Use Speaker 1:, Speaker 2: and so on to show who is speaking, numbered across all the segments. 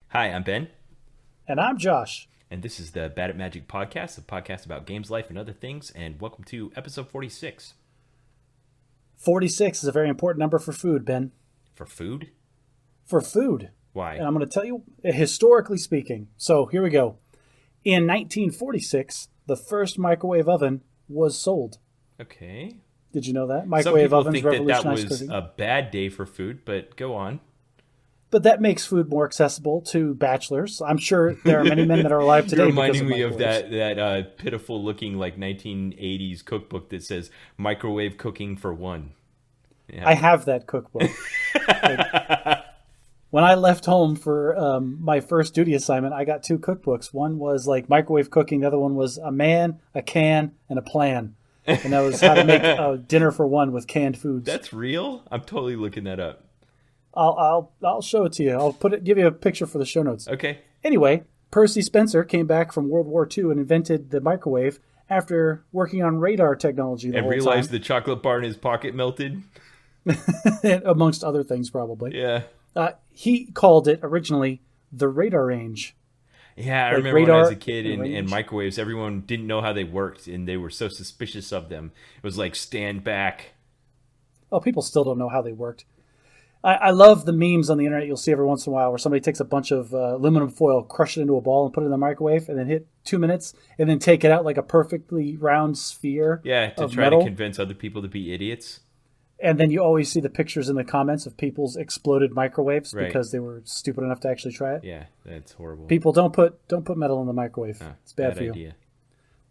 Speaker 1: Hi, I'm Ben,
Speaker 2: And I'm Josh.
Speaker 1: and this is the Bad at Magic podcast, a podcast about games, life, and other things. And welcome to episode 46.
Speaker 2: 46 is a very important number for food, Ben.
Speaker 1: For food?
Speaker 2: For food.
Speaker 1: Why?
Speaker 2: And I'm going to tell you, historically speaking. So here we go. In 1946, the first microwave oven was sold.
Speaker 1: Okay.
Speaker 2: Did you know that?
Speaker 1: Some
Speaker 2: Microwave
Speaker 1: people
Speaker 2: ovens
Speaker 1: think that
Speaker 2: revolutionized
Speaker 1: was
Speaker 2: cooking.
Speaker 1: a bad day for food, but go on.
Speaker 2: But that makes food more accessible to bachelors. I'm sure there are many men that are alive today
Speaker 1: You're
Speaker 2: because
Speaker 1: reminding
Speaker 2: of
Speaker 1: me of
Speaker 2: microwaves.
Speaker 1: that pitiful looking like 1980s cookbook that says microwave cooking for one.
Speaker 2: I
Speaker 1: Yeah.
Speaker 2: have that cookbook. Like, when I left home for my first duty assignment, I got two cookbooks. One was like microwave cooking. The other one was a man, a can, and a plan. And that was how to make a dinner for one with canned foods.
Speaker 1: That's real? I'm totally looking that up.
Speaker 2: I'll show it to you. Give you a picture for the show notes.
Speaker 1: Okay.
Speaker 2: Anyway, Percy Spencer came back from World War II and invented the microwave after working on radar technology the
Speaker 1: And
Speaker 2: whole
Speaker 1: realized
Speaker 2: time,
Speaker 1: the chocolate bar in his pocket melted?
Speaker 2: amongst other things probably.
Speaker 1: Yeah.
Speaker 2: He called it originally the radar range.
Speaker 1: Yeah, I
Speaker 2: Like
Speaker 1: remember when I was
Speaker 2: radar
Speaker 1: a kid
Speaker 2: and
Speaker 1: and
Speaker 2: range.
Speaker 1: microwaves, everyone didn't know how they worked and they were so suspicious of them. It was like, stand back.
Speaker 2: Oh, people still don't know how they worked. I love the memes on the internet you'll see every once in a while where somebody takes a bunch of aluminum foil, crush it into a ball, and put it in the microwave, and then hit 2 minutes, and then take it out like a perfectly round sphere
Speaker 1: Yeah, to
Speaker 2: of
Speaker 1: try to
Speaker 2: metal.
Speaker 1: convince other people to be idiots.
Speaker 2: And then you always see the pictures in the comments of people's exploded microwaves
Speaker 1: Right.
Speaker 2: because they were stupid enough to actually try it.
Speaker 1: Yeah, that's horrible.
Speaker 2: People don't put metal in the microwave. It's bad for you.
Speaker 1: idea.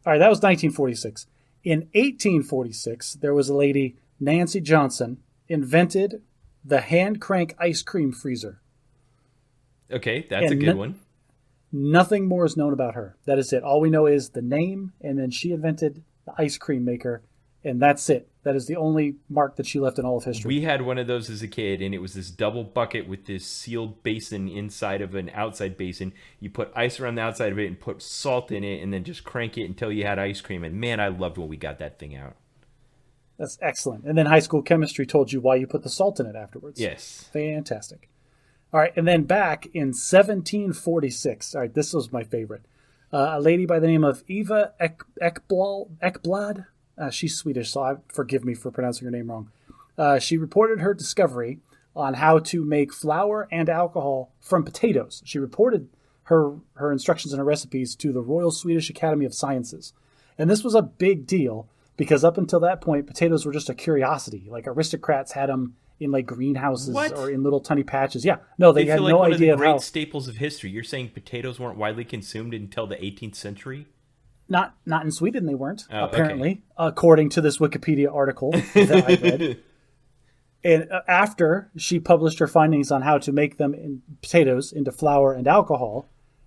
Speaker 2: All right, that was 1946. In 1846, there was a lady, Nancy Johnson, invented the hand crank ice cream freezer.
Speaker 1: Okay, that's a
Speaker 2: And
Speaker 1: good one.
Speaker 2: nothing more is known about her. That is it. All we know is the name, and then she invented the ice cream maker, and that's it. That is the only mark that she left in all of history.
Speaker 1: We had one of those as a kid, and it was this double bucket with this sealed basin inside of an outside basin. You put ice around the outside of it and put salt in it, and then just crank it until you had ice cream. And man, I loved when we got that thing out.
Speaker 2: That's excellent. And then high school chemistry told you why you put the salt in it afterwards.
Speaker 1: Yes.
Speaker 2: Fantastic. All right, and then back in 1746, all right, this was my favorite. A lady by the name of Eva Ekblad. She's Swedish, so forgive me for pronouncing her name wrong. She reported her discovery on how to make flour and alcohol from potatoes. She reported her instructions and her recipes to the Royal Swedish Academy of Sciences. And this was a big deal because up until that point, potatoes were just a curiosity. Like aristocrats had them in like greenhouses
Speaker 1: What?
Speaker 2: or in little tiny patches. Yeah, no, they
Speaker 1: They
Speaker 2: had
Speaker 1: feel like
Speaker 2: no
Speaker 1: one of the
Speaker 2: idea of
Speaker 1: great
Speaker 2: how.
Speaker 1: staples of history. You're saying potatoes weren't widely consumed until the 18th century?
Speaker 2: Not in Sweden, they weren't.
Speaker 1: Oh,
Speaker 2: apparently, according to this Wikipedia article that I read. And after she published her findings on how to make them in potatoes into flour and alcohol,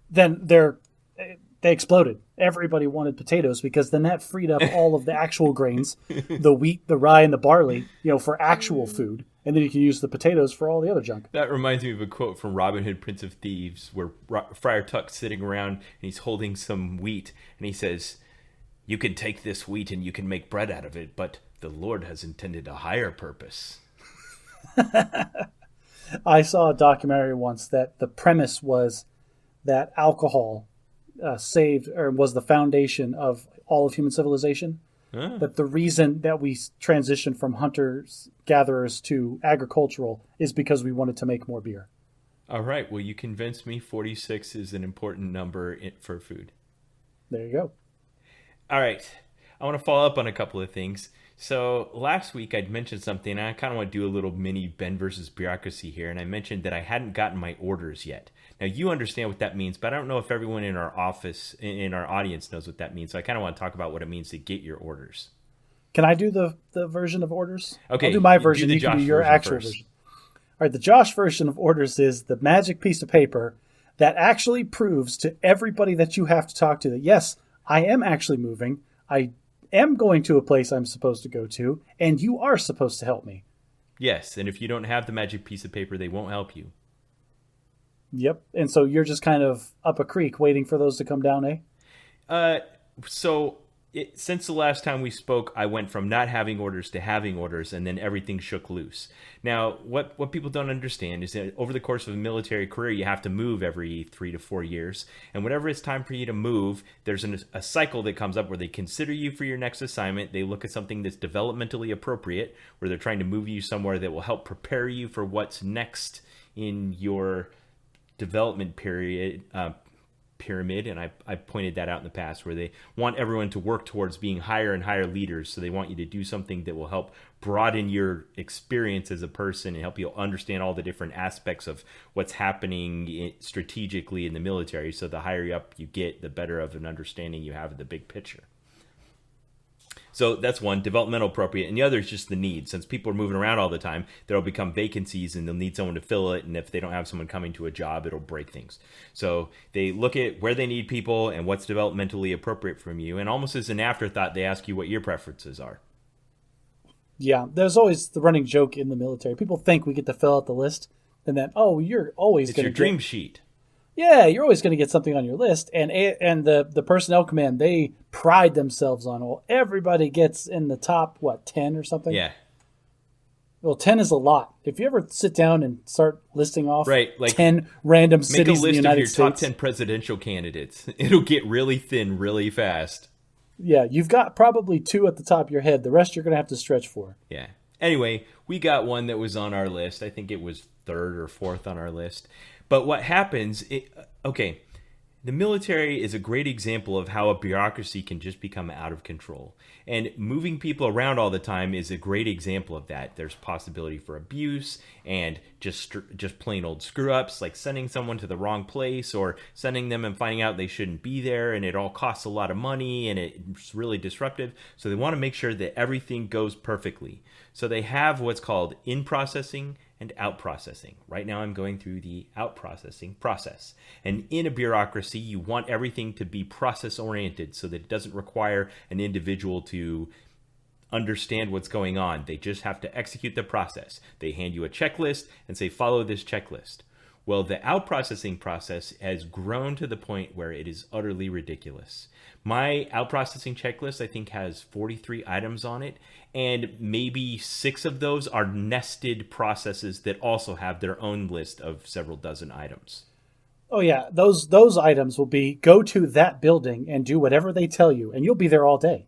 Speaker 2: then they exploded. Everybody wanted potatoes because then that freed up all of the actual grains, the wheat, the rye, and the barley, for actual food. And then you can use the potatoes for all the other junk.
Speaker 1: That reminds me of a quote from Robin Hood, Prince of Thieves, where Friar Tuck's sitting around and he's holding some wheat, and he says, "You can take this wheat and you can make bread out of it, but the Lord has intended a higher purpose."
Speaker 2: I saw a documentary once that the premise was that alcohol saved or was the foundation of all of human civilization.
Speaker 1: Huh?
Speaker 2: That the reason that we transitioned from hunters gatherers to agricultural is because we wanted to make more beer.
Speaker 1: All right, well, you convinced me 46 is an important number for food.
Speaker 2: There you go.
Speaker 1: All right, I want to follow up on a couple of things. So last week I'd mentioned something, and I kind of want to do a little mini Ben versus bureaucracy here, and I mentioned that I hadn't gotten my orders yet. Now you understand what that means, but I don't know if everyone in our office, in our audience, knows what that means. So I kind of want to talk about what it means to get your orders.
Speaker 2: Can I do the version of orders?
Speaker 1: Okay,
Speaker 2: I'll do my
Speaker 1: do
Speaker 2: version.
Speaker 1: the
Speaker 2: You can do
Speaker 1: Josh
Speaker 2: your
Speaker 1: version
Speaker 2: actual
Speaker 1: first.
Speaker 2: version. All right, the Josh version of orders is the magic piece of paper that actually proves to everybody that you have to talk to that, yes, I am actually moving. I am going to a place I'm supposed to go to, and you are supposed to help me.
Speaker 1: Yes, and if you don't have the magic piece of paper, they won't help you.
Speaker 2: Yep. And so you're just kind of up a creek waiting for those to come down, eh?
Speaker 1: So since the last time we spoke, I went from not having orders to having orders, and then everything shook loose. Now, what people don't understand is that over the course of a military career, you have to move every 3 to 4 years. And whenever it's time for you to move, there's a cycle that comes up where they consider you for your next assignment. They look at something that's developmentally appropriate, where they're trying to move you somewhere that will help prepare you for what's next in your development pyramid, and I pointed that out in the past, where they want everyone to work towards being higher and higher leaders. So they want you to do something that will help broaden your experience as a person and help you understand all the different aspects of what's happening strategically in the military. So the higher up you get, the better of an understanding you have of the big picture. So that's one, developmental appropriate, and the other is just the need. Since people are moving around all the time, there will become vacancies and they'll need someone to fill it, and if they don't have someone coming to a job, it'll break things. So they look at where they need people and what's developmentally appropriate from you, and almost as an afterthought, they ask you what your preferences are.
Speaker 2: Yeah, there's always the running joke in the military. People think we get to fill out the list, and then, you're always going to
Speaker 1: It's your dream sheet.
Speaker 2: Yeah, you're always going to get something on your list. And the personnel command, they pride themselves on, well, everybody gets in the top, 10 or something?
Speaker 1: Yeah.
Speaker 2: Well, 10 is a lot. If you ever sit down and start listing off 10 random cities in the United States.
Speaker 1: Make a list of your top 10 presidential candidates. It'll get really thin really fast.
Speaker 2: Yeah, you've got probably 2 at the top of your head. The rest you're going to have to stretch for.
Speaker 1: Yeah. Anyway, we got one that was on our list. I think it was 3rd or 4th on our list. But what happens, the military is a great example of how a bureaucracy can just become out of control. And moving people around all the time is a great example of that. There's possibility for abuse and just plain old screw-ups, like sending someone to the wrong place or sending them and finding out they shouldn't be there, and it all costs a lot of money and it's really disruptive. So they want to make sure that everything goes perfectly. So they have what's called in-processing and out-processing. Right now I'm going through the out-processing process. And in a bureaucracy, you want everything to be process-oriented so that it doesn't require an individual to understand what's going on. They just have to execute the process. They hand you a checklist and say, follow this checklist. Well, the out-processing process has grown to the point where it is utterly ridiculous. My out-processing checklist, I think, has 43 items on it, and maybe 6 of those are nested processes that also have their own list of several dozen items.
Speaker 2: Oh, yeah. Those items will be, go to that building and do whatever they tell you, and you'll be there all day.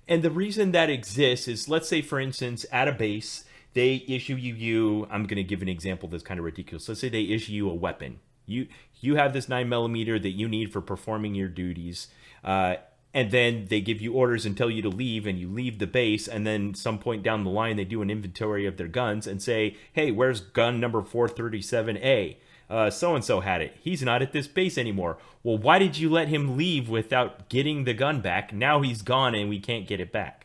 Speaker 1: And the reason that exists is, let's say, for instance, at a base, they issue you, I'm going to give an example that's kind of ridiculous. Let's say they issue you a weapon. You have this 9mm that you need for performing your duties, and then they give you orders and tell you to leave, and you leave the base, and then some point down the line they do an inventory of their guns and say, hey, where's gun number 437A? So-and-so had it. He's not at this base anymore. Well, why did you let him leave without getting the gun back? Now he's gone and we can't get it back.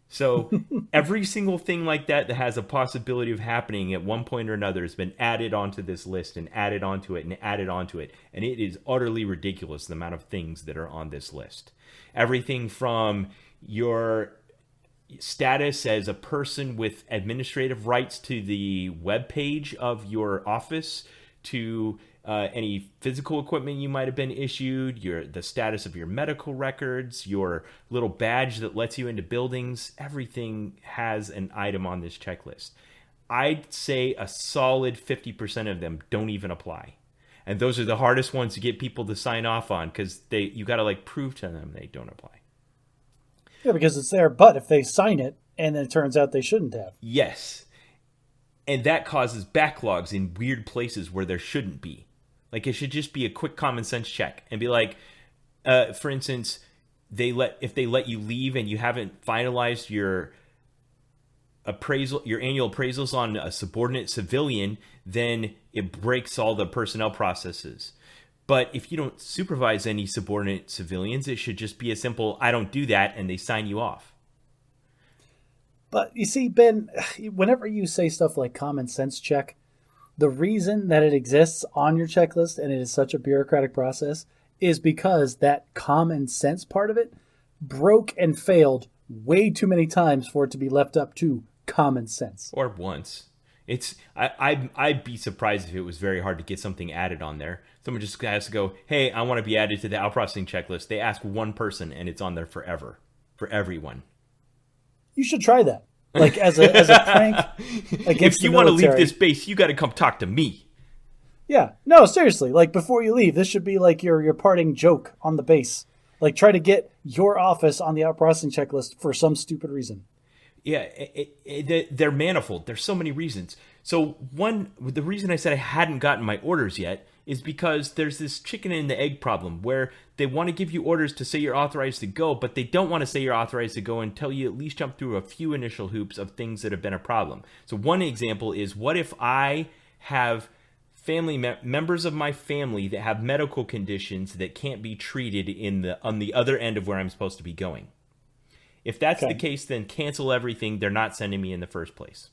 Speaker 1: So every single thing like that has a possibility of happening at one point or another has been added onto this list and added onto it and added onto it. And it is utterly ridiculous, the amount of things that are on this list. Everything from your status as a person with administrative rights to the web page of your office, to any physical equipment you might have been issued, the status of your medical records, your little badge that lets you into buildings. Everything has an item on this checklist. I'd say a solid 50% of them don't even apply. And those are the hardest ones to get people to sign off on, because you got to prove to them they don't apply.
Speaker 2: Yeah, because it's there, but if they sign it and then it turns out they shouldn't have.
Speaker 1: Yes. And that causes backlogs in weird places where there shouldn't be. It should just be a quick common sense check and be like, for instance, if they let you leave and you haven't finalized your annual appraisals on a subordinate civilian, then it breaks all the personnel processes. But if you don't supervise any subordinate civilians, it should just be a simple, I don't do that, and they sign you off.
Speaker 2: But you see, Ben, whenever you say stuff like common sense check, the reason that it exists on your checklist and it is such a bureaucratic process is because that common sense part of it broke and failed way too many times for it to be left up to common sense.
Speaker 1: Or once. I'd be surprised if it was very hard to get something added on there. Someone just has to go, hey, I want to be added to the out processing checklist. They ask one person, and it's on there forever for everyone.
Speaker 2: You should try that, like as a prank against
Speaker 1: If you
Speaker 2: the
Speaker 1: want to
Speaker 2: military.
Speaker 1: leave this base, you got to come talk to me.
Speaker 2: Yeah, no, seriously. Like before you leave, this should be like your parting joke on the base. Like try to get your office on the out processing checklist for some stupid reason.
Speaker 1: Yeah, they're manifold. There's so many reasons. So the reason I said I hadn't gotten my orders yet is because there's this chicken and the egg problem where they want to give you orders to say you're authorized to go, but they don't want to say you're authorized to go until you at least jump through a few initial hoops of things that have been a problem. So one example is, what if I have members of my family that have medical conditions that can't be treated on the other end of where I'm supposed to be going? If that's the case, then cancel everything. They're not sending me in the first place.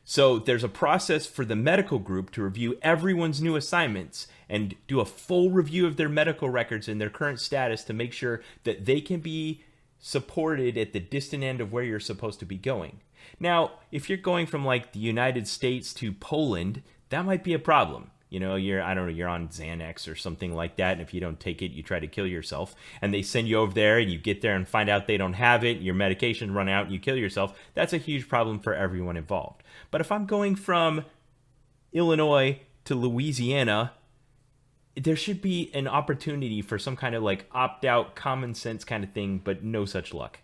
Speaker 1: So there's a process for the medical group to review everyone's new assignments and do a full review of their medical records and their current status to make sure that they can be supported at the distant end of where you're supposed to be going. Now, if you're going from like the United States to Poland, that might be a problem. You know, you're on Xanax or something like that, and if you don't take it, you try to kill yourself. And they send you over there, and you get there and find out they don't have it, your medication run out, and you kill yourself. That's a huge problem for everyone involved. But if I'm going from Illinois to Louisiana, there should be an opportunity for some kind of like opt-out, common sense kind of thing, but no such luck.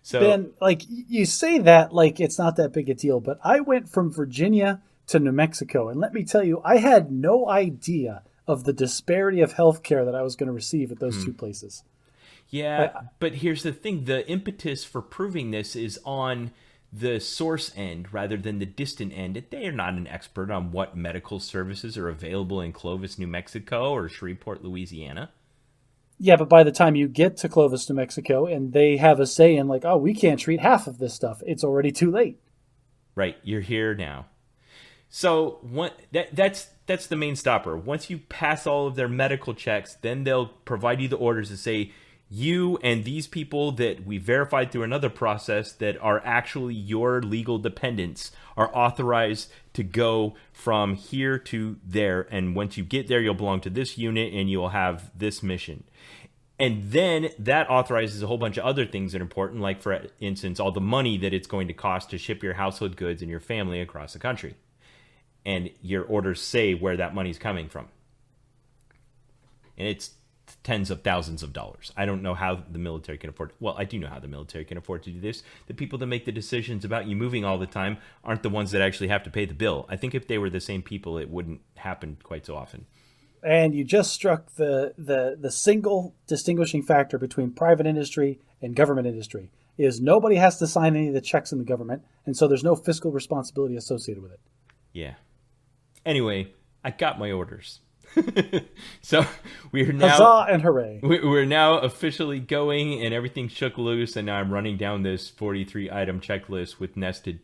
Speaker 1: So
Speaker 2: Ben, like you say that like it's not that big a deal, but I went from Virginia to New Mexico, and let me tell you, I had no idea of the disparity of healthcare that I was going to receive at those two places.
Speaker 1: Yeah, but here's the thing. The impetus for proving this is on the source end rather than the distant end. They are not an expert on what medical services are available in Clovis, New Mexico or Shreveport, Louisiana.
Speaker 2: Yeah, but by the time you get to Clovis, New Mexico, and they have a say in like, oh, we can't treat half of this stuff, it's already too late.
Speaker 1: Right, you're here now. So that's the main stopper. Once you pass all of their medical checks, then they'll provide you the orders to say, you and these people that we verified through another process that are actually your legal dependents are authorized to go from here to there. And once you get there, you'll belong to this unit and you'll have this mission. And then that authorizes a whole bunch of other things that are important, like, for instance, all the money that it's going to cost to ship your household goods and your family across the country. And your orders say where that money's coming from. And it's tens of thousands of dollars. I don't know how the military can afford. Well, I do know how the military can afford to do this. The people that make the decisions about you moving all the time aren't the ones that actually have to pay the bill. I think if they were the same people, it wouldn't happen quite so often.
Speaker 2: And you just struck the single distinguishing factor between private industry and government industry is nobody has to sign any of the checks in the government, and so there's no fiscal responsibility associated with it.
Speaker 1: Yeah. Anyway, I got my orders. So we're now
Speaker 2: Huzzah and hooray.
Speaker 1: We're now officially going, and everything shook loose, and now I'm running down this 43 item checklist with nested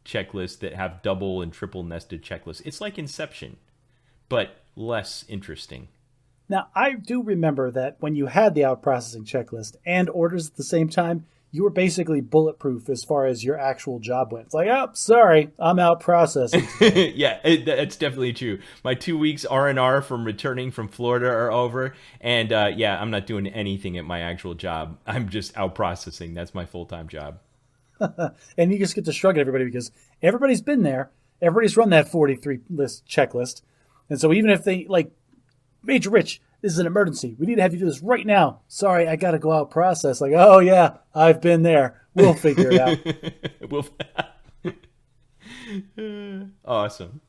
Speaker 1: checklists that have double and triple nested checklists. It's like Inception, but less interesting.
Speaker 2: Now, I do remember that when you had the out processing checklist and orders at the same time, you were basically bulletproof as far as your actual job went. It's like, oh, sorry, I'm out processing.
Speaker 1: Yeah, that's definitely true. My 2 weeks R&R from returning from Florida are over. And yeah, I'm not doing anything at my actual job. I'm just out processing. That's my full-time job.
Speaker 2: And you just get to shrug at everybody because everybody's been there. Everybody's run that 43 list checklist. And so even if they, like, Major Rich, this is an emergency. We need to have you do this right now. Sorry, I got to go out process. Like, oh, yeah, I've been there. We'll figure it
Speaker 1: out. Awesome.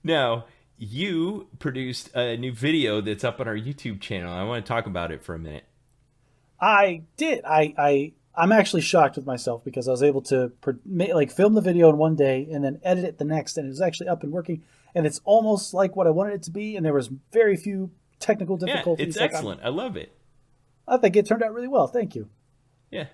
Speaker 1: Now, you produced a new video that's up on our YouTube channel. I want to talk about it for a minute.
Speaker 2: I did. I'm actually shocked with myself because I was able to film the video in one day and then edit it the next, and it was actually up and working. And it's almost like what I wanted it to be, and there was very few technical difficulties.
Speaker 1: Yeah, it's excellent. I love it.
Speaker 2: I think it turned out really well. Thank you.
Speaker 1: Yeah.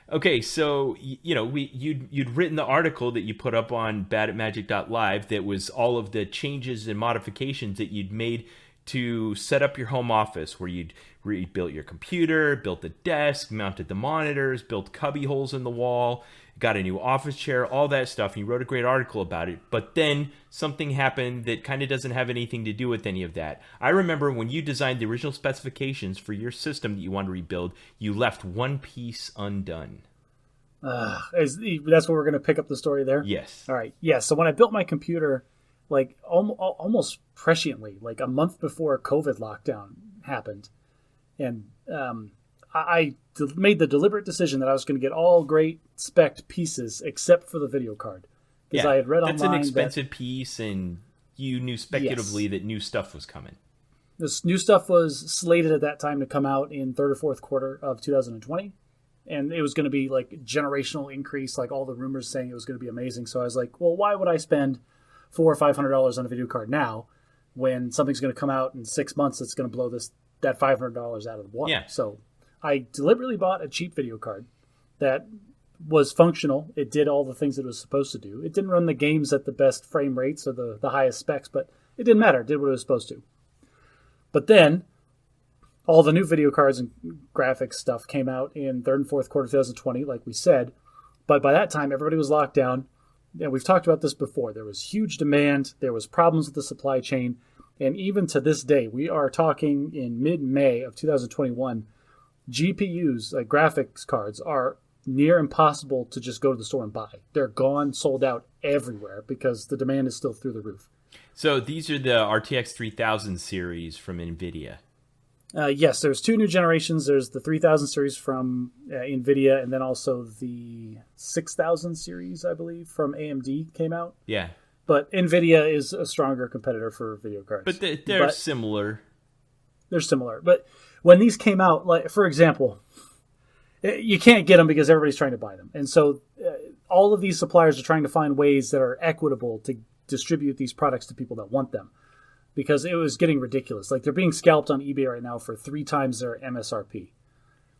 Speaker 1: Okay, so you'd written the article that you put up on badatmagic.live that was all of the changes and modifications that you'd made to set up your home office, where you'd rebuilt your computer, built the desk, mounted the monitors, built cubby holes in the wall, got a new office chair, all that stuff, and you wrote a great article about it. But then something happened that kind of doesn't have anything to do with any of that. I remember when you designed the original specifications for your system that you wanted to rebuild, you left one piece undone.
Speaker 2: That's what we're going to pick up the story there?
Speaker 1: Yes.
Speaker 2: All right. Yeah, so when I built my computer, like almost presciently, like a month before COVID lockdown happened, and I made the deliberate decision that I was going to get all great spec'd pieces except for the video card. Because I had read
Speaker 1: that's
Speaker 2: online
Speaker 1: an expensive piece, and you knew speculatively that new stuff was coming.
Speaker 2: This new stuff was slated at that time to come out in third or fourth quarter of 2020. And it was going to be like generational increase, like all the rumors saying it was going to be amazing. So I was like, well, why would I spend $400 or $500 on a video card now when something's going to come out in 6 months that's going to blow that $500 out of the water?
Speaker 1: Yeah.
Speaker 2: So I deliberately bought a cheap video card that was functional. It did all the things it was supposed to do. It didn't run the games at the best frame rates or the highest specs, but it didn't matter. It did what it was supposed to. But then all the new video cards and graphics stuff came out in third and fourth quarter of 2020, like we said. But by that time, everybody was locked down. And we've talked about this before. There was huge demand. There was problems with the supply chain. And even to this day, we are talking in mid-May of 2021, GPUs, like graphics cards, are near impossible to just go to the store and buy. They're gone, sold out everywhere because the demand is still through the roof.
Speaker 1: So these are the RTX 3000 series from NVIDIA.
Speaker 2: Yes, there's two new generations. There's the 3000 series from NVIDIA, and then also the 6000 series, I believe, from AMD came out.
Speaker 1: Yeah.
Speaker 2: But NVIDIA is a stronger competitor for video cards.
Speaker 1: But they're similar.
Speaker 2: They're similar. But when these came out, like for example, you can't get them because everybody's trying to buy them. And so all of these suppliers are trying to find ways that are equitable to distribute these products to people that want them. Because it was getting ridiculous. Like they're being scalped on eBay right now for 3 times their MSRP.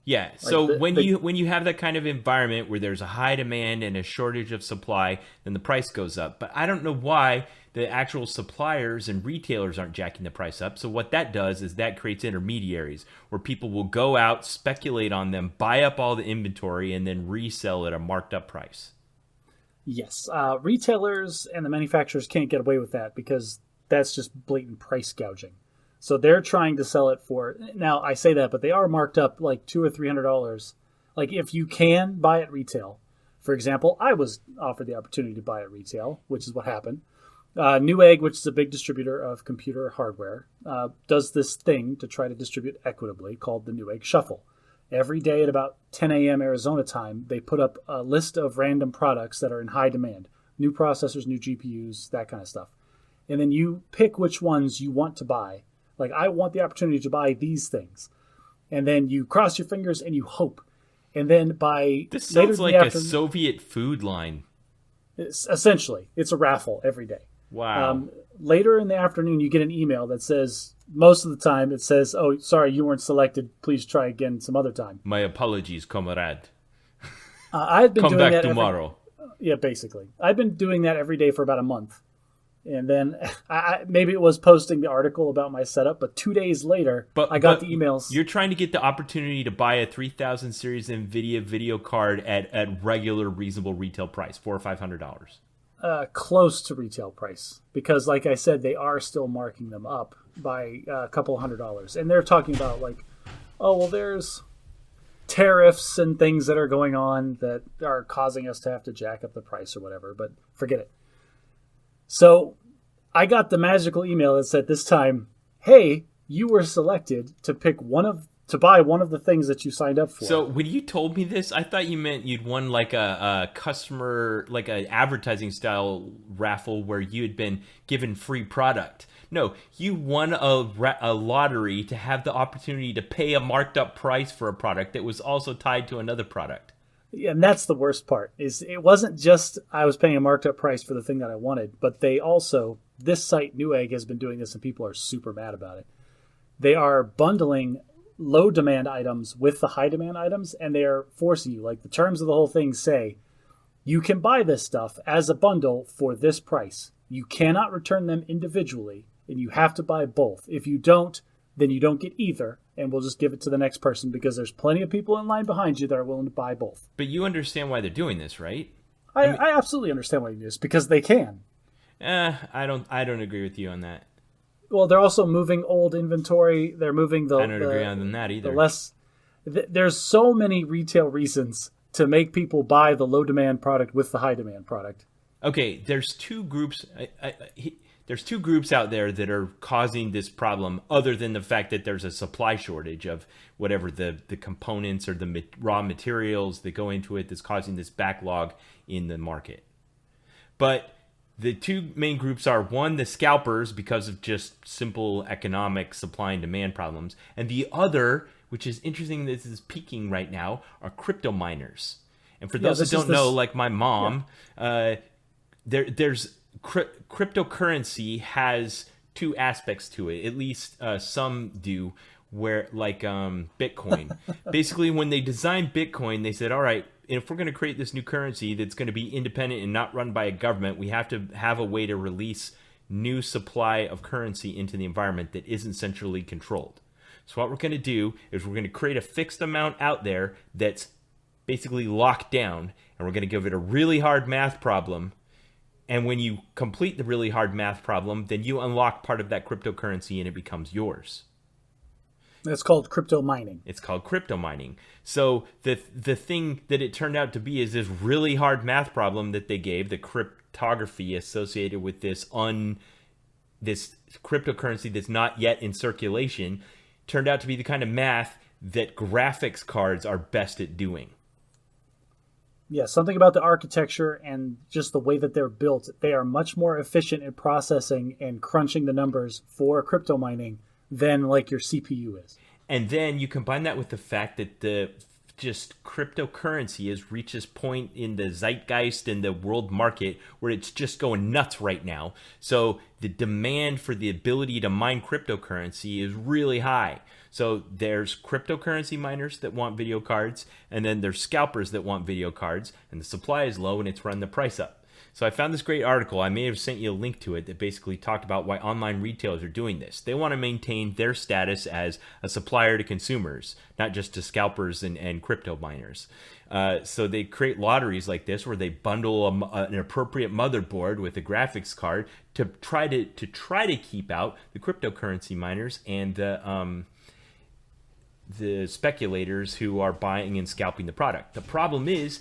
Speaker 1: Yeah. So when you have that kind of environment where there's a high demand and a shortage of supply, then the price goes up. But I don't know why the actual suppliers and retailers aren't jacking the price up. So what that does is that creates intermediaries where people will go out, speculate on them, buy up all the inventory, and then resell at a marked up price.
Speaker 2: Yes. Retailers and the manufacturers can't get away with that because that's just blatant price gouging. So they're trying to sell it for, now I say that, but they are marked up like $200 or $300. Like if you can buy at retail, for example, I was offered the opportunity to buy at retail, which is what happened. Newegg, which is a big distributor of computer hardware, does this thing to try to distribute equitably called the Newegg Shuffle. Every day at about 10 a.m. Arizona time, they put up a list of random products that are in high demand. New processors, new GPUs, that kind of stuff. And then you pick which ones you want to buy. Like, I want the opportunity to buy these things. And then you cross your fingers and you hope. And then by
Speaker 1: this sounds like a Soviet food line.
Speaker 2: Essentially, it's a raffle every day.
Speaker 1: Wow.
Speaker 2: Later in the afternoon, you get an email that says, most of the time, it says, oh, sorry, you weren't selected. Please try again some other time.
Speaker 1: My apologies, comrade.
Speaker 2: I've been
Speaker 1: Come
Speaker 2: doing
Speaker 1: back
Speaker 2: that
Speaker 1: tomorrow.
Speaker 2: Yeah, basically. I've been doing that every day for about a month. And then maybe it was posting the article about my setup, but 2 days later, I got the emails.
Speaker 1: You're trying to get the opportunity to buy a 3000 series NVIDIA video card at regular, reasonable retail price, $400 or $500.
Speaker 2: Close to retail price. Because like I said, they are still marking them up by a couple $100. And they're talking about like, oh, well, there's tariffs and things that are going on that are causing us to have to jack up the price or whatever, but forget it. So I got the magical email that said this time, hey, you were selected to buy one of the things that you signed up for.
Speaker 1: So when you told me this, I thought you meant you'd won like a customer, like an advertising style raffle where you had been given free product. No, you won a lottery to have the opportunity to pay a marked up price for a product that was also tied to another product.
Speaker 2: Yeah, and that's the worst part, is it wasn't just I was paying a marked up price for the thing that I wanted, but they also, this site, Newegg, has been doing this and people are super mad about it. They are bundling low demand items with the high demand items, and they are forcing you, like the terms of the whole thing say, you can buy this stuff as a bundle for this price. You cannot return them individually, and you have to buy both. If you don't, then you don't get either, and we'll just give it to the next person because there's plenty of people in line behind you that are willing to buy both.
Speaker 1: But you understand why they're doing this, right?
Speaker 2: I absolutely understand why you do this because they can.
Speaker 1: I don't agree with you on that.
Speaker 2: Well, they're also moving old inventory. They're moving the.
Speaker 1: I don't agree on that either.
Speaker 2: There's so many retail reasons to make people buy the low demand product with the high demand product.
Speaker 1: Okay, there's two groups. There's two groups out there that are causing this problem, other than the fact that there's a supply shortage of whatever the components or the raw materials that go into it that's causing this backlog in the market. But the two main groups are, one, the scalpers, because of just simple economic supply and demand problems, and the other, which is interesting, this is peaking right now, are crypto miners. And for those that don't know, like my mom, there's cryptocurrency has two aspects to it. At least some do, where like Bitcoin. Basically, when they designed Bitcoin, they said, all right, if we're going to create this new currency that's going to be independent and not run by a government, we have to have a way to release new supply of currency into the environment that isn't centrally controlled. So what we're going to do is we're going to create a fixed amount out there that's basically locked down, and we're going to give it a really hard math problem. And when you complete the really hard math problem, then you unlock part of that cryptocurrency and it becomes yours.
Speaker 2: It's called crypto mining.
Speaker 1: It's called crypto mining. So the thing that it turned out to be is this really hard math problem that they gave, the cryptography associated with this cryptocurrency that's not yet in circulation, turned out to be the kind of math that graphics cards are best at doing.
Speaker 2: Yeah, something about the architecture and just the way that they're built. They are much more efficient in processing and crunching the numbers for crypto mining than like your CPU is.
Speaker 1: And then you combine that with the fact that the just cryptocurrency has reached this point in the zeitgeist and the world market where it's just going nuts right now. So the demand for the ability to mine cryptocurrency is really high. So there's cryptocurrency miners that want video cards, and then there's scalpers that want video cards, and the supply is low and it's run the price up. So I found this great article. I may have sent you a link to it that basically talked about why online retailers are doing this. They want to maintain their status as a supplier to consumers, not just to scalpers and crypto miners. So they create lotteries like this where they bundle an appropriate motherboard with a graphics card to try to keep out the cryptocurrency miners and the speculators who are buying and scalping the product. The problem is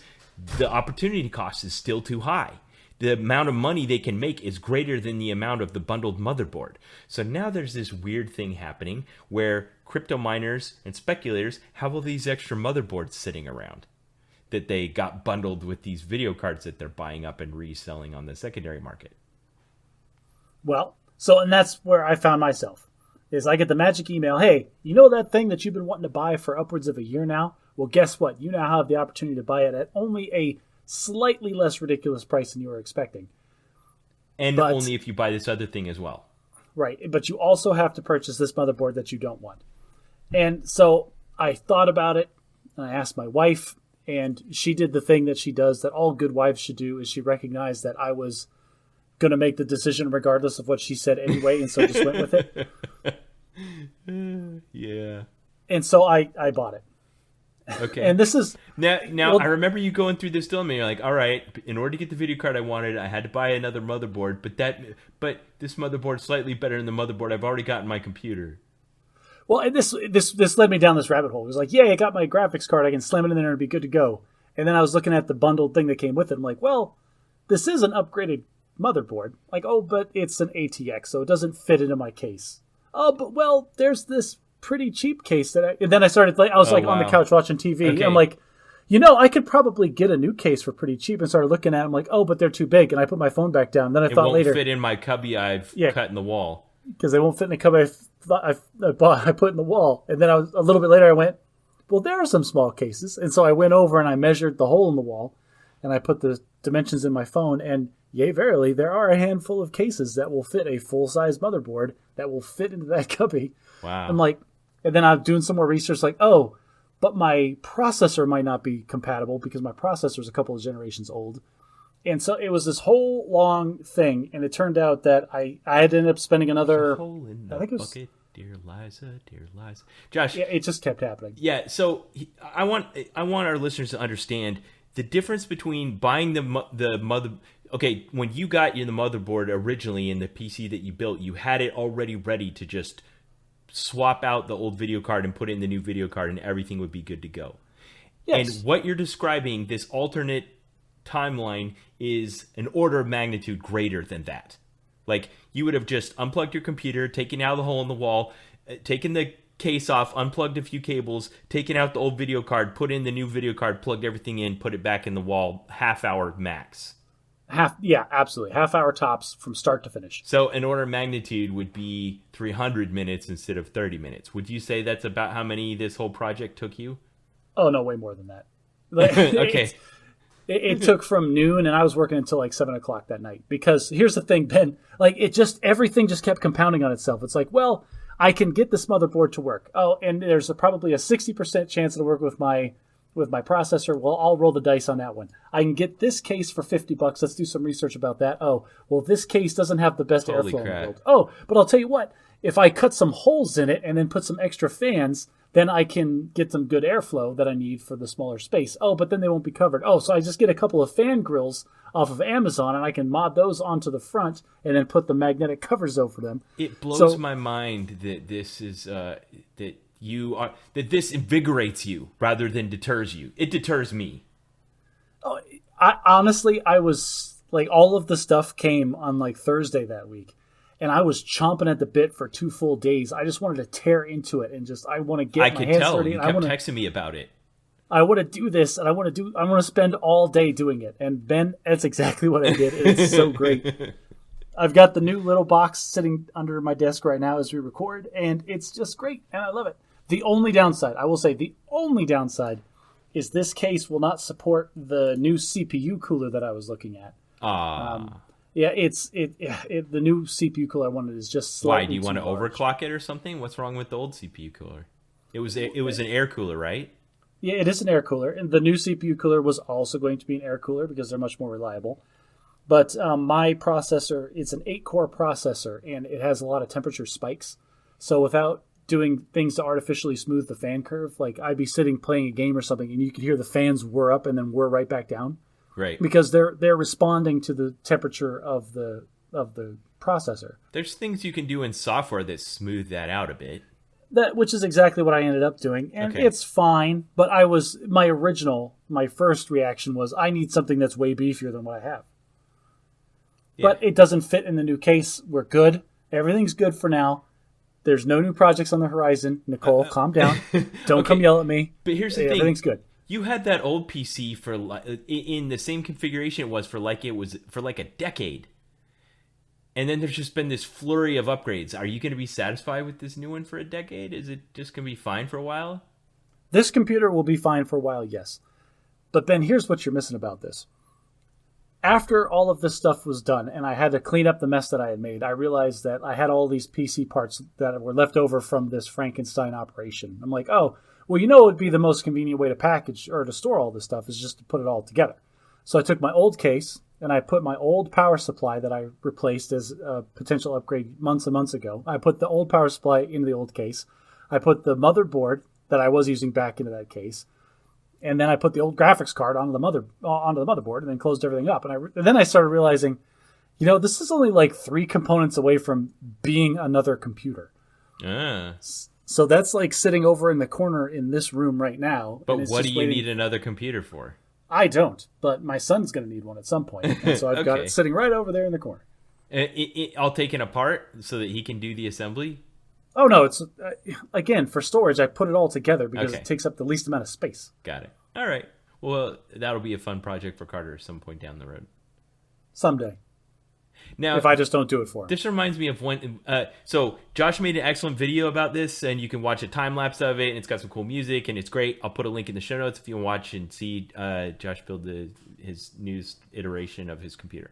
Speaker 1: the opportunity cost is still too high. The amount of money they can make is greater than the amount of the bundled motherboard. So now there's this weird thing happening where crypto miners and speculators have all these extra motherboards sitting around that they got bundled with these video cards that they're buying up and reselling on the secondary market.
Speaker 2: Well, and that's where I found myself. Is I get the magic email, hey, you know that thing that you've been wanting to buy for upwards of a year now? Well, guess what? You now have the opportunity to buy it at only a slightly less ridiculous price than you were expecting.
Speaker 1: But only if you buy this other thing as well.
Speaker 2: Right, but you also have to purchase this motherboard that you don't want. And so I thought about it, and I asked my wife, and she did the thing that she does that all good wives should do, is she recognized that I was going to make the decision regardless of what she said anyway, and so just went with it.
Speaker 1: Yeah.
Speaker 2: And so I bought it.
Speaker 1: Okay.
Speaker 2: And this is
Speaker 1: now I remember you going through this dilemma. You're like, all right, in order to get the video card I wanted, I had to buy another motherboard, but this motherboard is slightly better than the motherboard I've already got in my computer.
Speaker 2: Well, and this led me down this rabbit hole. It was like, yeah, I got my graphics card, I can slam it in there and it'll be good to go. And then I was looking at the bundled thing that came with it. I'm like, well, this is an upgraded motherboard. Like, oh, but it's an ATX, so it doesn't fit into my case. Oh, but well, there's this pretty cheap case that and then I started, I was on the couch watching TV. Okay. I'm like, I could probably get a new case for pretty cheap, and started looking at it. I'm like, oh, but they're too big. And I put my phone back down. Then I thought later,
Speaker 1: it won't fit in my cubby I've cut in the wall.
Speaker 2: Because they won't fit in the cubby I put in the wall. And then a little bit later I went, well, there are some small cases. And so I went over and I measured the hole in the wall, and I put the dimensions in my phone, and yea, verily, there are a handful of cases that will fit a full-size motherboard that will fit into that cubby.
Speaker 1: Wow.
Speaker 2: I'm like, and then I'm doing some more research, like, oh, but my processor might not be compatible because my processor is a couple of generations old. And so it was this whole long thing, and it turned out that I had ended up spending another,
Speaker 1: hole in the
Speaker 2: I think it was
Speaker 1: bucket. Dear Liza, dear Liza. Josh.
Speaker 2: Yeah, it just kept happening.
Speaker 1: Yeah, so I want our listeners to understand the difference between buying the mother. Okay, when you got the motherboard originally in the PC that you built, you had it already ready to just swap out the old video card and put in the new video card, and everything would be good to go.
Speaker 2: Yes.
Speaker 1: And what you're describing, this alternate timeline, is an order of magnitude greater than that. Like, you would have just unplugged your computer, taken out the hole in the wall, taken the case off, unplugged a few cables, taken out the old video card, put in the new video card, plugged everything in, put it back in the wall, half hour max.
Speaker 2: Yeah, absolutely. Half hour tops from start to finish.
Speaker 1: So an order of magnitude would be 300 minutes instead of 30 minutes. Would you say that's about how many this whole project took you?
Speaker 2: Oh, no, way more than that.
Speaker 1: Okay.
Speaker 2: It took from noon, and I was working until like 7 o'clock that night. Because here's the thing, Ben, like everything just kept compounding on itself. It's like, well, I can get this motherboard to work. Oh, and there's probably a 60% chance it'll work with my processor. Well, I'll roll the dice on that one. I can get this case for $50. Let's do some research about that. Oh, well, this case doesn't have the best
Speaker 1: Holy
Speaker 2: airflow in
Speaker 1: crap.
Speaker 2: the world. Oh, but I'll tell you what, if I cut some holes in it and then put some extra fans, then I can get some good airflow that I need for the smaller space. Oh, but then they won't be covered. Oh, so I just get a couple of fan grills off of Amazon, and I can mod those onto the front and then put the magnetic covers over them.
Speaker 1: It blows my mind that this is that this invigorates you rather than deters you. It deters me.
Speaker 2: Oh, I was like, all of the stuff came on like Thursday that week. And I was chomping at the bit for 2 full days. I just wanted to tear into it and I want to get my hands dirty.
Speaker 1: You kept texting me about it.
Speaker 2: I want to do this, and I want to spend all day doing it. And Ben, that's exactly what I did. It's so great. I've got the new little box sitting under my desk right now as we record, and it's just great, and I love it. The only downside, I will say, is this case will not support the new CPU cooler that I was looking at. Yeah, the new CPU cooler I wanted is just slightly
Speaker 1: Why? Do you want to
Speaker 2: large.
Speaker 1: overclock it or something? What's wrong with the old CPU cooler? It was an air cooler, right?
Speaker 2: Yeah, it is an air cooler, and the new CPU cooler was also going to be an air cooler because they're much more reliable. But my processor, it's an 8-core processor, and it has a lot of temperature spikes. So without doing things to artificially smooth the fan curve, like I'd be sitting playing a game or something, and you could hear the fans whir up and then whir right back down.
Speaker 1: Right.
Speaker 2: Because they're responding to the temperature of the processor.
Speaker 1: There's things you can do in software that smooth that out a bit.
Speaker 2: Which is exactly what I ended up doing, and
Speaker 1: Okay.
Speaker 2: It's fine. But my first reaction was, I need something that's way beefier than what I have.
Speaker 1: Yeah.
Speaker 2: But it doesn't fit in the new case. We're good. Everything's good for now. There's no new projects on the horizon. Nicole, calm down. Don't come yell at me.
Speaker 1: But here's the thing.
Speaker 2: Everything's good.
Speaker 1: You had that old PC in the same configuration it was for a decade. And then there's just been this flurry of upgrades. Are you going to be satisfied with this new one for a decade? Is it just going to be fine for a while?
Speaker 2: This computer will be fine for a while, yes. But Ben, here's what you're missing about this. After all of this stuff was done and I had to clean up the mess that I had made, I realized that I had all these PC parts that were left over from this Frankenstein operation. I'm like, oh, well, it would be the most convenient way to package or to store all this stuff is just to put it all together. So I took my old case and I put my old power supply that I replaced as a potential upgrade months and months ago. I put the old power supply into the old case. I put the motherboard that I was using back into that case. And then I put the old graphics card onto the motherboard and then closed everything up. And then I started realizing, this is only like 3 components away from being another computer. So that's like sitting over in the corner in this room right now.
Speaker 1: But what do you need another computer for?
Speaker 2: I don't, but my son's going to need one at some point. And so I've got it sitting right over there in the corner.
Speaker 1: All taken apart so that he can do the assembly?
Speaker 2: Oh, no. It's again, for storage, I put it all together because it takes up the least amount of space.
Speaker 1: Got it. All right. Well, that'll be a fun project for Carter at some point down the road.
Speaker 2: Someday.
Speaker 1: Now,
Speaker 2: if I just don't do it for him.
Speaker 1: This reminds me of one. So Josh made an excellent video about this, and you can watch a time lapse of it, and it's got some cool music, and it's great. I'll put a link in the show notes if you want to watch and see Josh build his newest iteration of his computer.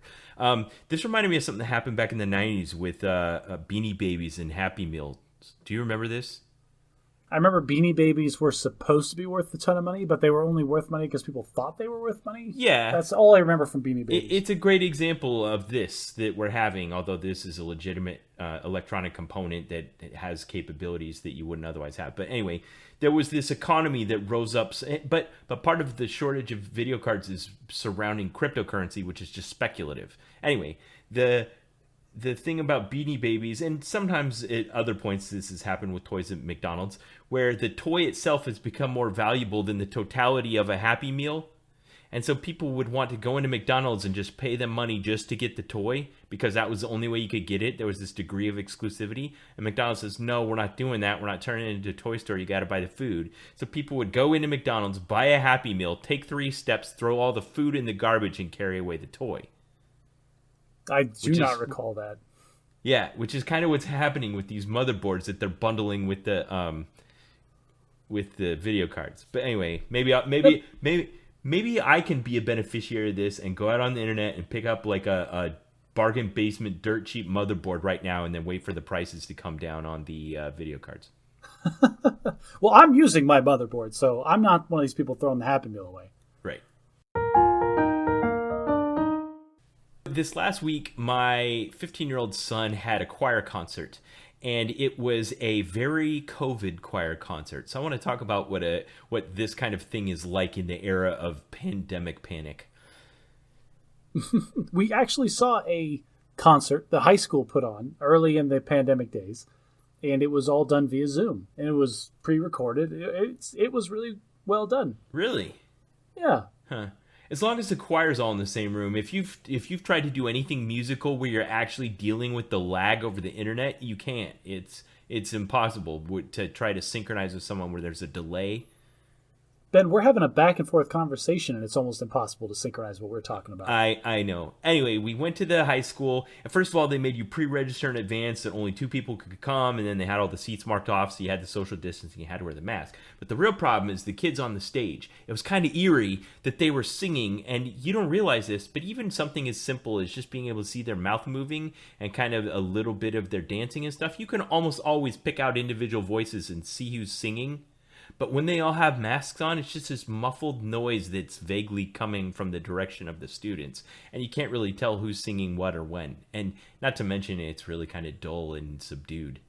Speaker 1: This reminded me of something that happened back in the 90s with Beanie Babies and Happy Meals. Do you remember this?
Speaker 2: I remember Beanie Babies were supposed to be worth a ton of money, but they were only worth money because people thought they were worth money.
Speaker 1: Yeah.
Speaker 2: That's all I remember from Beanie Babies.
Speaker 1: It's a great example of this that we're having, although this is a legitimate electronic component that has capabilities that you wouldn't otherwise have. But anyway, there was this economy that rose up. But part of the shortage of video cards is surrounding cryptocurrency, which is just speculative. Anyway, the thing about Beanie Babies, and sometimes at other points this has happened with toys at McDonald's, where the toy itself has become more valuable than the totality of a Happy Meal. And so people would want to go into McDonald's and just pay them money just to get the toy because that was the only way you could get it. There was this degree of exclusivity. And McDonald's says, no, we're not doing that. We're not turning it into a toy store. You got to buy the food. So people would go into McDonald's, buy a Happy Meal, take 3 steps, throw all the food in the garbage, and carry away the toy.
Speaker 2: I do not recall that.
Speaker 1: Yeah, which is kind of what's happening with these motherboards that they're bundling with the video cards. But anyway, maybe I can be a beneficiary of this and go out on the internet and pick up like a bargain basement dirt cheap motherboard right now and then wait for the prices to come down on the video cards.
Speaker 2: Well, I'm using my motherboard, so I'm not one of these people throwing the Happy Meal away.
Speaker 1: Right. This last week, my 15-year-old son had a choir concert, and it was a very COVID choir concert. So I want to talk about what this kind of thing is like in the era of pandemic panic.
Speaker 2: We actually saw a concert the high school put on early in the pandemic days, and it was all done via Zoom, and it was pre-recorded. It was really well done.
Speaker 1: Really?
Speaker 2: Yeah.
Speaker 1: Huh. As long as the choir's all in the same room. If you've tried to do anything musical where you're actually dealing with the lag over the internet, you can't. It's impossible to try to synchronize with someone where there's a delay.
Speaker 2: Ben, we're having a back and forth conversation, and it's almost impossible to synchronize what we're talking about.
Speaker 1: I know. Anyway, we went to the high school, and first of all, they made you pre-register in advance that only 2 people could come, and then they had all the seats marked off, so you had the social distancing, you had to wear the mask. But the real problem is the kids on the stage. It was kind of eerie that they were singing, and you don't realize this, but even something as simple as just being able to see their mouth moving and kind of a little bit of their dancing and stuff, you can almost always pick out individual voices and see who's singing. But when they all have masks on, it's just this muffled noise that's vaguely coming from the direction of the students. And you can't really tell who's singing what or when. And not to mention, it's really kind of dull and subdued.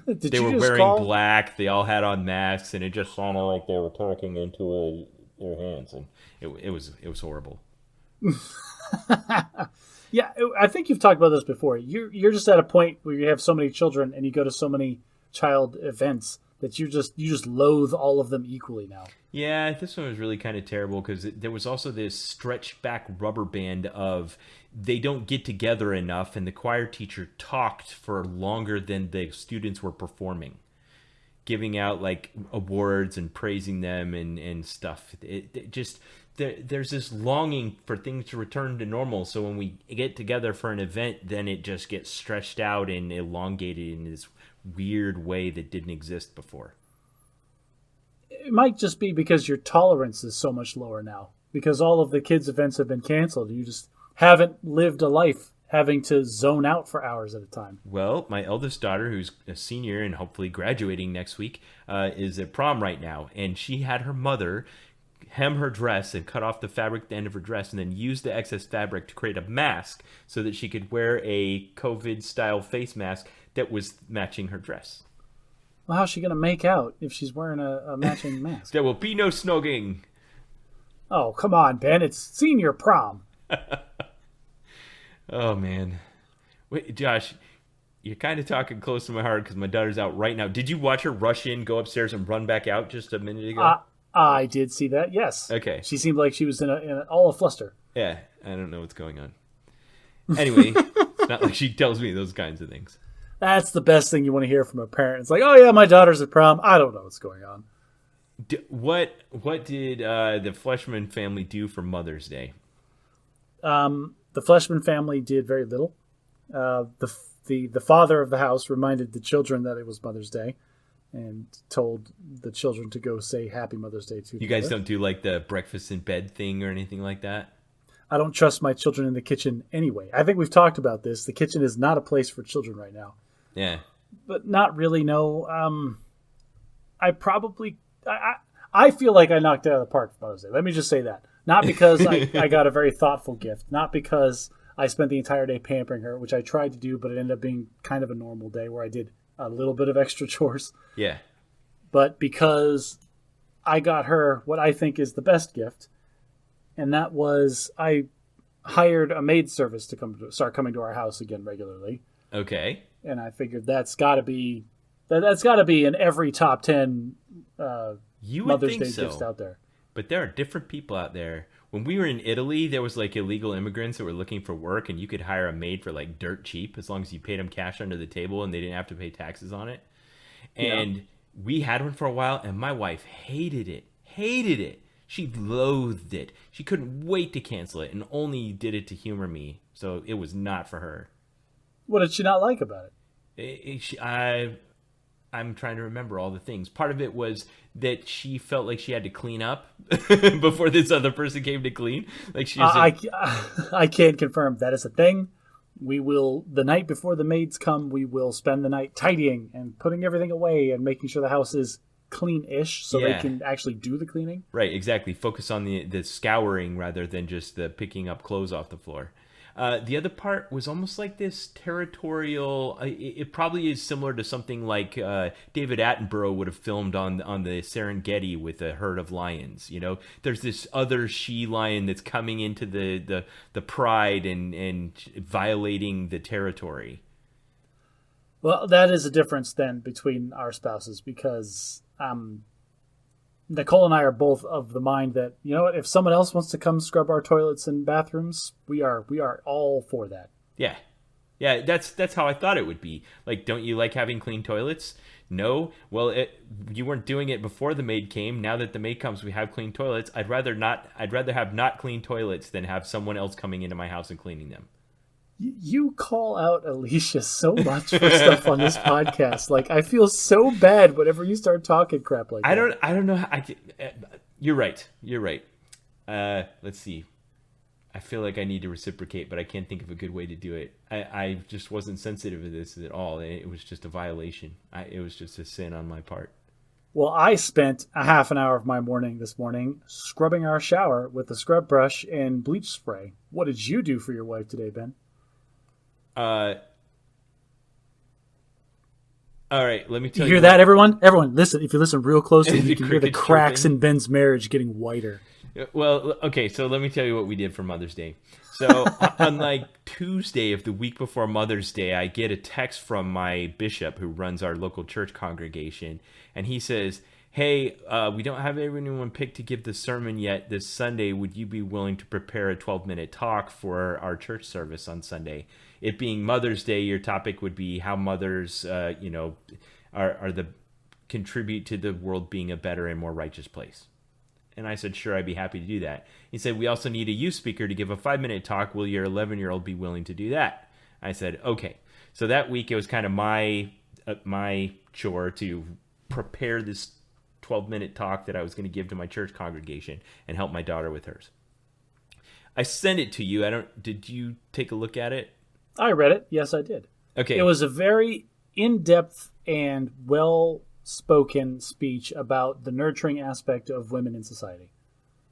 Speaker 1: They were wearing black, they all had on masks, and it just sounded like they were talking into their hands. And it was horrible.
Speaker 2: Yeah, I think you've talked about this before. You're just at a point where you have so many children and you go to so many child events that you just loathe all of them equally now.
Speaker 1: Yeah, this one was really kind of terrible because there was also this stretched back rubber band of they don't get together enough, and the choir teacher talked for longer than the students were performing, giving out like awards and praising them and stuff. It just there's this longing for things to return to normal. So when we get together for an event, then it just gets stretched out and elongated in this weird way that didn't exist before.
Speaker 2: It might just be because your tolerance is so much lower now, because all of the kids' events have been canceled. You just haven't lived a life having to zone out for hours at a time.
Speaker 1: Well, my eldest daughter, who's a senior and hopefully graduating next week, is at prom right now, and she had her mother hem her dress and cut off the fabric at the end of her dress and then use the excess fabric to create a mask so that she could wear a COVID-style face mask that was matching her dress.
Speaker 2: Well, how's she going to make out if she's wearing a matching mask?
Speaker 1: There will be no snogging.
Speaker 2: Oh, come on, Ben. It's senior prom.
Speaker 1: Oh, man. Wait, Josh, you're kind of talking close to my heart because my daughter's out right now. Did you watch her rush in, go upstairs, and run back out just a minute ago?
Speaker 2: I did see that, yes.
Speaker 1: Okay.
Speaker 2: She seemed like she was in all a fluster.
Speaker 1: Yeah, I don't know what's going on. Anyway, it's not like she tells me those kinds of things.
Speaker 2: That's the best thing you want to hear from a parent. It's like, oh yeah, my daughter's at prom. I don't know what's going on.
Speaker 1: What did the Fleshman family do for Mother's Day?
Speaker 2: The Fleshman family did very little. The father of the house reminded the children that it was Mother's Day and told the children to go say Happy Mother's Day to
Speaker 1: you guys don't do like the breakfast in bed thing or anything like that?
Speaker 2: I don't trust my children in the kitchen anyway. I think we've talked about this. The kitchen is not a place for children right now.
Speaker 1: Yeah.
Speaker 2: But not really, no. I probably I feel like I knocked it out of the park for Mother's Day. Let me just say that. Not because I got a very thoughtful gift, not because I spent the entire day pampering her, which I tried to do, but it ended up being kind of a normal day where I did a little bit of extra chores.
Speaker 1: Yeah.
Speaker 2: But because I got her what I think is the best gift, and that was I hired a maid service to start coming to our house again regularly.
Speaker 1: Okay.
Speaker 2: And I figured that's got to be in every top 10
Speaker 1: You would
Speaker 2: Mother's
Speaker 1: think
Speaker 2: Day
Speaker 1: so.
Speaker 2: gifts out there.
Speaker 1: But there are different people out there. When we were in Italy, there was like illegal immigrants that were looking for work, and you could hire a maid for like dirt cheap as long as you paid them cash under the table and they didn't have to pay taxes on it. And we had one for a while, and my wife hated it. Hated it. She loathed it. She couldn't wait to cancel it and only did it to humor me. So it was not for her.
Speaker 2: What did she not like about
Speaker 1: I'm trying to remember all the things. Part of it was that she felt like she had to clean up before this other person came to clean. Like she was
Speaker 2: I can't confirm that is a thing. We will, the night before the maids come, we will spend the night tidying and putting everything away and making sure the house is clean-ish so they can actually do the cleaning.
Speaker 1: Right, exactly. Focus on the scouring rather than just the picking up clothes off the floor. The other part was almost like this territorial. It probably is similar to something like David Attenborough would have filmed on the Serengeti with a herd of lions. You know, there's this other she lion that's coming into the pride and violating the territory.
Speaker 2: Well, that is a difference then between our spouses because Nicole and I are both of the mind that, you know what, if someone else wants to come scrub our toilets and bathrooms, we are all for that.
Speaker 1: Yeah. Yeah, that's how I thought it would be. Like, don't you like having clean toilets? No? Well, you weren't doing it before the maid came. Now that the maid comes, we have clean toilets. I'd rather have not clean toilets than have someone else coming into my house and cleaning them.
Speaker 2: You call out Alicia so much for stuff on this podcast. Like, I feel so bad whenever you start talking crap like that.
Speaker 1: I don't know. You're right. Let's see. I feel like I need to reciprocate, but I can't think of a good way to do it. I just wasn't sensitive to this at all. It was just a violation. It was just a sin on my part.
Speaker 2: Well, I spent a half an hour of my morning this morning scrubbing our shower with a scrub brush and bleach spray. What did you do for your wife today, Ben?
Speaker 1: All right, let me tell
Speaker 2: you. Hear that, everyone? Everyone, listen. If you listen real closely, you can hear the cracks in Ben's marriage getting whiter.
Speaker 1: Well, okay, so let me tell you what we did for Mother's Day. So on like Tuesday of the week before Mother's Day, I get a text from my bishop who runs our local church congregation, and he says, hey, we don't have anyone picked to give the sermon yet this Sunday. Would you be willing to prepare a 12-minute talk for our church service on Sunday? It being Mother's Day, your topic would be how mothers, contribute to the world being a better and more righteous place. And I said, sure, I'd be happy to do that. He said, we also need a youth speaker to give a 5-minute talk. Will your 11-year-old be willing to do that? I said, okay. So that week, it was kind of my chore to prepare this 12-minute talk that I was going to give to my church congregation and help my daughter with hers. I sent it to you. Did you take a look at it?
Speaker 2: I read it. Yes, I did.
Speaker 1: Okay.
Speaker 2: It was a very in-depth and well-spoken speech about the nurturing aspect of women in society.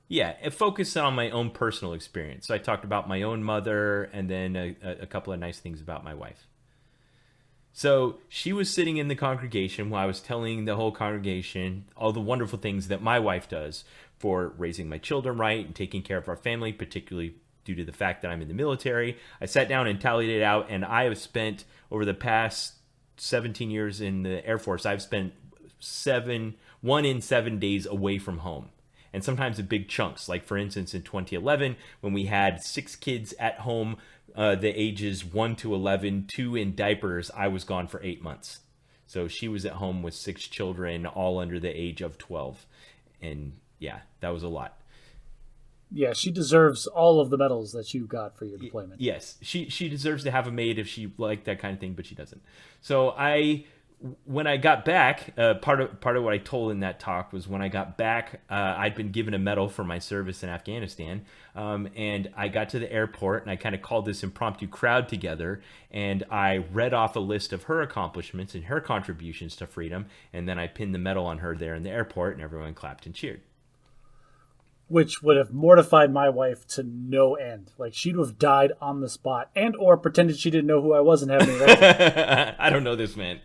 Speaker 1: Yeah, it focused on my own personal experience. So I talked about my own mother and then a couple of nice things about my wife. So she was sitting in the congregation while I was telling the whole congregation all the wonderful things that my wife does for raising my children right and taking care of our family, particularly due to the fact that I'm in the military. I sat down and tallied it out, and I have spent, over the past 17 years in the Air Force, I've spent 1 in 7 days away from home. And sometimes in big chunks, like for instance in 2011, when we had 6 kids at home, the ages 1 to 11, 2 in diapers, I was gone for 8 months. So she was at home with 6 children, all under the age of 12. And yeah, that was a lot.
Speaker 2: Yeah, she deserves all of the medals that you got for your deployment.
Speaker 1: Yes, she deserves to have a maid if she liked that kind of thing, but she doesn't. So I when I got back, part of what I told in that talk was when I got back, I'd been given a medal for my service in Afghanistan, and I got to the airport and I kind of called this impromptu crowd together, and I read off a list of her accomplishments and her contributions to freedom, and then I pinned the medal on her there in the airport, and everyone clapped and cheered.
Speaker 2: Which would have mortified my wife to no end. Like, she'd have died on the spot, and or pretended she didn't know who I was and had me arrested.
Speaker 1: I don't know this man.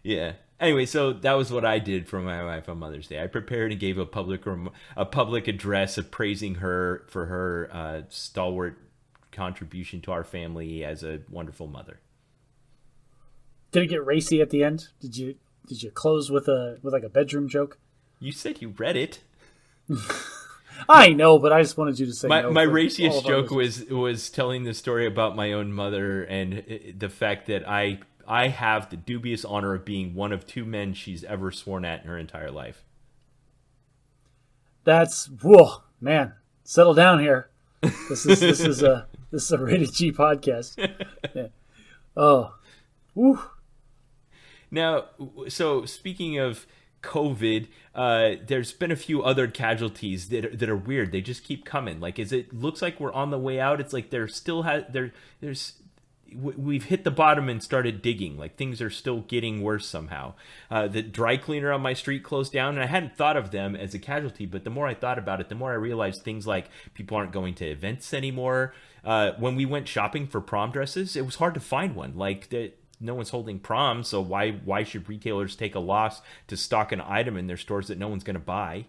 Speaker 1: Yeah. Anyway, so that was what I did for my wife on Mother's Day. I prepared and gave a public address of praising her for her stalwart contribution to our family as a wonderful mother.
Speaker 2: Did it get racy at the end? Did you close with like a bedroom joke?
Speaker 1: You said you read it.
Speaker 2: I know, but I just wanted you to say
Speaker 1: my raciest joke was telling the story about my own mother and the fact that I have the dubious honor of being one of 2 men she's ever sworn at in her entire life.
Speaker 2: Whoa, man, settle down here. This is a rated G podcast. Yeah. Oh, woo.
Speaker 1: Now, so speaking of COVID, there's been a few other casualties that are weird. They just keep coming. Like, it looks like we're on the way out. It's like we've hit the bottom and started digging. Like, things are still getting worse somehow. The dry cleaner on my street closed down, and I hadn't thought of them as a casualty, but the more I thought about it, the more I realized things like people aren't going to events anymore. When we went shopping for prom dresses, it was hard to find one. Like, no one's holding prom, so why should retailers take a loss to stock an item in their stores that no one's going to buy?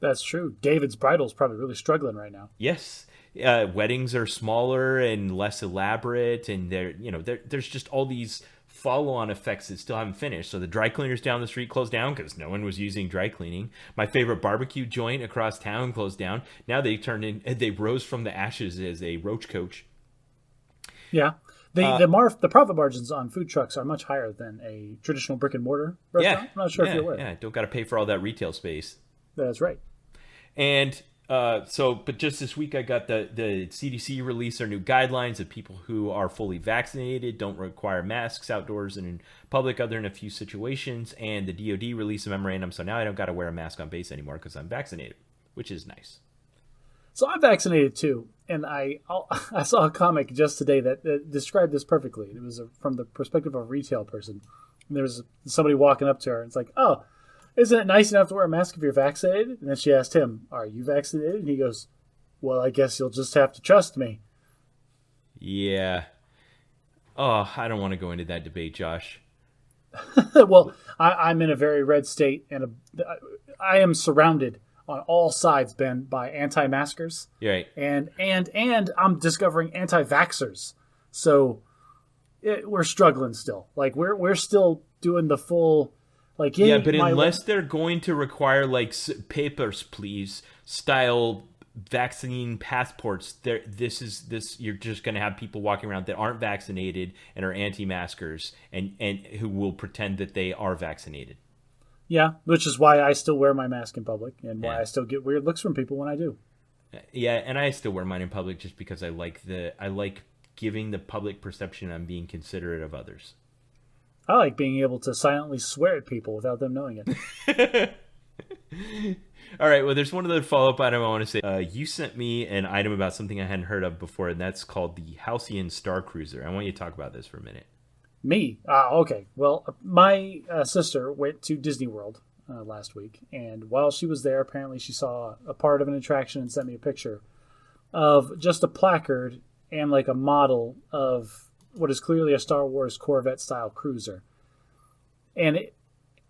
Speaker 2: That's true. David's Bridal is probably really struggling right now.
Speaker 1: Yes. Weddings are smaller and less elaborate, and there's just all these follow-on effects that still haven't finished. So the dry cleaners down the street closed down because no one was using dry cleaning. My favorite barbecue joint across town closed down. Now they rose from the ashes as a roach coach.
Speaker 2: Yeah. The profit margins on food trucks are much higher than a traditional brick and mortar restaurant.
Speaker 1: Yeah,
Speaker 2: I'm not sure if you're aware.
Speaker 1: Yeah, don't got to pay for all that retail space.
Speaker 2: That's right.
Speaker 1: And but just this week I got the CDC release their new guidelines that people who are fully vaccinated don't require masks outdoors and in public other than a few situations. And the DoD released a memorandum, so now I don't got to wear a mask on base anymore because I'm vaccinated, which is nice.
Speaker 2: So I'm vaccinated too, and I saw a comic just today that described this perfectly. It was from the perspective of a retail person. And there was somebody walking up to her, and it's like, oh, isn't it nice you don't have to wear a mask if you're vaccinated? And then she asked him, are you vaccinated? And he goes, well, I guess you'll just have to trust me.
Speaker 1: Yeah. Oh, I don't want to go into that debate, Josh.
Speaker 2: Well, I'm in a very red state, and I am surrounded on all sides, Ben, by anti-maskers.
Speaker 1: Right.
Speaker 2: And I'm discovering anti-vaxxers. So we're struggling still. Like, we're still doing the full, like,
Speaker 1: yeah, but unless they're going to require, like, papers, please, style vaccine passports, you're just going to have people walking around that aren't vaccinated and are anti-maskers and who will pretend that they are vaccinated.
Speaker 2: Yeah, which is why I still wear my mask in public and why I still get weird looks from people when I do.
Speaker 1: Yeah, and I still wear mine in public just because I like giving the public perception I'm being considerate of others.
Speaker 2: I like being able to silently swear at people without them knowing it.
Speaker 1: All right, well, there's one other follow-up item I want to say. You sent me an item about something I hadn't heard of before, and that's called the Halcyon Starcruiser. I want you to talk about this for a minute.
Speaker 2: Me? Okay. Well, my sister went to Disney World last week, and while she was there, apparently she saw a part of an attraction and sent me a picture of just a placard and like a model of what is clearly a Star Wars Corvette-style cruiser. And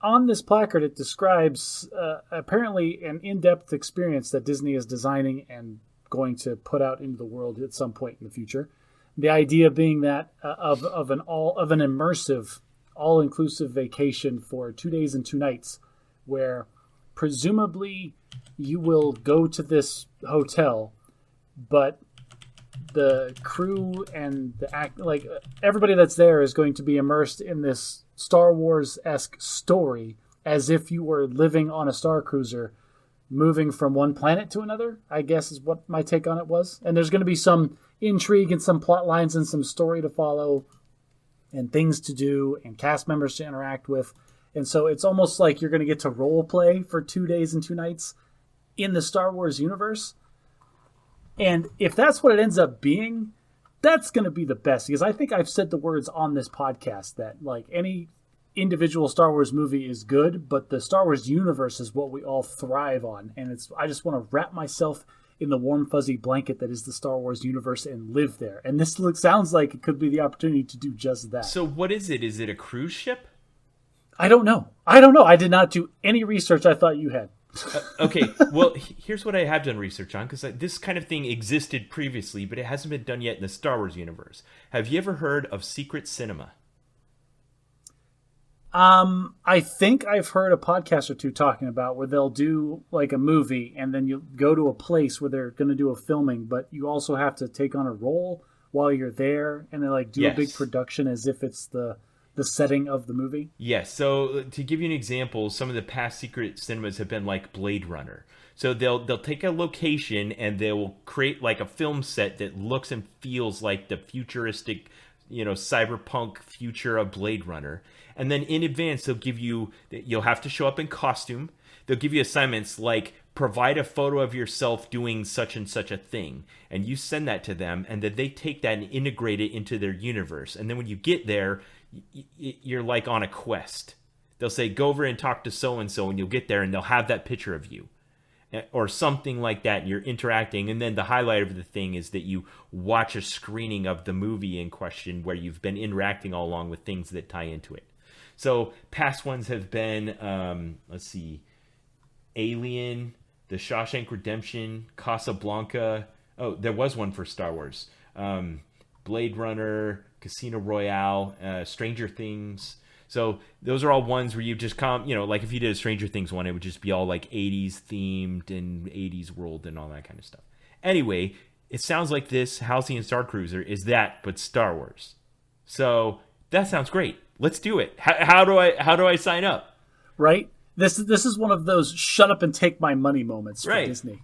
Speaker 2: on this placard, it describes apparently an in-depth experience that Disney is designing and going to put out into the world at some point in the future. The idea being that of an immersive, all-inclusive vacation for 2 days and 2 nights, where presumably you will go to this hotel, but the crew and everybody that's there is going to be immersed in this Star Wars-esque story, as if you were living on a Star Cruiser, moving from one planet to another, I guess is what my take on it was. And there's going to be some intrigue and some plot lines and some story to follow. and things to do and cast members to interact with. And so it's almost like you're going to get to role play for 2 days and 2 nights in the Star Wars universe. And if that's what it ends up being, that's going to be the best. Because I think I've said the words on this podcast that like any individual Star Wars movie is good, but the Star Wars universe is what we all thrive on. And I just want to wrap myself in the warm fuzzy blanket that is the Star Wars universe and live there. And this sounds like it could be the opportunity to do just that.
Speaker 1: So what is it? Is it a cruise ship?
Speaker 2: I don't know. I did not do any research. I thought you had.
Speaker 1: Okay, well, here's what I have done research on, because this kind of thing existed previously, but it hasn't been done yet in the Star Wars universe. Have you ever heard of secret cinema?
Speaker 2: I think I've heard a podcast or two talking about where they'll do like a movie and then you go to a place where they're going to do a filming, but you also have to take on a role while you're there, and they like do a big production as if it's the setting of the movie.
Speaker 1: Yes. So to give you an example, some of the past secret cinemas have been like Blade Runner. So they'll take a location and they will create like a film set that looks and feels like the futuristic, cyberpunk future of Blade Runner. And then in advance, you'll have to show up in costume. They'll give you assignments like provide a photo of yourself doing such and such a thing. And you send that to them, and then they take that and integrate it into their universe. And then when you get there, you're like on a quest. They'll say, go over and talk to so-and-so, and you'll get there and they'll have that picture of you or something like that. And you're interacting. And then the highlight of the thing is that you watch a screening of the movie in question where you've been interacting all along with things that tie into it. So past ones have been, Alien, The Shawshank Redemption, Casablanca. Oh, there was one for Star Wars. Blade Runner, Casino Royale, Stranger Things. So those are all ones where you just come, like if you did a Stranger Things one, it would just be all like 80s themed and 80s world and all that kind of stuff. Anyway, it sounds like this Halcyon Starcruiser is that, but Star Wars. So that sounds great. Let's do it. How do I sign up?
Speaker 2: Right? This is one of those shut up and take my money moments for Disney.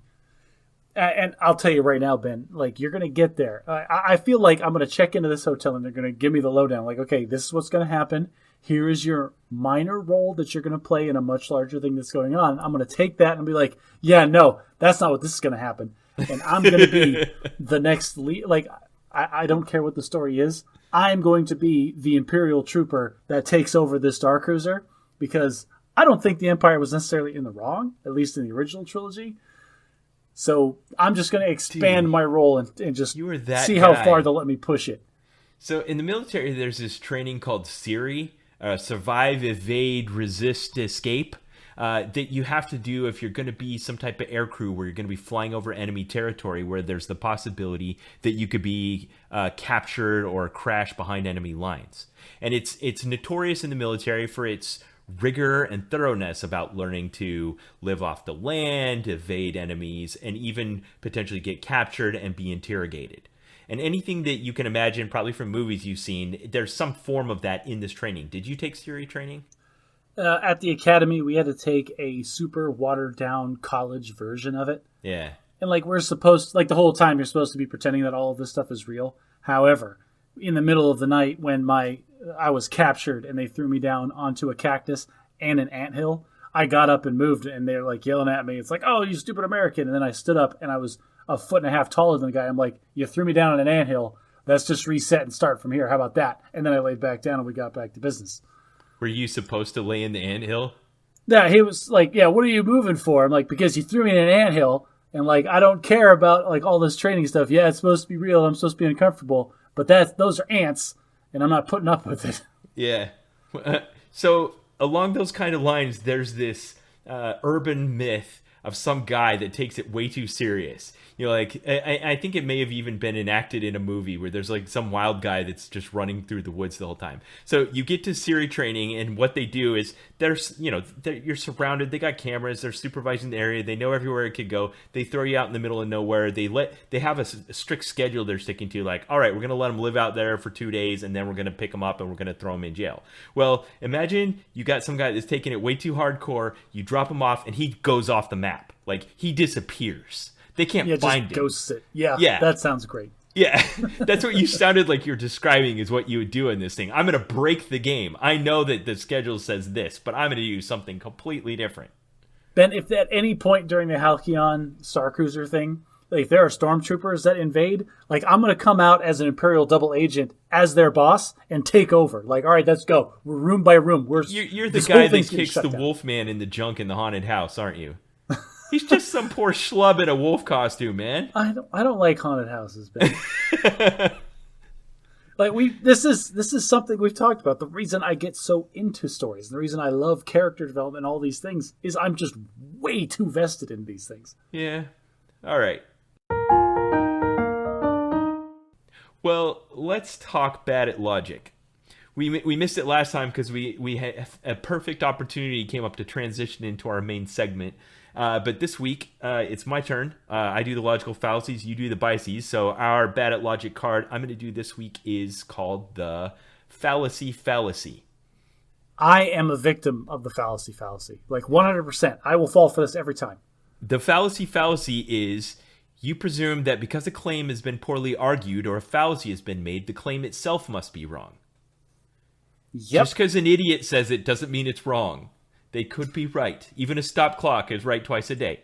Speaker 2: And I'll tell you right now, Ben, like you're going to get there. I feel like I'm going to check into this hotel and they're going to give me the lowdown. Like, okay, this is what's going to happen. Here is your minor role that you're going to play in a much larger thing that's going on. I'm going to take that and be like, yeah, no, that's not what this is going to happen. And I'm going to be the next lead. Like, I don't care what the story is. I'm going to be the Imperial trooper that takes over this Starcruiser, because I don't think the Empire was necessarily in the wrong, at least in the original trilogy. So I'm just going to expand my role and just see how far they'll let me push it.
Speaker 1: So in the military, there's this training called SERI, Survive, Evade, Resist, Escape, that you have to do if you're going to be some type of aircrew where you're going to be flying over enemy territory where there's the possibility that you could be captured or crash behind enemy lines. And it's notorious in the military for its rigor and thoroughness about learning to live off the land, evade enemies, and even potentially get captured and be interrogated. And anything that you can imagine, probably from movies you've seen, there's some form of that in this training. Did you take SERI training?
Speaker 2: At the academy, we had to take a super watered-down college version of it.
Speaker 1: Yeah.
Speaker 2: And we're supposed, the whole time you're supposed to be pretending that all of this stuff is real. However, in the middle of the night when I was captured and they threw me down onto a cactus and an anthill, I got up and moved, and they were yelling at me. It's like, oh, you stupid American. And then I stood up and I was a foot and a half taller than the guy. I'm like, you threw me down on an anthill. Let's just reset and start from here. How about that? And then I laid back down and we got back to business.
Speaker 1: Were you supposed to lay in the anthill?
Speaker 2: Yeah, he was like, yeah, what are you moving for? I'm like, because you threw me in an anthill, and I don't care about all this training stuff. Yeah, it's supposed to be real. I'm supposed to be uncomfortable, but those are ants, and I'm not putting up with it.
Speaker 1: Yeah. So along those kind of lines, there's this urban myth of some guy that takes it way too serious. I think it may have even been enacted in a movie where there's some wild guy that's just running through the woods the whole time. So you get to SERI training, and what they do is you're surrounded. They got cameras. They're supervising the area. They know everywhere it could go. They throw you out in the middle of nowhere. They have a strict schedule they're sticking to. All right, we're going to let them live out there for 2 days, and then we're going to pick them up and we're going to throw them in jail. Well, imagine you got some guy that's taking it way too hardcore. You drop him off, and he goes off the map. He disappears. They can't find him.
Speaker 2: Ghosts it. Yeah, that sounds great.
Speaker 1: Yeah, that's what you sounded like you're describing is what you would do in this thing. I'm going to break the game. I know that the schedule says this, but I'm going to do something completely different.
Speaker 2: Ben, if at any point during the Halcyon Starcruiser thing, like if there are stormtroopers that invade, like I'm gonna come out as an Imperial double agent as their boss and take over. Like, all right, let's go. We're room by room.
Speaker 1: You're the guy that kicks the Wolfman in the junk in the haunted house, aren't you? He's just some poor schlub in a wolf costume, man.
Speaker 2: I don't like haunted houses, Ben. Like this is something we've talked about. The reason I get so into stories, and the reason I love character development, and all these things, is I'm just way too vested in these things.
Speaker 1: Yeah. All right. Well, let's talk bad at logic. We missed it last time because we had a perfect opportunity came up to transition into our main segment. But this week, it's my turn. I do the logical fallacies, you do the biases. So our bad at logic card I'm going to do this week is called the fallacy.
Speaker 2: I am a victim of the fallacy. Like 100%. I will fall for this every time.
Speaker 1: The fallacy is you presume that because a claim has been poorly argued or a fallacy has been made, the claim itself must be wrong.
Speaker 2: Yep.
Speaker 1: Just because an idiot says it doesn't mean it's wrong. They could be right. Even a stop clock is right twice a day.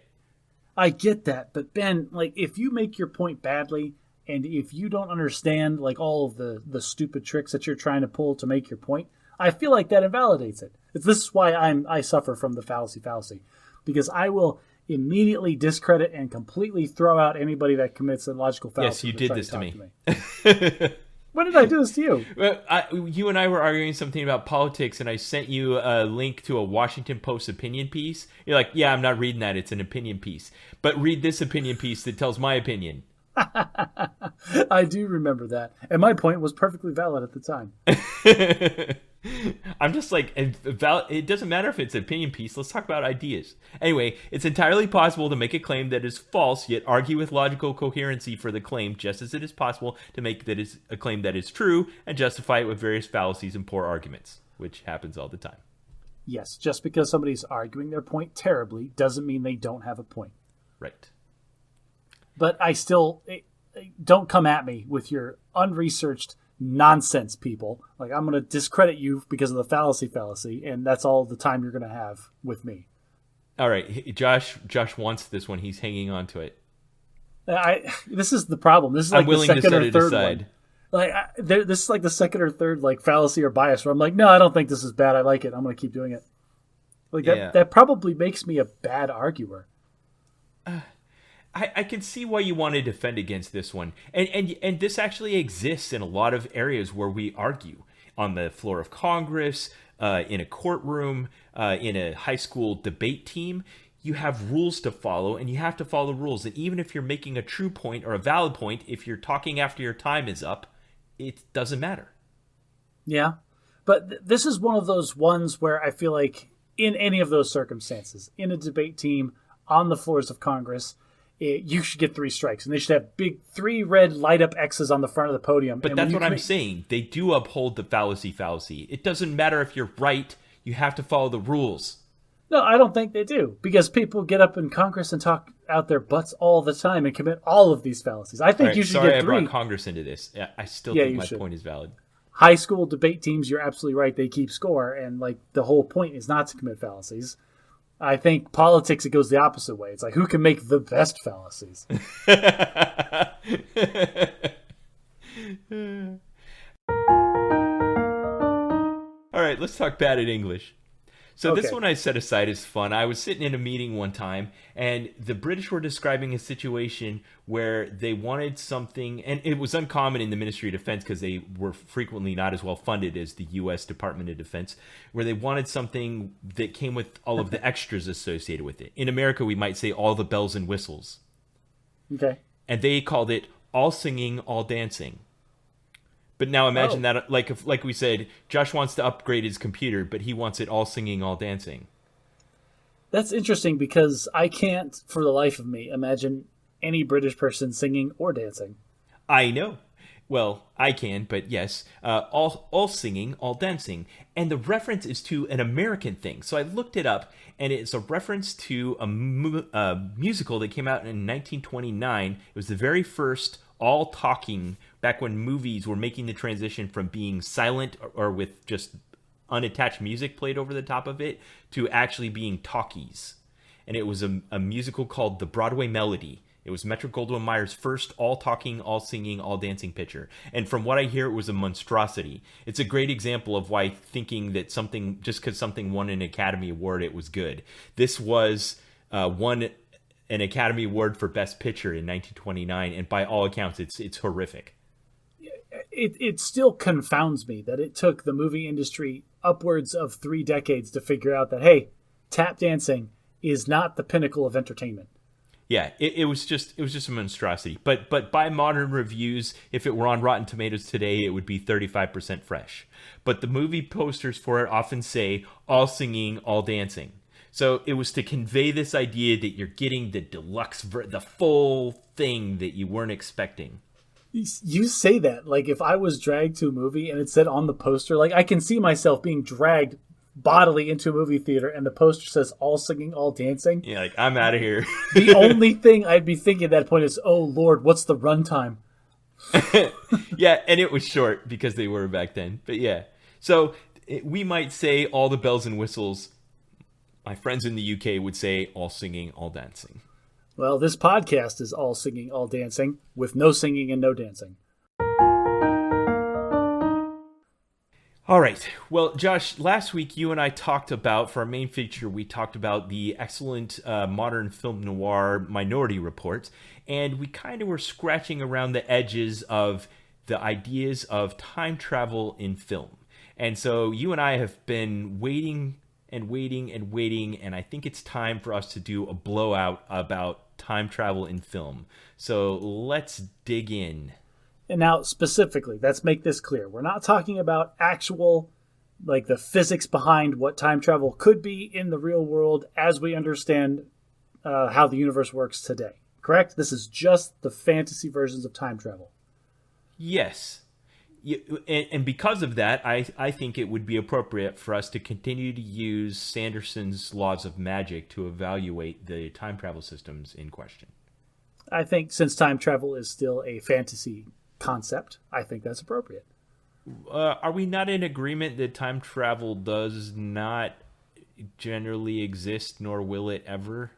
Speaker 2: I get that, but Ben, like if you make your point badly and if you don't understand like all of the stupid tricks that you're trying to pull to make your point, I feel like that invalidates it. This is why I suffer from the fallacy because I will immediately discredit and completely throw out anybody that commits a logical fallacy.
Speaker 1: Yes, you did this to me.
Speaker 2: When did I do this to you?
Speaker 1: Well, you and I were arguing something about politics, and I sent you a link to a Washington Post opinion piece. You're like, yeah, I'm not reading that. It's an opinion piece. But read this opinion piece that tells my opinion.
Speaker 2: I do remember that. And my point was perfectly valid at the time.
Speaker 1: I'm just like, it doesn't matter if it's an opinion piece. Let's talk about ideas. Anyway, it's entirely possible to make a claim that is false, yet argue with logical coherency for the claim, just as it is possible to make that is a claim that is true and justify it with various fallacies and poor arguments, which happens all the time.
Speaker 2: Yes, just because somebody's arguing their point terribly doesn't mean they don't have a point.
Speaker 1: Right.
Speaker 2: But I still don't come at me with your unresearched nonsense, people. Like I'm going to discredit you because of the fallacy, and that's all the time you're going to have with me.
Speaker 1: All right, Josh wants this one. He's hanging on to it.
Speaker 2: This is the problem. This is like
Speaker 1: I'm willing
Speaker 2: the second
Speaker 1: to set
Speaker 2: or
Speaker 1: it
Speaker 2: third
Speaker 1: aside.
Speaker 2: one. Like this is like the second or third like fallacy or bias where I'm like, no, I don't think this is bad. I like it. I'm going to keep doing it. Like that probably makes me a bad arguer.
Speaker 1: I can see why you want to defend against this one. And this actually exists in a lot of areas where we argue. On the floor of Congress, in a courtroom, in a high school debate team. You have rules to follow, and you have to follow the rules. And even if you're making a true point or a valid point, if you're talking after your time is up, it doesn't matter.
Speaker 2: Yeah. But this is one of those ones where I feel like in any of those circumstances, in a debate team, on the floors of Congress, you should get 3 strikes, and they should have big 3 red light up X's on the front of the podium.
Speaker 1: But that's what I'm saying. They do uphold the fallacy. It doesn't matter if you're right. You have to follow the rules.
Speaker 2: No, I don't think they do, because people get up in Congress and talk out their butts all the time and commit all of these fallacies. I think you should get 3.
Speaker 1: I brought Congress into this. I still think my point is valid.
Speaker 2: High school debate teams, you're absolutely right. They keep score, and like the whole point is not to commit fallacies. I think politics, it goes the opposite way. It's like, who can make the best fallacies?
Speaker 1: All right, let's talk bad at English. So this one I set aside as fun. I was sitting in a meeting one time, and the British were describing a situation where they wanted something, and it was uncommon in the Ministry of Defense because they were frequently not as well funded as the U.S. Department of Defense, where they wanted something that came with all of the extras associated with it. In America, we might say all the bells and whistles.
Speaker 2: Okay.
Speaker 1: And they called it all singing, all dancing. But now imagine that, like we said, Josh wants to upgrade his computer, but he wants it all singing, all dancing.
Speaker 2: That's interesting because I can't, for the life of me, imagine any British person singing or dancing.
Speaker 1: I know. Well, I can, but yes, all singing, all dancing. And the reference is to an American thing. So I looked it up, and it's a reference to a musical that came out in 1929. It was the very first all talking back when movies were making the transition from being silent or with just unattached music played over the top of it to actually being talkies. And it was a musical called The Broadway Melody. It was Metro-Goldwyn-Mayer's first all-talking, all-singing, all-dancing picture. And from what I hear, it was a monstrosity. It's a great example of why thinking that something, just because something won an Academy Award, it was good. This was won an Academy Award for Best Picture in 1929, and by all accounts, it's horrific.
Speaker 2: It still confounds me that it took the movie industry upwards of 3 decades to figure out that, hey, tap dancing is not the pinnacle of entertainment.
Speaker 1: Yeah, it was just a monstrosity. But by modern reviews, if it were on Rotten Tomatoes today, it would be 35% fresh. But the movie posters for it often say all singing, all dancing. So it was to convey this idea that you're getting the deluxe, the full thing that you weren't expecting.
Speaker 2: You say that like if I was dragged to a movie and it said on the poster, like I can see myself being dragged bodily into a movie theater and the poster says all singing, all dancing.
Speaker 1: Yeah, like I'm out of here.
Speaker 2: The only thing I'd be thinking at that point is, oh Lord, what's the runtime?
Speaker 1: Yeah, and it was short because they were back then. But yeah, so we might say all the bells and whistles. My friends in the UK would say all singing, all dancing.
Speaker 2: Well, this podcast is all singing, all dancing, with no singing and no dancing.
Speaker 1: All right. Well, Josh, last week you and I talked about, for our main feature, we talked about the excellent modern film noir Minority Report, and we kind of were scratching around the edges of the ideas of time travel in film. And so you and I have been waiting, and I think it's time for us to do a blowout about time travel in film. So let's dig in.
Speaker 2: And now, specifically, let's make this clear. We're not talking about actual, like the physics behind what time travel could be in the real world as we understand how the universe works today. Correct? This is just the fantasy versions of time travel.
Speaker 1: Yes. And because of that, I think it would be appropriate for us to continue to use Sanderson's laws of magic to evaluate the time travel systems in question.
Speaker 2: I think since time travel is still a fantasy concept, I think that's appropriate.
Speaker 1: Are we not in agreement that time travel does not generally exist, nor will it ever?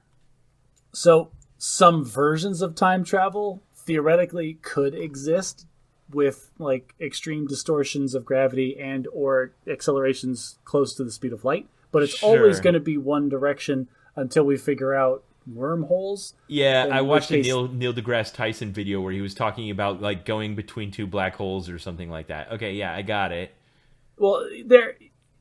Speaker 2: So some versions of time travel theoretically could exist with like extreme distortions of gravity and or accelerations close to the speed of light, but it's always going to be one direction until we figure out wormholes.
Speaker 1: Yeah, I watched a Neil deGrasse Tyson video where he was talking about like going between two black holes or something like that. Okay, yeah, I got it.
Speaker 2: Well,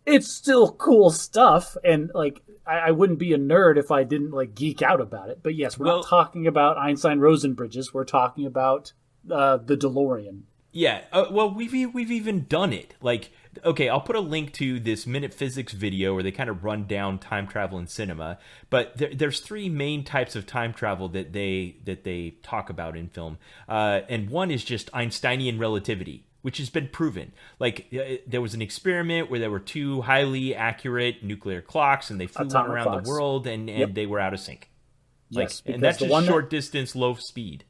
Speaker 2: it's still cool stuff, and like I wouldn't be a nerd if I didn't like geek out about it. But yes, we're not talking about Einstein-Rosen bridges. We're talking about the DeLorean.
Speaker 1: Yeah, well, we've even done it. Like, okay, I'll put a link to this Minute Physics video where they kind of run down time travel in cinema. But there's 3 main types of time travel that they talk about in film, and one is just Einsteinian relativity, which has been proven. Like, there was an experiment where there were 2 highly accurate nuclear clocks, and they flew one around the world, and they were out of sync.
Speaker 2: Yes,
Speaker 1: and that's just short distance, low speed.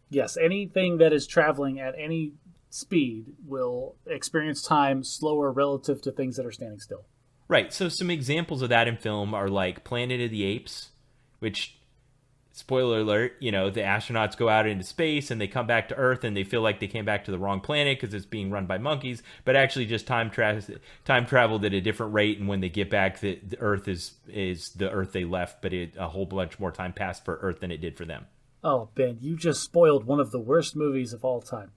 Speaker 2: Yes, anything that is traveling at any speed will experience time slower relative to things that are standing still.
Speaker 1: Right. So some examples of that in film are like Planet of the Apes, which, spoiler alert, the astronauts go out into space and they come back to Earth and they feel like they came back to the wrong planet because it's being run by monkeys, but actually just time traveled at a different rate, and when they get back, the Earth is the Earth they left, but a whole bunch more time passed for Earth than it did for them.
Speaker 2: Oh, Ben, you just spoiled one of the worst movies of all time.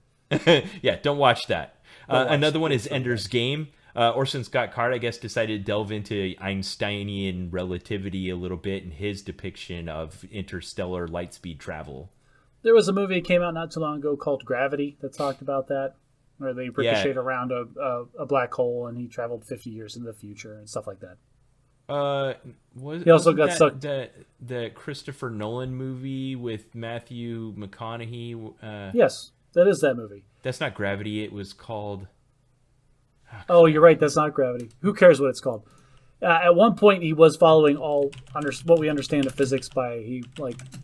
Speaker 1: Yeah, don't watch that. Another one is Ender's Game. Orson Scott Card, I guess, decided to delve into Einsteinian relativity a little bit in his depiction of interstellar light speed travel.
Speaker 2: There was a movie that came out not too long ago called Gravity that talked about that, where they ricocheted around a black hole and he traveled 50 years into the future and stuff like that.
Speaker 1: He also got stuck. The Christopher Nolan movie with Matthew McConaughey.
Speaker 2: Yes. That is that movie.
Speaker 1: That's not Gravity. It was called...
Speaker 2: Oh, you're right. That's not Gravity. Who cares what it's called? At one point, he was following what we understand of physics by he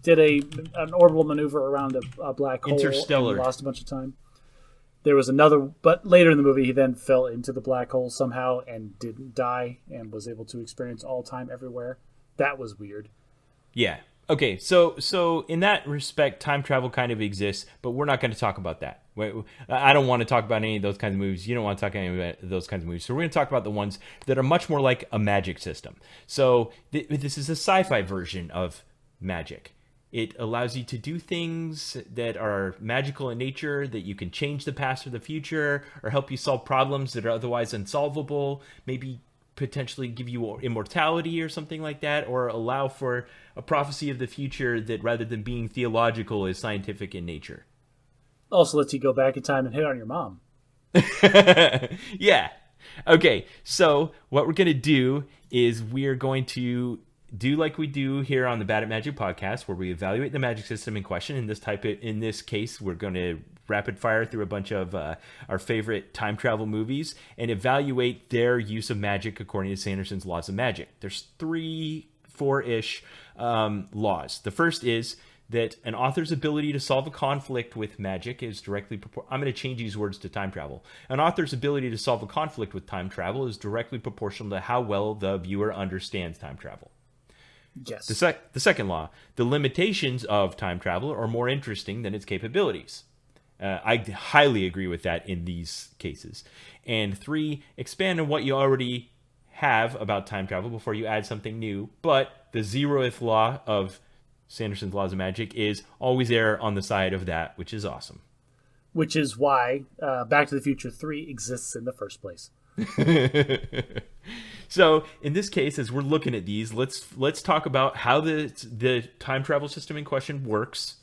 Speaker 2: did an orbital maneuver around a black hole
Speaker 1: Interstellar.
Speaker 2: and lost a bunch of time. There was another, but later in the movie, he then fell into the black hole somehow and didn't die and was able to experience all time everywhere. That was weird.
Speaker 1: Yeah. Okay, so in that respect, time travel kind of exists, but we're not going to talk about that. I don't want to talk about any of those kinds of movies. You don't want to talk about any of those kinds of movies. So we're going to talk about the ones that are much more like a magic system. So this is a sci-fi version of magic. It allows you to do things that are magical in nature, that you can change the past or the future, or help you solve problems that are otherwise unsolvable, maybe potentially give you immortality or something like that, or allow for a prophecy of the future that rather than being theological is scientific in nature.
Speaker 2: Also lets you go back in time and hit on your mom.
Speaker 1: Yeah. Okay, so what we're going to do is we're going to do like we do here on the Bad at Magic podcast, where we evaluate the magic system in question. In this case, we're going to rapid fire through a bunch of our favorite time travel movies and evaluate their use of magic according to Sanderson's laws of magic. There's 4-ish laws. The first is that an author's ability to solve a conflict with magic is directly I'm going to change these words to time travel. An author's ability to solve a conflict with time travel is directly proportional to how well the viewer understands time travel.
Speaker 2: Yes.
Speaker 1: The second law, the limitations of time travel are more interesting than its capabilities. I highly agree with that in these cases. And 3, expand on what you already have about time travel before you add something new. But the 0th law of Sanderson's laws of magic is always err on the side of that which is awesome.
Speaker 2: Which is why Back to the Future 3 exists in the first place.
Speaker 1: So in this case, as we're looking at these, let's talk about how the time travel system in question works.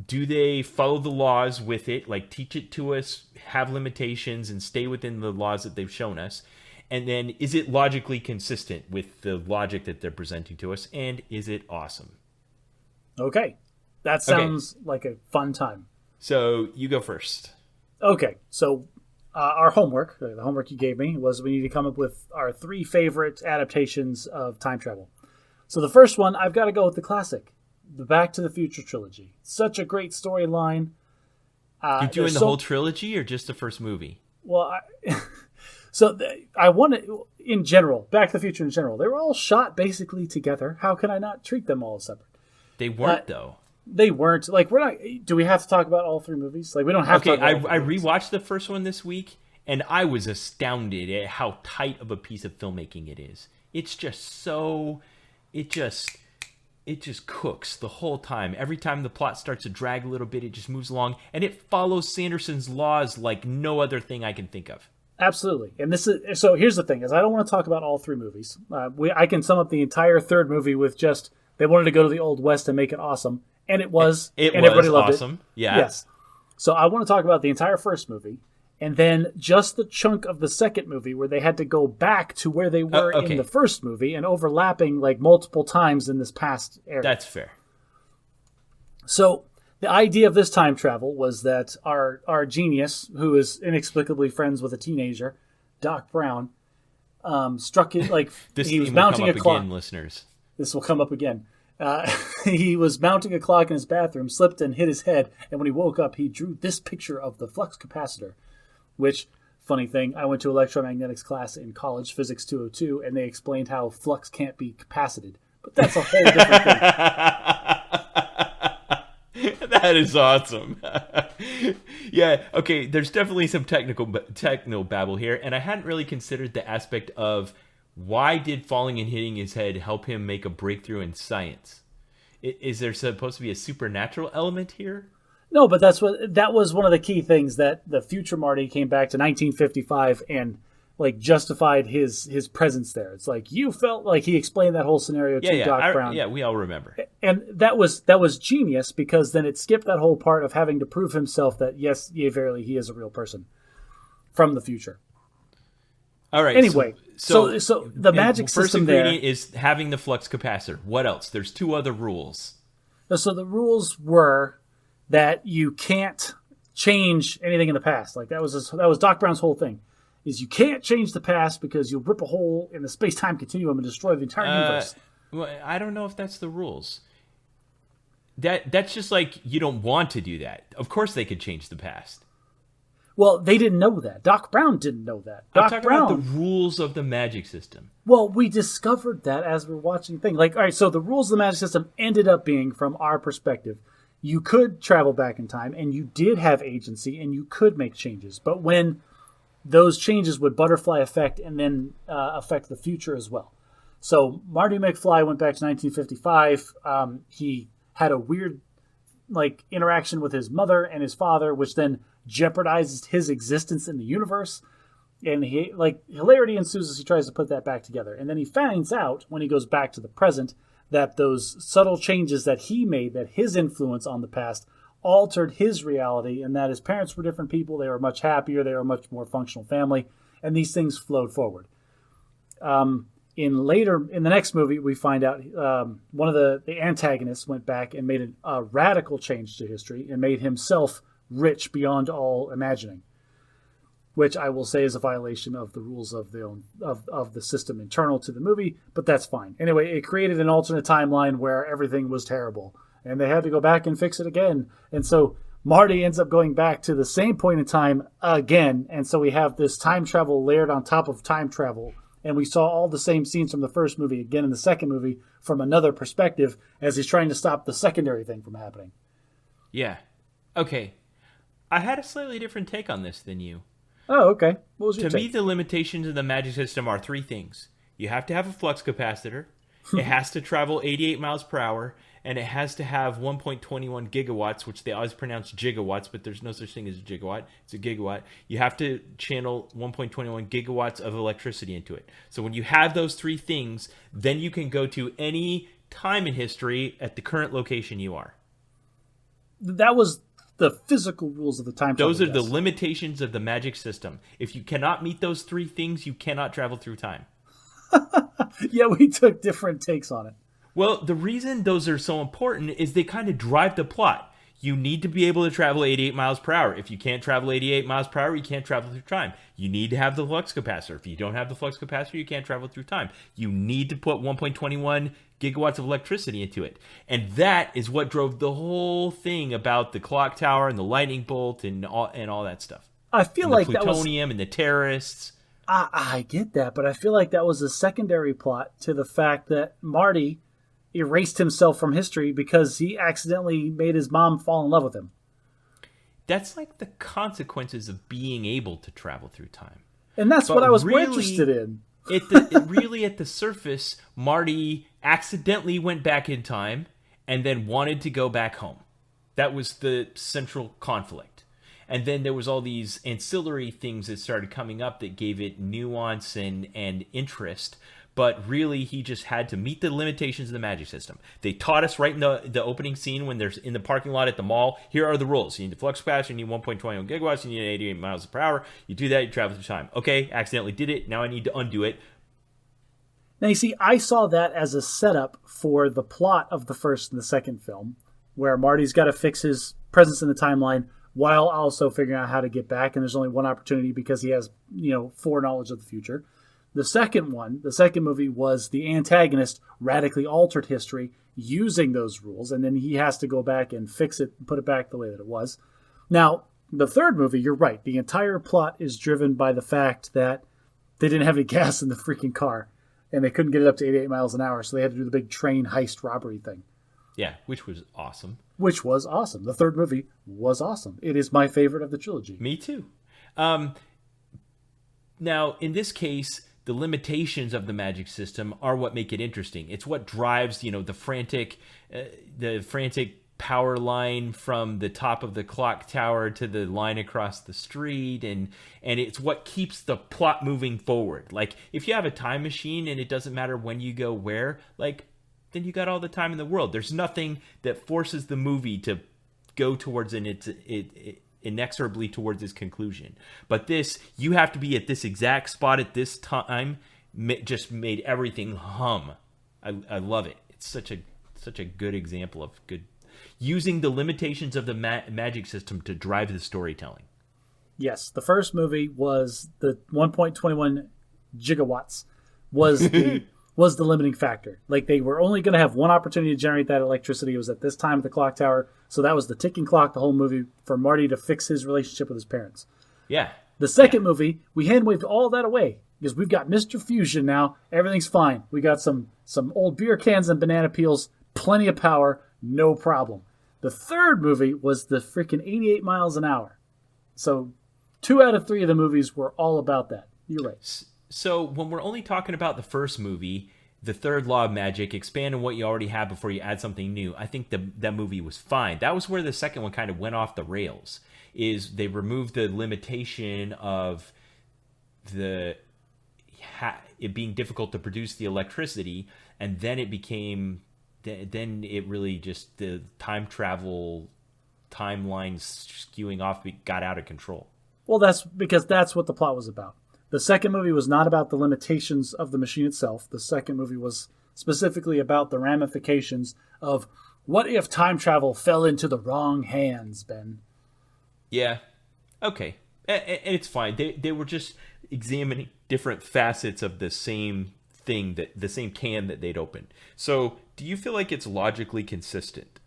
Speaker 1: Do they follow the laws with it, like teach it to us, have limitations, and stay within the laws that they've shown us? And then is it logically consistent with the logic that they're presenting to us? And is it awesome?
Speaker 2: Okay. That sounds like a fun time.
Speaker 1: So you go first.
Speaker 2: Okay. So our homework, the homework you gave me, was we need to come up with our 3 favorite adaptations of time travel. So the first one, I've got to go with the classic, the Back to the Future trilogy. Such a great storyline.
Speaker 1: You're doing the whole trilogy or just the first movie?
Speaker 2: Well, I want to, in general, Back to the Future in general, they were all shot basically together. How can I not treat them all as separate?
Speaker 1: They weren't, though.
Speaker 2: They weren't. Like, we're not. Do we have to talk about all 3 movies? Like, we don't have to.
Speaker 1: Okay, I rewatched the first one this week, and I was astounded at how tight of a piece of filmmaking it is. It's just so. It just cooks the whole time. Every time the plot starts to drag a little bit, it just moves along, and it follows Sanderson's laws like no other thing I can think of.
Speaker 2: Absolutely. And so here's the thing: is I don't want to talk about all 3 movies. I can sum up the entire third movie with just they wanted to go to the Old West and make it awesome. And it was, and everybody loved
Speaker 1: awesome.
Speaker 2: It.
Speaker 1: Yeah.
Speaker 2: Yes. So I want to talk about the entire first movie, and then just the chunk of the second movie where they had to go back to where they were in the first movie and overlapping like multiple times in this past era.
Speaker 1: That's fair.
Speaker 2: So the idea of this time travel was that our genius, who is inexplicably friends with a teenager, Doc Brown, struck it like he was mounting a clock.
Speaker 1: Again, listeners.
Speaker 2: This will come up again. He was mounting a clock in his bathroom, slipped and hit his head, and when he woke up, he drew this picture of the flux capacitor, which, funny thing, I went to electromagnetics class in college, Physics 202, and they explained how flux can't be capacited. But that's a whole different thing.
Speaker 1: That is awesome. Yeah, okay, there's definitely some techno babble here, and I hadn't really considered the aspect of why did falling and hitting his head help him make a breakthrough in science? Is there supposed to be a supernatural element here?
Speaker 2: No, but that was one of the key things that the future Marty came back to 1955 and like justified his presence there. It's like you felt like he explained that whole scenario to Doc Brown.
Speaker 1: Yeah, we all remember.
Speaker 2: And that was genius because then it skipped that whole part of having to prove himself that yes, yea, verily, he is a real person from the future.
Speaker 1: All right.
Speaker 2: Anyway, so the magic system there.
Speaker 1: First ingredient is having the flux capacitor. What else? There's 2 other rules.
Speaker 2: So the rules were that you can't change anything in the past. Like that was Doc Brown's whole thing. is you can't change the past because you'll rip a hole in the space-time continuum and destroy the entire universe.
Speaker 1: Well, I don't know if that's the rules. That's just like you don't want to do that. Of course they could change the past.
Speaker 2: Well, they didn't know that. Doc Brown didn't know that.
Speaker 1: I'm talking about the rules of the magic system.
Speaker 2: Well, we discovered that as we're watching things. Like, all right, so the rules of the magic system ended up being, from our perspective, you could travel back in time, and you did have agency, and you could make changes. But when those changes would butterfly effect and then affect the future as well. So Marty McFly went back to 1955. He had a weird interaction with his mother and his father, which then jeopardizes his existence in the universe. And he hilarity ensues as he tries to put that back together. And then he finds out when he goes back to the present that those subtle changes that he made, that his influence on the past altered his reality, and that his parents were different people. They were much happier. They were a much more functional family. And these things flowed forward. In the next movie, we find out one of the antagonists went back and made a radical change to history and made himself rich beyond all imagining, which I will say is a violation of the rules of the system internal to the movie, but that's fine. Anyway, it created an alternate timeline where everything was terrible, and they had to go back and fix it again. And so Marty ends up going back to the same point in time again, and so we have this time travel layered on top of time travel. And we saw all the same scenes from the first movie again in the second movie from another perspective as he's trying to stop the secondary thing from happening.
Speaker 1: Yeah. Okay. I had a slightly different take on this than you.
Speaker 2: Oh, okay. What was your
Speaker 1: take? To
Speaker 2: me,
Speaker 1: the limitations of the magic system are three things. You have to have a flux capacitor. It has to travel 88 miles per hour. And it has to have 1.21 gigawatts, which they always pronounce gigawatts, but there's no such thing as a gigawatt. It's a gigawatt. You have to channel 1.21 gigawatts of electricity into it. So when you have those three things, then you can go to any time in history at the current location you are.
Speaker 2: That was the physical rules of the time travel.
Speaker 1: Those are the limitations of the magic system. If you cannot meet those three things, you cannot travel through time.
Speaker 2: Yeah, we took different takes on it.
Speaker 1: Well, the reason those are so important is they kind of drive the plot. You need to be able to travel 88 miles per hour. If you can't travel 88 miles per hour, you can't travel through time. You need to have the flux capacitor. If you don't have the flux capacitor, you can't travel through time. You need to put 1.21 gigawatts of electricity into it. And that is what drove the whole thing about the clock tower and the lightning bolt and all that stuff.
Speaker 2: I feel like
Speaker 1: the plutonium and the terrorists.
Speaker 2: I get that, but I feel like that was a secondary plot to the fact that Marty erased himself from history because he accidentally made his mom fall in love with him.
Speaker 1: That's like the consequences of being able to travel through time.
Speaker 2: And that's what I was more interested in.
Speaker 1: Really, at the surface, Marty accidentally went back in time and then wanted to go back home. That was the central conflict. And then there was all these ancillary things that started coming up that gave it nuance and interest. But really, he just had to meet the limitations of the magic system. They taught us right in the opening scene when there's in the parking lot at the mall, here are the rules. You need the flux capacitor, you need 1.21 gigawatts, you need 88 miles per hour. You do that, you travel through time. Okay, accidentally did it. Now I need to undo it.
Speaker 2: Now, you see, I saw that as a setup for the plot of the first and the second film, where Marty's got to fix his presence in the timeline while also figuring out how to get back. And there's only one opportunity because he has, foreknowledge of the future. The second movie was the antagonist radically altered history using those rules, and then he has to go back and fix it and put it back the way that it was. Now, the third movie, you're right. The entire plot is driven by the fact that they didn't have any gas in the freaking car, and they couldn't get it up to 88 miles an hour, so they had to do the big train heist robbery thing.
Speaker 1: Yeah, which was awesome.
Speaker 2: The third movie was awesome. It is my favorite of the trilogy.
Speaker 1: Me too. Now, in this case, the limitations of the magic system are what make it interesting. It's what drives, the frantic power line from the top of the clock tower to the line across the street, and it's what keeps the plot moving forward. Like, if you have a time machine and it doesn't matter when you go where, then you got all the time in the world. There's nothing that forces the movie to go towards inexorably towards its conclusion. But this, you have to be at this exact spot at this time, just made everything hum. I love it. It's such a good example of good using the limitations of the magic system to drive the storytelling.
Speaker 2: Yes, the first movie was the 1.21 gigawatts was the was the limiting factor. Like they were only going to have one opportunity to generate that electricity. It was at this time at the clock tower, so that was the ticking clock the whole movie for Marty to fix his relationship with his parents.
Speaker 1: Yeah.
Speaker 2: The second movie, we hand-waved all that away because we've got Mr. Fusion now. Everything's fine. We got some old beer cans and banana peels, plenty of power, no problem. The third movie was the freaking 88 miles an hour. So 2 out of 3 of the movies were all about that. You're right.
Speaker 1: So when we're only talking about the first movie, the third law of magic, expand on what you already have before you add something new, I think that movie was fine. That was where the second one kind of went off the rails, is they removed the limitation of it being difficult to produce the electricity, and then it became... Then it really just, the time travel timelines skewing off got out of control.
Speaker 2: Well, that's because that's what the plot was about. The second movie was not about the limitations of the machine itself. The second movie was specifically about the ramifications of what if time travel fell into the wrong hands, Ben?
Speaker 1: Yeah. Okay. And it's fine. They were just examining different facets of the same thing, that the same can that they'd opened. So do you feel like it's logically consistent?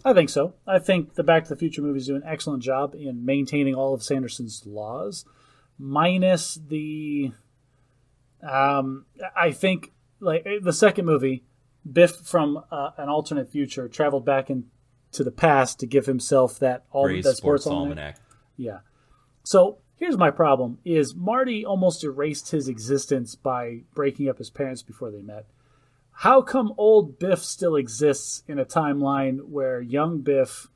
Speaker 2: I think so. I think the Back to the Future movies do an excellent job in maintaining all of Sanderson's laws, minus the... I think, like, the second movie, Biff from an alternate future traveled back into the past to give himself that sports almanac. Yeah. So here's my problem, is Marty almost erased his existence by breaking up his parents before they met. How come old Biff still exists in a timeline where young Biff,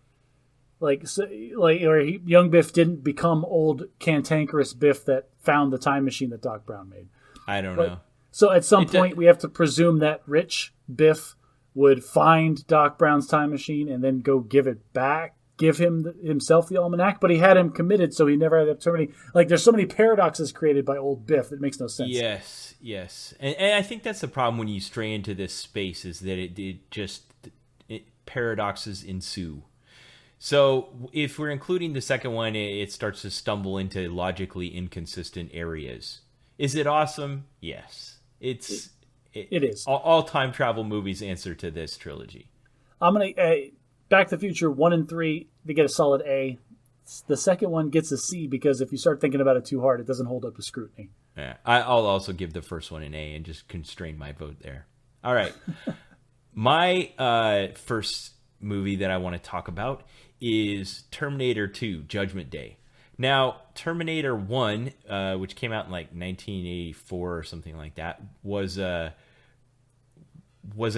Speaker 2: young Biff didn't become old cantankerous Biff that found the time machine that Doc Brown made?
Speaker 1: I don't know.
Speaker 2: So at some point we have to presume that rich Biff would find Doc Brown's time machine and then go give it back, give himself the almanac, but he had him committed, so he never had the opportunity. Like, there's so many paradoxes created by old Biff that makes no sense.
Speaker 1: Yes. And I think that's the problem when you stray into this space, is that paradoxes ensue. So if we're including the second one, it starts to stumble into logically inconsistent areas. Is it awesome? Yes. It is. All time travel movies answer to this trilogy.
Speaker 2: I'm going to... Back to the Future 1 and 3, they get a solid A. The second one gets a C because if you start thinking about it too hard, it doesn't hold up to scrutiny.
Speaker 1: Yeah, I'll also give the first one an A and just constrain my vote there. All right. My first movie that I want to talk about is Terminator 2, Judgment Day. Now, Terminator 1, which came out in like 1984 or something like that, was a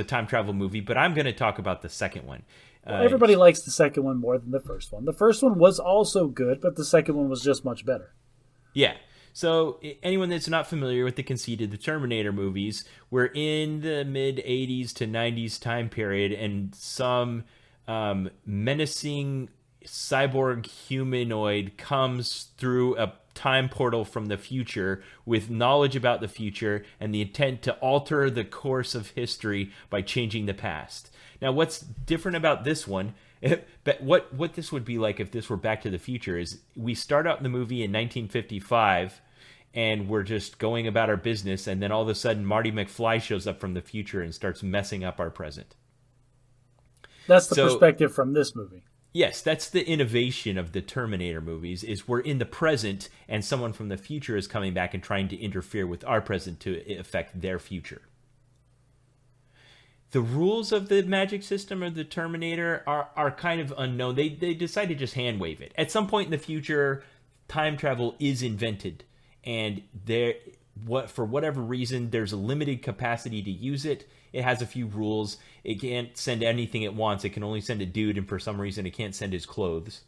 Speaker 1: time travel movie, but I'm going to talk about the second one.
Speaker 2: Well, everybody likes the second one more than the first one. The first one was also good, but the second one was just much better.
Speaker 1: Yeah. So anyone that's not familiar with the conceit of the Terminator movies, we're in the mid-'80s to '90s time period, and some menacing cyborg humanoid comes through a time portal from the future with knowledge about the future and the intent to alter the course of history by changing the past. Now, what's different about this one, but what this would be like if this were Back to the Future, is we start out in the movie in 1955, and we're just going about our business, and then all of a sudden Marty McFly shows up from the future and starts messing up our present.
Speaker 2: That's the perspective from this movie.
Speaker 1: Yes, that's the innovation of the Terminator movies, is we're in the present, and someone from the future is coming back and trying to interfere with our present to affect their future. The rules of the magic system of the Terminator are kind of unknown. They decide to just hand wave it. At some point in the future, time travel is invented, and for whatever reason, there's a limited capacity to use it. It has a few rules. It can't send anything it wants. It can only send a dude, and for some reason, it can't send his clothes.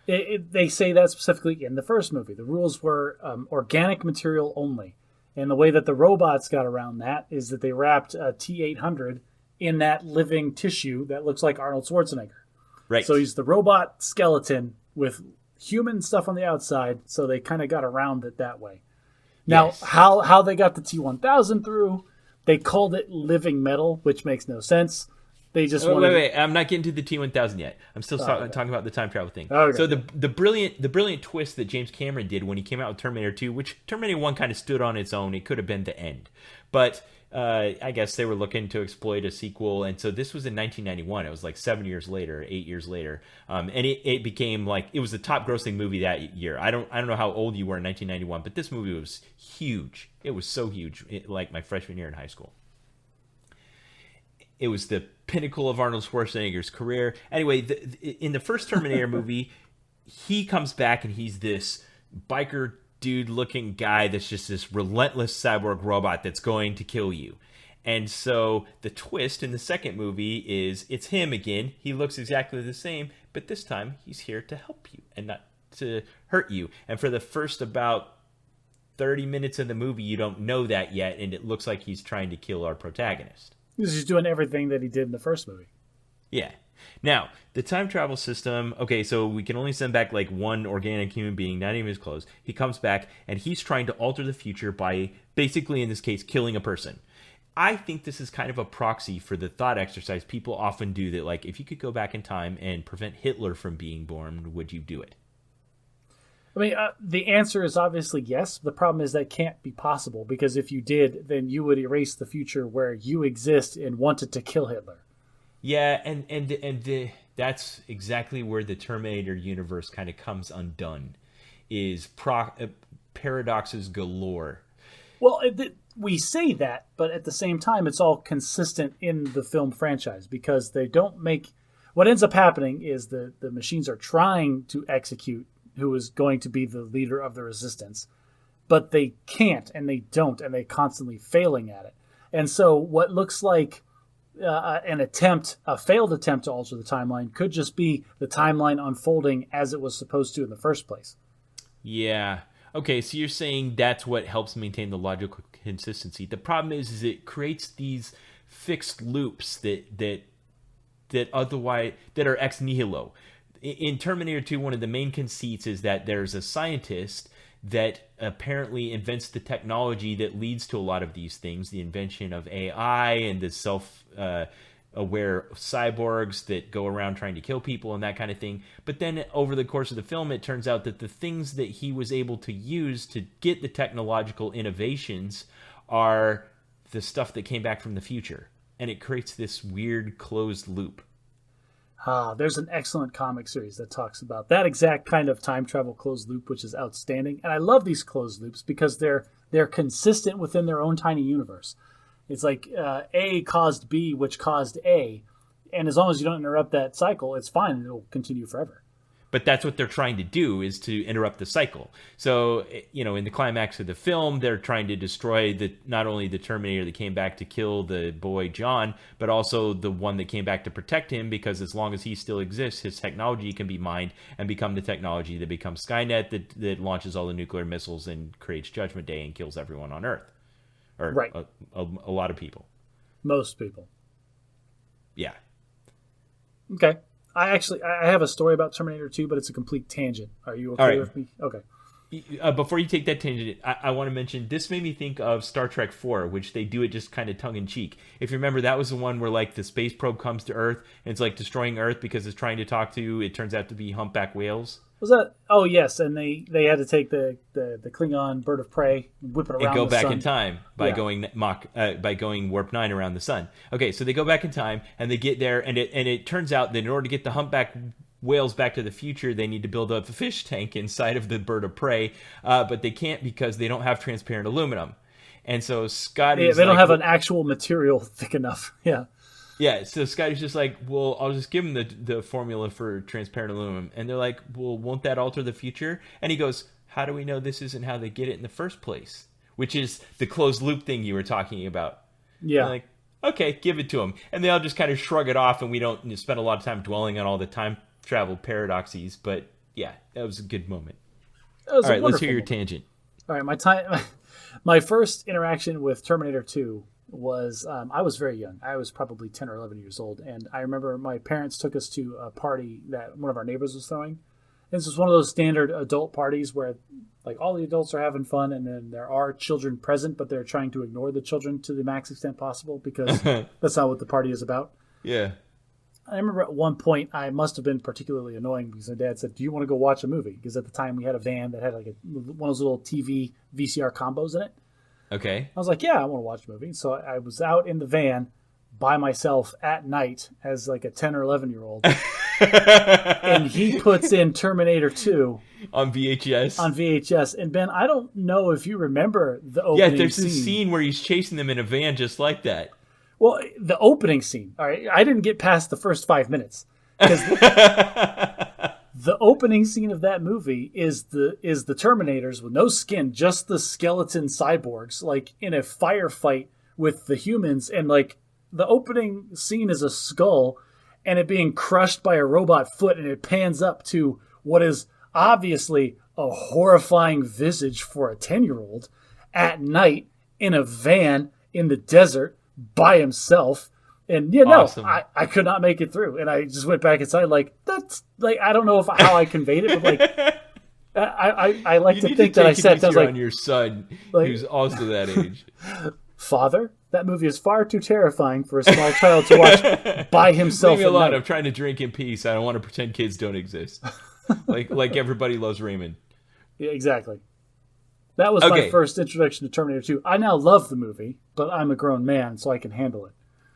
Speaker 2: They say that specifically in the first movie. The rules were organic material only. And the way that the robots got around that is that they wrapped a T-800 in that living tissue that looks like Arnold Schwarzenegger.
Speaker 1: Right.
Speaker 2: So he's the robot skeleton with human stuff on the outside, so they kind of got around it that way. Now, yes. How they got the T-1000 through, they called it living metal, which makes no sense. They just
Speaker 1: Oh,
Speaker 2: wanted.
Speaker 1: wait. I'm not getting to the T-1000 yet. I'm still
Speaker 2: Okay.
Speaker 1: talking about the time travel thing.
Speaker 2: Okay.
Speaker 1: So the brilliant twist that James Cameron did when he came out with Terminator 2, which Terminator 1 kind of stood on its own. It could have been the end, but I guess they were looking to exploit a sequel, and so this was in 1991. It was like 8 years later, and it became like it was the top grossing movie that year. I don't know how old you were in 1991, but this movie was huge. It was so huge, like my freshman year in high school. It was the pinnacle of Arnold Schwarzenegger's career. Anyway, in the first Terminator movie, he comes back and he's this biker dude-looking guy that's just this relentless cyborg robot that's going to kill you. And so the twist in the second movie is it's him again. He looks exactly the same, but this time he's here to help you and not to hurt you. And for the first about 30 minutes of the movie, you don't know that yet, and it looks like he's trying to kill our protagonist.
Speaker 2: He's doing everything that he did in the first movie.
Speaker 1: Yeah. Now, the time travel system, okay, so we can only send back like one organic human being, not even his clothes. He comes back and he's trying to alter the future by basically, in this case, killing a person. I think this is kind of a proxy for the thought exercise people often do that, like, if you could go back in time and prevent Hitler from being born, would you do it?
Speaker 2: I mean, the answer is obviously yes. The problem is that can't be possible because if you did, then you would erase the future where you exist and wanted to kill Hitler.
Speaker 1: Yeah, and that's exactly where the Terminator universe kind of comes undone, is paradoxes galore.
Speaker 2: Well, we say that, but at the same time, it's all consistent in the film franchise because they don't make. What ends up happening is the machines are trying to execute who is going to be the leader of the resistance, but they can't and they don't, and they're constantly failing at it. And so what looks like a failed attempt to alter the timeline could just be the timeline unfolding as it was supposed to in the first place.
Speaker 1: Yeah. Okay, so you're saying that's what helps maintain the logical consistency. The problem is it creates these fixed loops that otherwise that are ex nihilo. In Terminator 2, one of the main conceits is that there's a scientist that apparently invents the technology that leads to a lot of these things, the invention of AI and the self-aware cyborgs that go around trying to kill people and that kind of thing. But then over the course of the film, it turns out that the things that he was able to use to get the technological innovations are the stuff that came back from the future. And it creates this weird closed loop.
Speaker 2: There's an excellent comic series that talks about that exact kind of time travel closed loop, which is outstanding. And I love these closed loops because they're consistent within their own tiny universe. It's like A caused B, which caused A. And as long as you don't interrupt that cycle, it's fine. It'll continue forever.
Speaker 1: But that's what they're trying to do, is to interrupt the cycle. So, in the climax of the film, they're trying to destroy not only the Terminator that came back to kill the boy John, but also the one that came back to protect him, because as long as he still exists, his technology can be mined and become the technology that becomes Skynet, that launches all the nuclear missiles and creates Judgment Day and kills everyone on Earth. Or
Speaker 2: right.
Speaker 1: a lot of people.
Speaker 2: Most people.
Speaker 1: Yeah.
Speaker 2: Okay. I have a story about Terminator 2, but it's a complete tangent. Are you okay with me? Okay.
Speaker 1: Before you take that tangent, I want to mention, this made me think of Star Trek 4, which they do it just kind of tongue-in-cheek. If you remember, that was the one where like the space probe comes to Earth, and it's like destroying Earth because it's trying to talk to, it turns out to be humpback whales.
Speaker 2: Was that? Oh, yes, and they had to take the Klingon bird of prey, whip it around
Speaker 1: and go
Speaker 2: the
Speaker 1: back
Speaker 2: sun.
Speaker 1: in time by going warp 9 around the sun. Okay, so they go back in time and they get there, and it turns out that in order to get the humpback whales back to the future, they need to build up the fish tank inside of the bird of prey, but they can't because they don't have transparent aluminum. And so Scotty,
Speaker 2: they don't have an actual material thick enough. Yeah.
Speaker 1: Yeah, so Scotty's just like, well, I'll just give him the formula for transparent aluminum. And they're like, well, won't that alter the future? And he goes, how do we know this isn't how they get it in the first place? Which is the closed loop thing you were talking about.
Speaker 2: Yeah.
Speaker 1: Like, okay, give it to him. And they all just kind of shrug it off, and we don't spend a lot of time dwelling on all the time travel paradoxes. But yeah, that was a good moment. All right, let's hear your tangent.
Speaker 2: All right, my first interaction with Terminator 2 was I was very young. I was probably 10 or 11 years old, and I remember my parents took us to a party that one of our neighbors was throwing. This was one of those standard adult parties where like all the adults are having fun, and then there are children present, but they're trying to ignore the children to the max extent possible because that's not what the party is about.
Speaker 1: Yeah.
Speaker 2: I remember at one point I must have been particularly annoying because my dad said, "Do you want to go watch a movie?" Because at the time we had a van that had like one of those little TV VCR combos in it.
Speaker 1: Okay.
Speaker 2: I was like, "Yeah, I want to watch a movie." So I was out in the van by myself at night as like a 10 or 11-year-old, and he puts in Terminator 2
Speaker 1: On VHS.
Speaker 2: on VHS. And Ben, I don't know if you remember the
Speaker 1: Yeah,
Speaker 2: opening
Speaker 1: there's
Speaker 2: scene.
Speaker 1: this scene where he's chasing them in a van just like that.
Speaker 2: Well, the opening scene. All right, I didn't get past the first 5 minutes because the opening scene of that movie is the Terminators with no skin, just the skeleton cyborgs, like in a firefight with the humans, and like the opening scene is a skull and it being crushed by a robot foot, and it pans up to what is obviously a horrifying visage for a 10-year-old at night in a van in the desert by himself. And
Speaker 1: Awesome.
Speaker 2: I could not make it through, and I just went back inside. Like, that's like, I don't know how I conveyed it, but like I like
Speaker 1: You
Speaker 2: to
Speaker 1: need
Speaker 2: think
Speaker 1: to
Speaker 2: that I
Speaker 1: take it
Speaker 2: sat down
Speaker 1: easier
Speaker 2: like,
Speaker 1: on your son,
Speaker 2: like-
Speaker 1: who's also that age.
Speaker 2: "Father, that movie is far too terrifying for a small child to watch by himself."
Speaker 1: Leave me
Speaker 2: at
Speaker 1: alone.
Speaker 2: night."
Speaker 1: I'm trying to drink in peace. I don't want to pretend kids don't exist. like Everybody Loves Raymond.
Speaker 2: Yeah, exactly. That was
Speaker 1: Okay.
Speaker 2: my first introduction to Terminator 2. I now love the movie, but I'm a grown man, so I can handle it.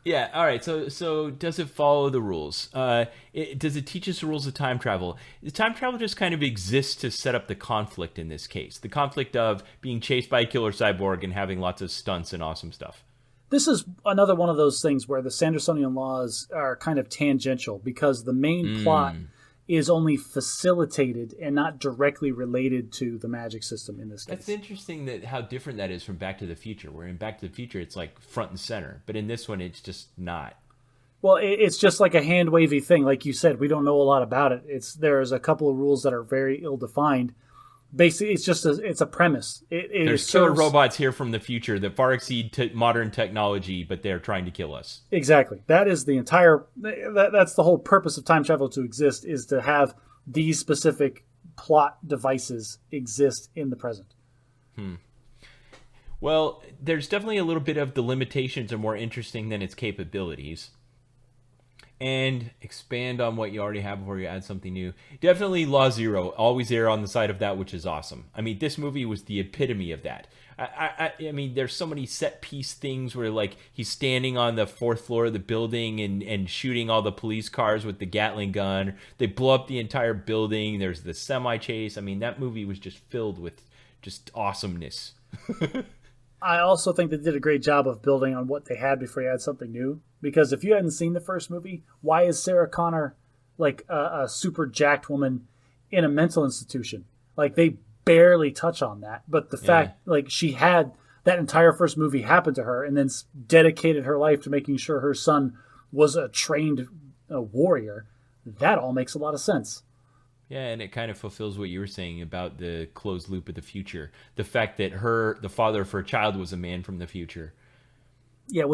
Speaker 1: Yeah, all right. So does it follow the rules? Does it teach us the rules of time travel? Time travel just kind of exists to set up the conflict in this case. The conflict of being chased by a killer cyborg and having lots of stunts and awesome stuff.
Speaker 2: This is another one of those things where the Sandersonian laws are kind of tangential because the main plot is only facilitated and not directly related to the magic system in this case.
Speaker 1: That's interesting that how different that is from Back to the Future, where in Back to the Future it's like front and center, but in this one it's just not.
Speaker 2: Well, it's just like a hand-wavy thing. Like you said, we don't know a lot about it. There's a couple of rules that are very ill-defined. Basically, it's a premise.
Speaker 1: There's killer robots here from the future that far exceed modern technology, but they're trying to kill us.
Speaker 2: Exactly. That is the entire. That's the whole purpose of time travel to exist, is to have these specific plot devices exist in the present.
Speaker 1: Well, there's definitely a little bit of the limitations are more interesting than its capabilities. And expand on what you already have before you add something new. Definitely Law Zero, always err on the side of that which is awesome. I mean, this movie was the epitome of that. I mean, there's so many set piece things where like he's standing on the 4th floor of the building and shooting all the police cars with the Gatling gun. They blow up the entire building. There's the semi chase. I mean, that movie was just filled with just awesomeness.
Speaker 2: I also think they did a great job of building on what they had before you add something new. Because if you hadn't seen the first movie, why is Sarah Connor like a super jacked woman in a mental institution? Like, they barely touch on that. But the fact, like, she had that entire first movie happen to her and then dedicated her life to making sure her son was a trained warrior, that all makes a lot of sense.
Speaker 1: Yeah, and it kind of fulfills what you were saying about the closed loop of the future. The fact that the father of her child was a man from the future.
Speaker 2: Yeah,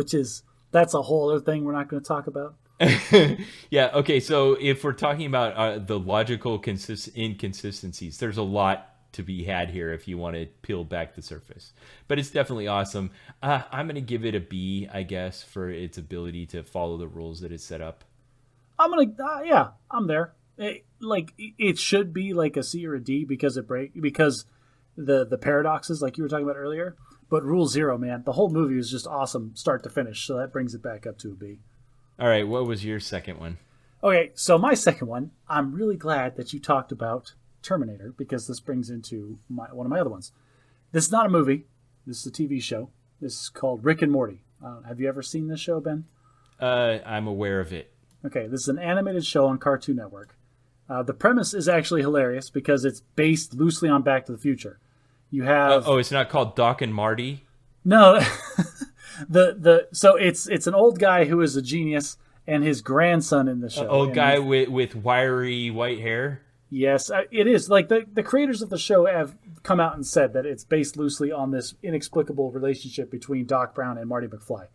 Speaker 2: that's a whole other thing we're not going to talk about.
Speaker 1: Yeah, okay, so if we're talking about the logical inconsistencies, there's a lot to be had here if you want to peel back the surface. But it's definitely awesome. I'm going to give it a B, I guess, for its ability to follow the rules that it's set up.
Speaker 2: I'm there. It should be like a C or a D because the paradoxes like you were talking about earlier. But Rule Zero, man, the whole movie is just awesome start to finish, so that brings it back up to a B.
Speaker 1: All right, what was your second one?
Speaker 2: Okay, so my second one, I'm really glad that you talked about Terminator because this brings into one of my other ones. This is not a movie. This is a TV show. This is called Rick and Morty. Have you ever seen this show, Ben?
Speaker 1: I'm aware of it.
Speaker 2: Okay, this is an animated show on Cartoon Network. The premise is actually hilarious because it's based loosely on Back to the Future. You have
Speaker 1: it's not called Doc and Marty?
Speaker 2: no, so it's an old guy who is a genius and his grandson in the show.
Speaker 1: Old guy with wiry white hair?
Speaker 2: Yes, it is. Like the creators of the show have come out and said that it's based loosely on this inexplicable relationship between Doc Brown and Marty McFly.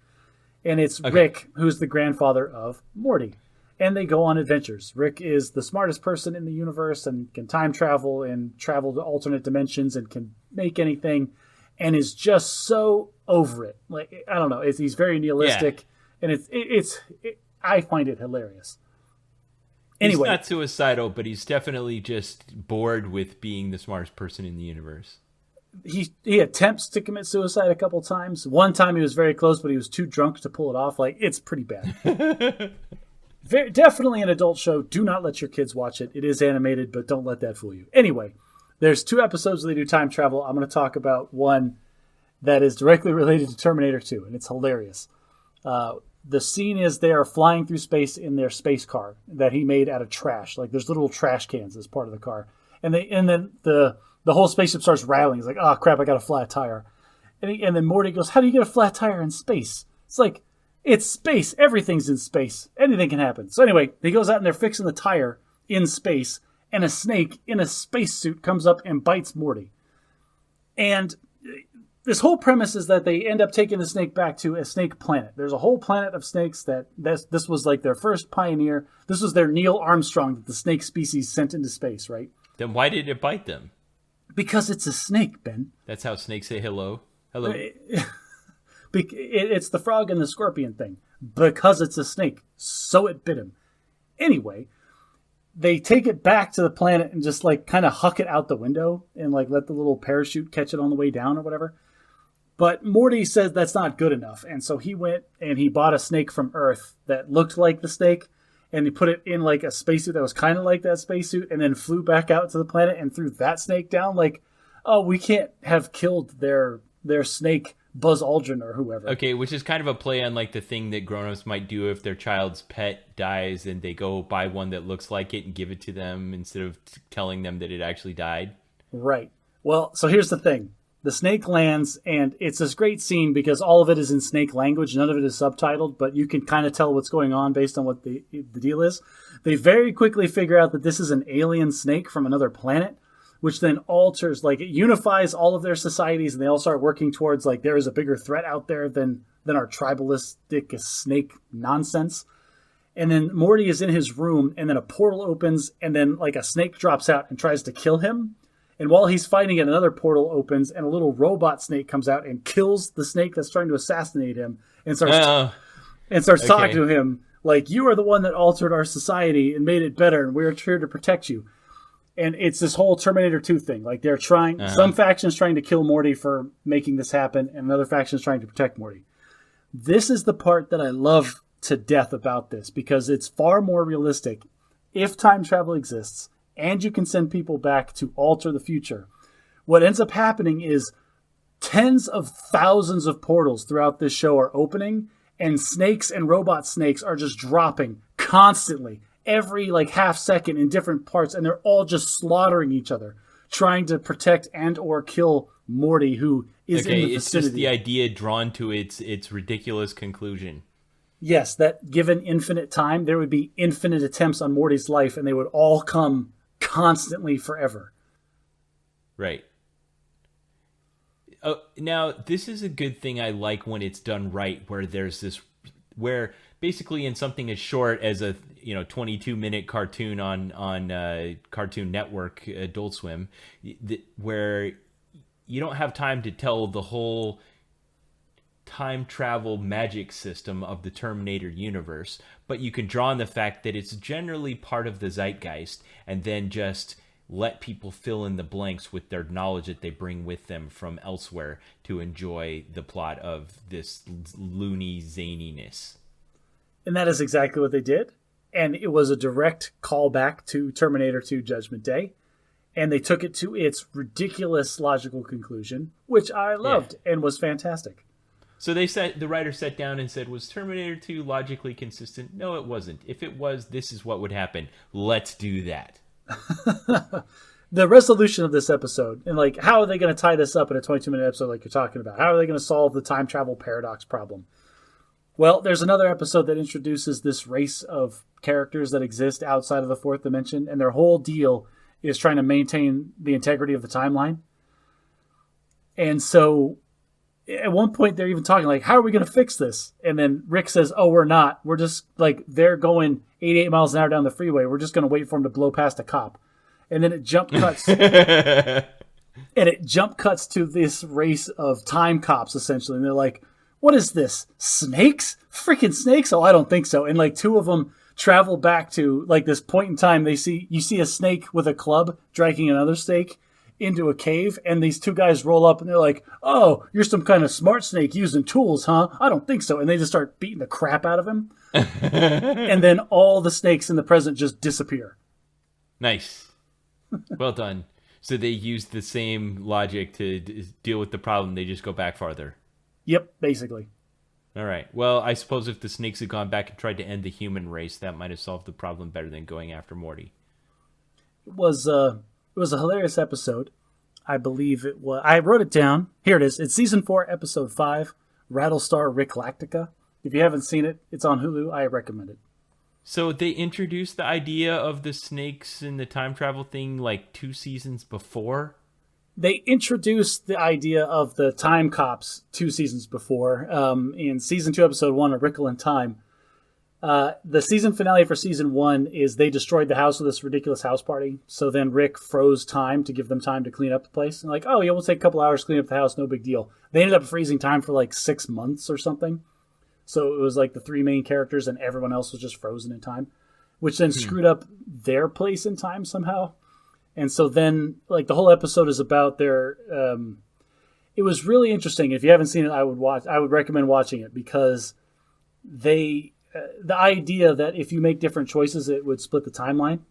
Speaker 2: And it's Rick, who's the grandfather of Morty. And they go on adventures. Rick is the smartest person in the universe and can time travel and travel to alternate dimensions and can make anything and is just so over it. Like, I don't know. He's very nihilistic. Yeah. And I find it hilarious.
Speaker 1: Anyway, he's not suicidal, but he's definitely just bored with being the smartest person in the universe.
Speaker 2: He attempts to commit suicide a couple times. One time he was very close, but he was too drunk to pull it off. Like, it's pretty bad. Definitely an adult show. Do not let your kids watch it. It is animated, but don't let that fool you. Anyway, there's 2 episodes where they do time travel. I'm going to talk about one that is directly related to Terminator 2, and it's hilarious. The scene is they are flying through space in their space car that he made out of trash. Like, there's little trash cans as part of the car. And then the whole spaceship starts rattling. He's like, oh, crap, I got a flat tire. And then Morty goes, how do you get a flat tire in space? It's like, it's space. Everything's in space. Anything can happen. So anyway, he goes out and they're fixing the tire in space, and a snake in a spacesuit comes up and bites Morty. And this whole premise is that they end up taking the snake back to a snake planet. There's a whole planet of snakes this was like their first pioneer. This was their Neil Armstrong that the snake species sent into space, right?
Speaker 1: Then why did it bite them?
Speaker 2: Because it's a snake, Ben.
Speaker 1: That's how snakes say hello. Hello.
Speaker 2: It's the frog and the scorpion thing. Because it's a snake, so it bit him. Anyway, they take it back to the planet and just like kind of huck it out the window and like let the little parachute catch it on the way down or whatever. But Morty says that's not good enough. And so he went and he bought a snake from Earth that looked like the snake. And he put it in like a spacesuit that was kind of like that spacesuit. And then flew back out to the planet and threw that snake down. Like, oh, we can't have killed their snake, Buzz Aldrin or whoever.
Speaker 1: Okay, which is kind of a play on like the thing that grown-ups might do if their child's pet dies and they go buy one that looks like it and give it to them instead of telling them that it actually died.
Speaker 2: Right. Well, so here's the thing. The snake lands, and it's this great scene because all of it is in snake language. None of it is subtitled, but you can kind of tell what's going on based on what the deal is. They very quickly figure out that this is an alien snake from another planet, which then alters, like it unifies all of their societies, and they all start working towards like there is a bigger threat out there than our tribalistic snake nonsense. And then Morty is in his room, and then a portal opens, and then like a snake drops out and tries to kill him. And while he's fighting it, another portal opens, and a little robot snake comes out and kills the snake that's trying to assassinate him, and starts talking to him like, you are the one that altered our society and made it better, and we're here to protect you. And it's this whole Terminator 2 thing. Like they're trying, some faction's trying to kill Morty for making this happen, and another faction's trying to protect Morty. This is the part that I love to death about this, because it's far more realistic if time travel exists. And you can send people back to alter the future. What ends up happening is tens of thousands of portals throughout this show are opening, and snakes and robot snakes are just dropping constantly, every like half second in different parts, and they're all just slaughtering each other, trying to protect and or kill Morty, who is in the vicinity. It's just
Speaker 1: the idea drawn to its ridiculous conclusion.
Speaker 2: Yes, that given infinite time, there would be infinite attempts on Morty's life, and they would all come constantly forever.
Speaker 1: Right. Now, this is a good thing I like when it's done right, where basically in something as short as a 22-minute cartoon on Cartoon Network, Adult Swim, where you don't have time to tell the whole time travel magic system of the Terminator universe, but you can draw on the fact that it's generally part of the zeitgeist, and then just let people fill in the blanks with their knowledge that they bring with them from elsewhere to enjoy the plot of this loony zaniness.
Speaker 2: And that is exactly what they did. And it was a direct callback to Terminator 2 Judgment Day. And they took it to its ridiculous logical conclusion, which I loved and was fantastic.
Speaker 1: So the writer sat down and said, was Terminator 2 logically consistent? No, it wasn't. If it was, this is what would happen. Let's do that.
Speaker 2: The resolution of this episode, and like, how are they going to tie this up in a 22-minute episode like you're talking about? How are they going to solve the time travel paradox problem? Well, there's another episode that introduces this race of characters that exist outside of the fourth dimension, and their whole deal is trying to maintain the integrity of the timeline. And so at one point they're even talking like, how are we going to fix this? And then Rick says, oh, we're not. We're just like, they're going 88 miles an hour down the freeway. We're just going to wait for them to blow past a cop. And then it jump cuts. And it jump cuts to this race of time cops, essentially. And they're like, what is this? Snakes? Freaking snakes? Oh, I don't think so. And like two of them travel back to like this point in time. You see a snake with a club dragging another snake into a cave, and these two guys roll up and they're like, oh, you're some kind of smart snake using tools, huh? I don't think so. And they just start beating the crap out of him. And then all the snakes in the present just disappear.
Speaker 1: Nice. Well done. So they use the same logic to deal with the problem. They just go back farther.
Speaker 2: Yep, basically.
Speaker 1: All right. Well, I suppose if the snakes had gone back and tried to end the human race, that might have solved the problem better than going after Morty.
Speaker 2: It was a hilarious episode. I believe it was. I wrote it down. Here it is. It's season 4, episode 5, Rattlestar Ricklactica. If you haven't seen it, it's on Hulu. I recommend it.
Speaker 1: So they introduced the idea of the snakes and the time travel thing like 2 seasons before?
Speaker 2: They introduced the idea of the time cops 2 seasons before. In season 2, episode 1, A Wrinkle in Time. The season finale for season 1 is they destroyed the house with this ridiculous house party. So then Rick froze time to give them time to clean up the place. And like, oh yeah, we'll take a couple hours to clean up the house, no big deal. They ended up freezing time for like 6 months or something. So it was like the 3 main characters and everyone else was just frozen in time, which then screwed up their place in time somehow. And so then like the whole episode is about their, it was really interesting. If you haven't seen it, I would recommend watching it because the idea that if you make different choices, it would split the timeline.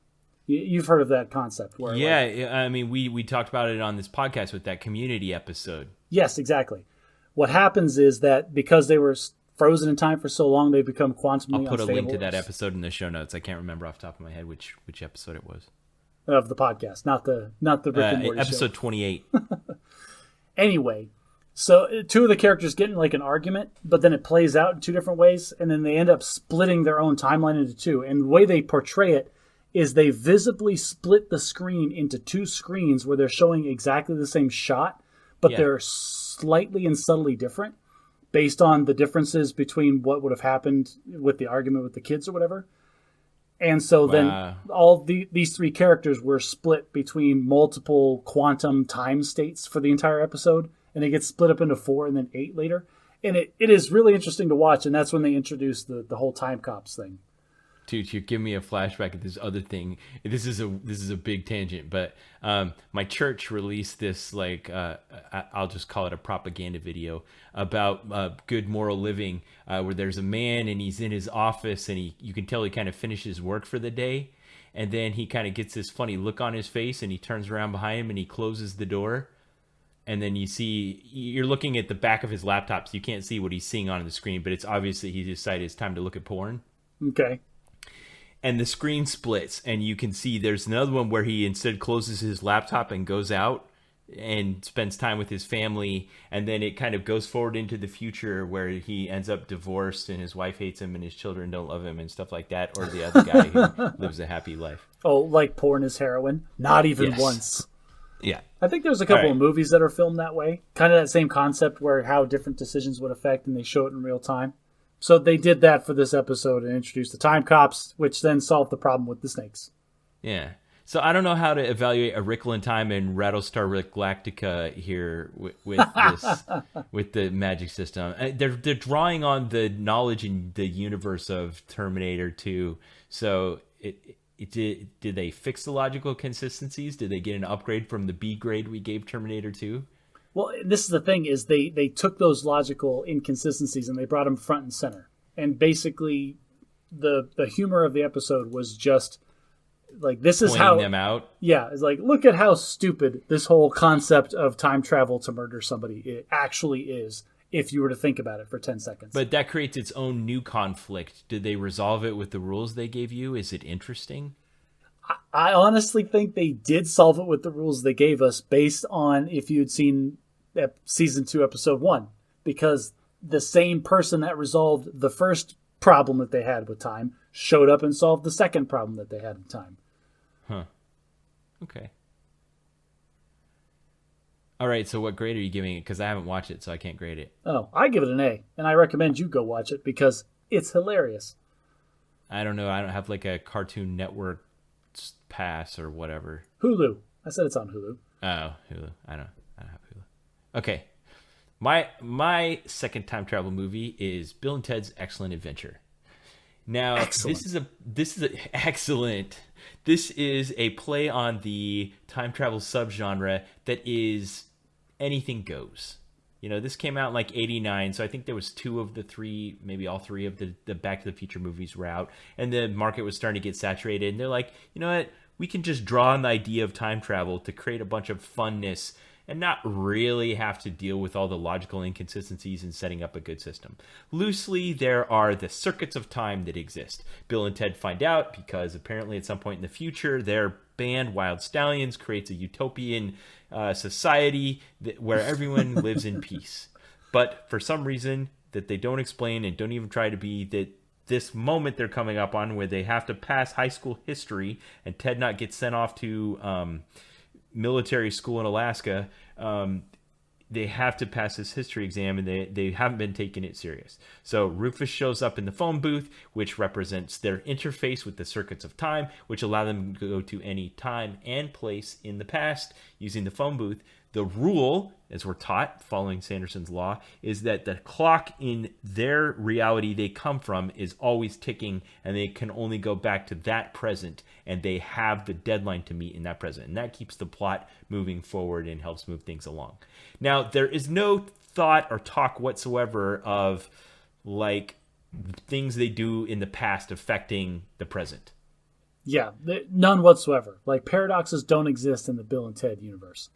Speaker 2: You've heard of that concept. Where
Speaker 1: I mean, we talked about it on this podcast with that Community episode.
Speaker 2: Yes, exactly. What happens is that because they were frozen in time for so long, they become quantumly unstable.
Speaker 1: I'll put a link to that episode in the show notes. I can't remember off the top of my head which episode it was.
Speaker 2: Of the podcast, not the Rick and Morty
Speaker 1: episode
Speaker 2: show.
Speaker 1: 28.
Speaker 2: Anyway, so 2 of the characters get in like an argument, but then it plays out in 2 different ways, and then they end up splitting their own timeline into 2. And the way they portray it is they visibly split the screen into 2 screens where they're showing exactly the same shot, but they're slightly and subtly different based on the differences between what would have happened with the argument with the kids or whatever. And so then all these 3 characters were split between multiple quantum time states for the entire episode. And it gets split up into 4 and then 8 later. And it is really interesting to watch. And that's when they introduced the whole time cops thing.
Speaker 1: Dude, you're giving me a flashback of this other thing. This is a big tangent, but my church released this I'll just call it a propaganda video about good moral living, where there's a man and he's in his office and you can tell he kind of finishes work for the day, and then he kind of gets this funny look on his face and he turns around behind him and he closes the door, and then you're looking at the back of his laptop, so you can't see what he's seeing on the screen, but it's obvious that he decided it's time to look at porn.
Speaker 2: Okay.
Speaker 1: And the screen splits, and you can see there's another one where he instead closes his laptop and goes out and spends time with his family, and then it kind of goes forward into the future where he ends up divorced and his wife hates him and his children don't love him and stuff like that, or the other guy who lives a happy life.
Speaker 2: Oh, like porn is heroin? Not even once.
Speaker 1: Yeah.
Speaker 2: I think there's a couple of movies that are filmed that way. Kind of that same concept where how different decisions would affect, and they show it in real time. So they did that for this episode and introduced the time cops, which then solved the problem with the snakes.
Speaker 1: Yeah. So I don't know how to evaluate A Wrinkle in Time and Rattlestar Ricklactica here with this with the magic system. They're drawing on the knowledge in the universe of Terminator 2. So did they fix the logical consistencies? Did they get an upgrade from the B grade we gave Terminator 2?
Speaker 2: Well, this is the thing, is they took those logical inconsistencies and they brought them front and center. And basically, the humor of the episode was just like, this is
Speaker 1: pointing them out.
Speaker 2: Yeah, it's like, look at how stupid this whole concept of time travel to murder somebody it actually is, if you were to think about it for 10 seconds.
Speaker 1: But that creates its own new conflict. Did they resolve it with the rules they gave you? Is it interesting?
Speaker 2: I honestly think they did solve it with the rules they gave us, based on if you'd seen season 2, episode 1, because the same person that resolved the first problem that they had with time showed up and solved the second problem that they had in time.
Speaker 1: Huh. Okay. All right, so what grade are you giving it? Because I haven't watched it, so I can't grade it.
Speaker 2: Oh, I give it an A, and I recommend you go watch it because it's hilarious.
Speaker 1: I don't know. I don't have like a Cartoon Network pass or whatever.
Speaker 2: Hulu. I said it's on Hulu.
Speaker 1: Oh, Hulu. I don't have Hulu. Okay. My second time travel movie is Bill and Ted's Excellent Adventure. Now,
Speaker 2: Excellent.
Speaker 1: this is a excellent. This is a play on the time travel subgenre that is anything goes. This came out in like '89, so I think there was two of the three, maybe all three of the Back to the Future movies were out, and the market was starting to get saturated. And they're like, you know what? We can just draw on the idea of time travel to create a bunch of funness and not really have to deal with all the logical inconsistencies in setting up a good system. Loosely, there are the circuits of time that exist. Bill and Ted find out because apparently at some point in the future, their band Wild Stallions creates a utopian society where everyone lives in peace. But for some reason that they don't explain and don't even try to be, that this moment they're coming up on where they have to pass high school history and Ted not get sent off to military school in Alaska, they have to pass this history exam, and they haven't been taking it serious. So Rufus shows up in the phone booth, which represents their interface with the circuits of time, which allow them to go to any time and place in the past using the phone booth. The rule, as we're taught following Sanderson's law, is that the clock in their reality they come from is always ticking, and they can only go back to that present, and they have the deadline to meet in that present. And that keeps the plot moving forward and helps move things along. Now, there is no thought or talk whatsoever of like things they do in the past affecting the present.
Speaker 2: Yeah, none whatsoever. Like, paradoxes don't exist in the Bill and Ted universe.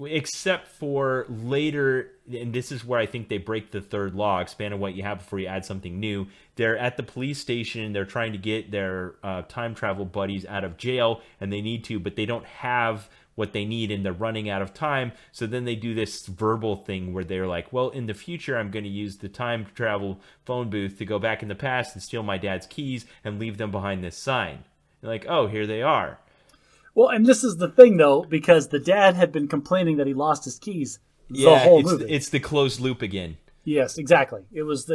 Speaker 1: Except for later, and this is where I think they break the third law, expand on what you have before you add something new. They're at the police station, they're trying to get their time travel buddies out of jail, and they need to, but they don't have what they need, and they're running out of time. So then they do this verbal thing where they're like, well, in the future, I'm going to use the time travel phone booth to go back in the past and steal my dad's keys and leave them behind this sign. They're like, oh, here they are.
Speaker 2: Well, and this is the thing, though, because the dad had been complaining that he lost his keys the whole movie.
Speaker 1: It's the closed loop again.
Speaker 2: Yes, exactly. It was.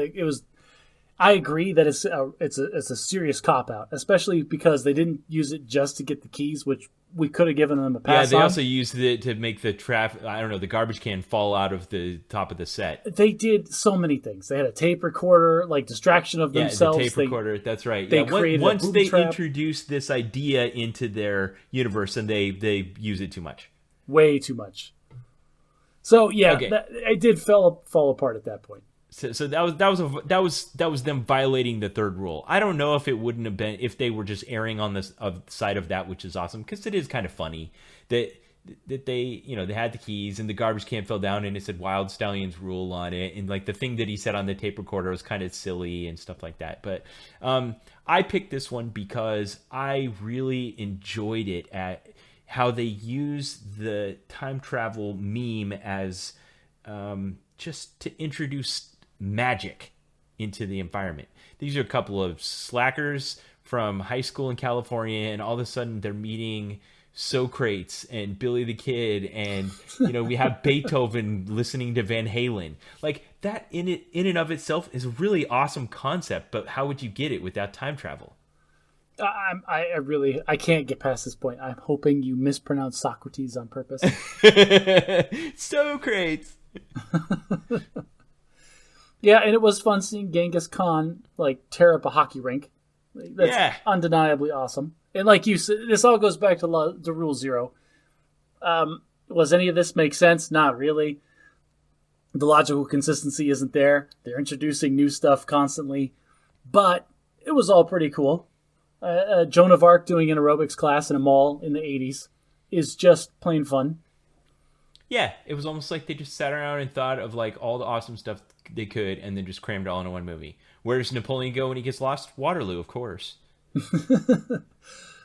Speaker 2: I agree that it's a serious cop out, especially because they didn't use it just to get the keys, which we could have given them a pass.
Speaker 1: Yeah, they also used it to make the the garbage can fall out of the top of the set.
Speaker 2: They did so many things. They had a tape recorder, like distraction of themselves.
Speaker 1: The tape recorder. That's right.
Speaker 2: They created
Speaker 1: once they
Speaker 2: trap.
Speaker 1: introduced this idea into their universe, and they use it too much.
Speaker 2: Way too much. So yeah,
Speaker 1: okay.
Speaker 2: It did fall apart at that point.
Speaker 1: So that was them violating the third rule. I don't know if it wouldn't have been if they were just erring on this side of that, which is awesome because it is kind of funny that they they had the keys and the garbage can fell down and it said Wild Stallions rule on it, and like the thing that he said on the tape recorder was kind of silly and stuff like that. But I picked this one because I really enjoyed it at how they use the time travel meme as just to introduce magic into the environment. These are a couple of slackers from high school in California, and all of a sudden they're meeting Socrates and Billy the Kid, and we have Beethoven listening to Van Halen. Like that in and of itself is a really awesome concept, but how would you get it without time travel?
Speaker 2: I can't get past this point. I'm hoping you mispronounce Socrates on purpose.
Speaker 1: Socrates.
Speaker 2: Yeah, and it was fun seeing Genghis Khan tear up a hockey rink. That's undeniably awesome. And like you said, this all goes back to Rule Zero. Was any of this make sense? Not really. The logical consistency isn't there. They're introducing new stuff constantly, but it was all pretty cool. Joan of Arc doing an aerobics class in a mall in the 80s is just plain fun.
Speaker 1: Yeah, it was almost like they just sat around and thought of all the awesome stuff they could and then just crammed it all into one movie. Where does Napoleon go when he gets lost? Waterloo, of course.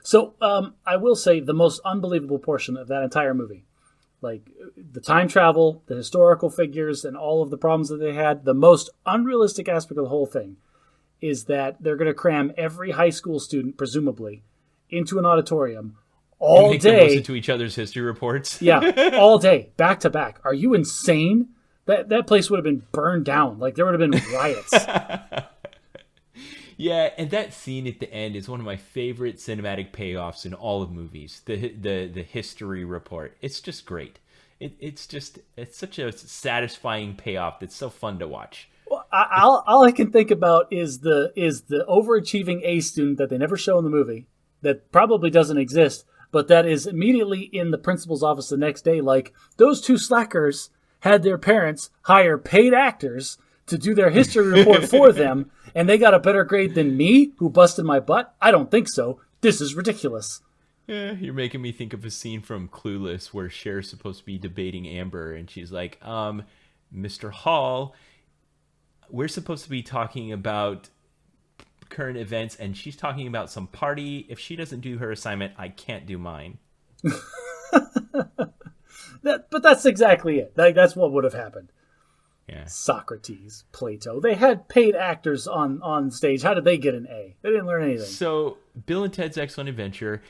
Speaker 2: So I will say the most unbelievable portion of that entire movie, the time travel, the historical figures, and all of the problems that they had, the most unrealistic aspect of the whole thing is that they're going to cram every high school student, presumably, into an auditorium all
Speaker 1: and make
Speaker 2: day.
Speaker 1: Them listen to each other's history reports.
Speaker 2: Yeah, all day, back to back. Are you insane? That place would have been burned down. There would have been riots.
Speaker 1: Yeah, and that scene at the end is one of my favorite cinematic payoffs in all of movies. The history report. It's just great. it's such a satisfying payoff that's so fun to watch.
Speaker 2: Well, all I can think about is the overachieving A student that they never show in the movie, that probably doesn't exist, but that is immediately in the principal's office the next day. Like, those two slackers had their parents hire paid actors to do their history report for them, and they got a better grade than me, who busted my butt? I don't think so. This is ridiculous.
Speaker 1: Yeah, you're making me think of a scene from Clueless where Cher's supposed to be debating Amber, and she's like, Mr. Hall, we're supposed to be talking about current events, and she's talking about some party. If she doesn't do her assignment, I can't do mine.
Speaker 2: But that's exactly it. That's what would have happened.
Speaker 1: Yeah.
Speaker 2: Socrates, Plato. They had paid actors on stage. How did they get an A? They didn't learn anything.
Speaker 1: So Bill and Ted's Excellent Adventure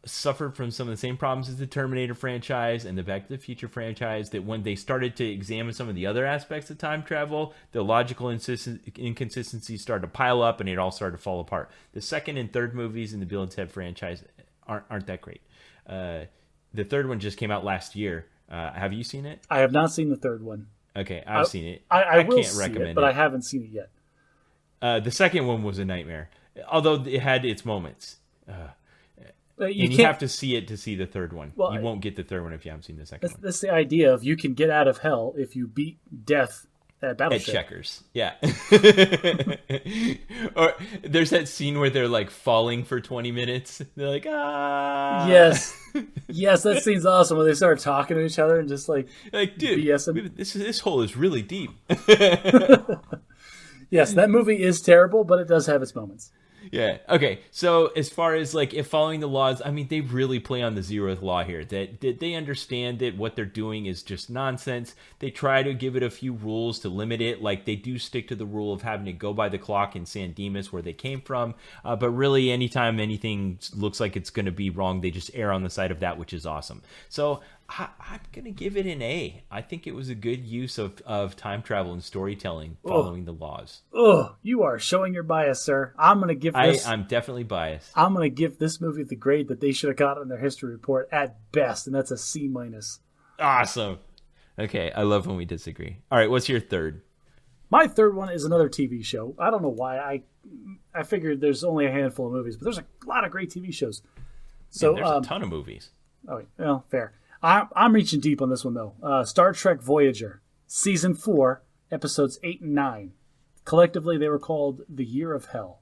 Speaker 1: suffered from some of the same problems as the Terminator franchise and the Back to the Future franchise, that when they started to examine some of the other aspects of time travel, the logical inconsistencies started to pile up and it all started to fall apart. The second and third movies in the Bill and Ted franchise aren't that great. The third one just came out last year. Have you seen it?
Speaker 2: I have not seen the third one.
Speaker 1: Okay, I've seen it.
Speaker 2: I will
Speaker 1: can't
Speaker 2: see
Speaker 1: recommend
Speaker 2: it, but I haven't seen it yet.
Speaker 1: The second one was a nightmare, although it had its moments. You have to see it to see the third one. Well, you won't get the third one if you haven't seen the second one.
Speaker 2: That's the idea of you can get out of hell if you beat death at Battleship.
Speaker 1: At checkers, yeah. Or there's that scene where they're like falling for 20 minutes. They're like, ah.
Speaker 2: Yes. Yes, that scene's awesome when they start talking to each other and just like
Speaker 1: dude,
Speaker 2: BSing.
Speaker 1: This hole is really deep.
Speaker 2: Yes, that movie is terrible, but it does have its moments.
Speaker 1: Yeah. Okay. So as far as like if following the laws, I mean, they really play on the zeroth law here. That they understand that what they're doing is just nonsense. They try to give it a few rules to limit it. Like they do stick to the rule of having to go by the clock in San Dimas, where they came from. But really, anytime anything looks like it's going to be wrong, they just err on the side of that, which is awesome. So I'm going to give it an A. I think it was a good use of time travel and storytelling following the laws.
Speaker 2: Oh, you are showing your bias, sir. I'm going to give this...
Speaker 1: I'm definitely biased.
Speaker 2: I'm going to give this movie the grade that they should have got in their history report at best, and that's a C-.
Speaker 1: Awesome. Okay, I love when we disagree. All right, what's your third?
Speaker 2: My third one is another TV show. I don't know why. I figured there's only a handful of movies, but there's a lot of great TV shows. So
Speaker 1: there's a ton of movies.
Speaker 2: Oh, well, fair. I'm reaching deep on this one, though. Star Trek Voyager, Season 4, Episodes 8 and 9. Collectively, they were called The Year of Hell.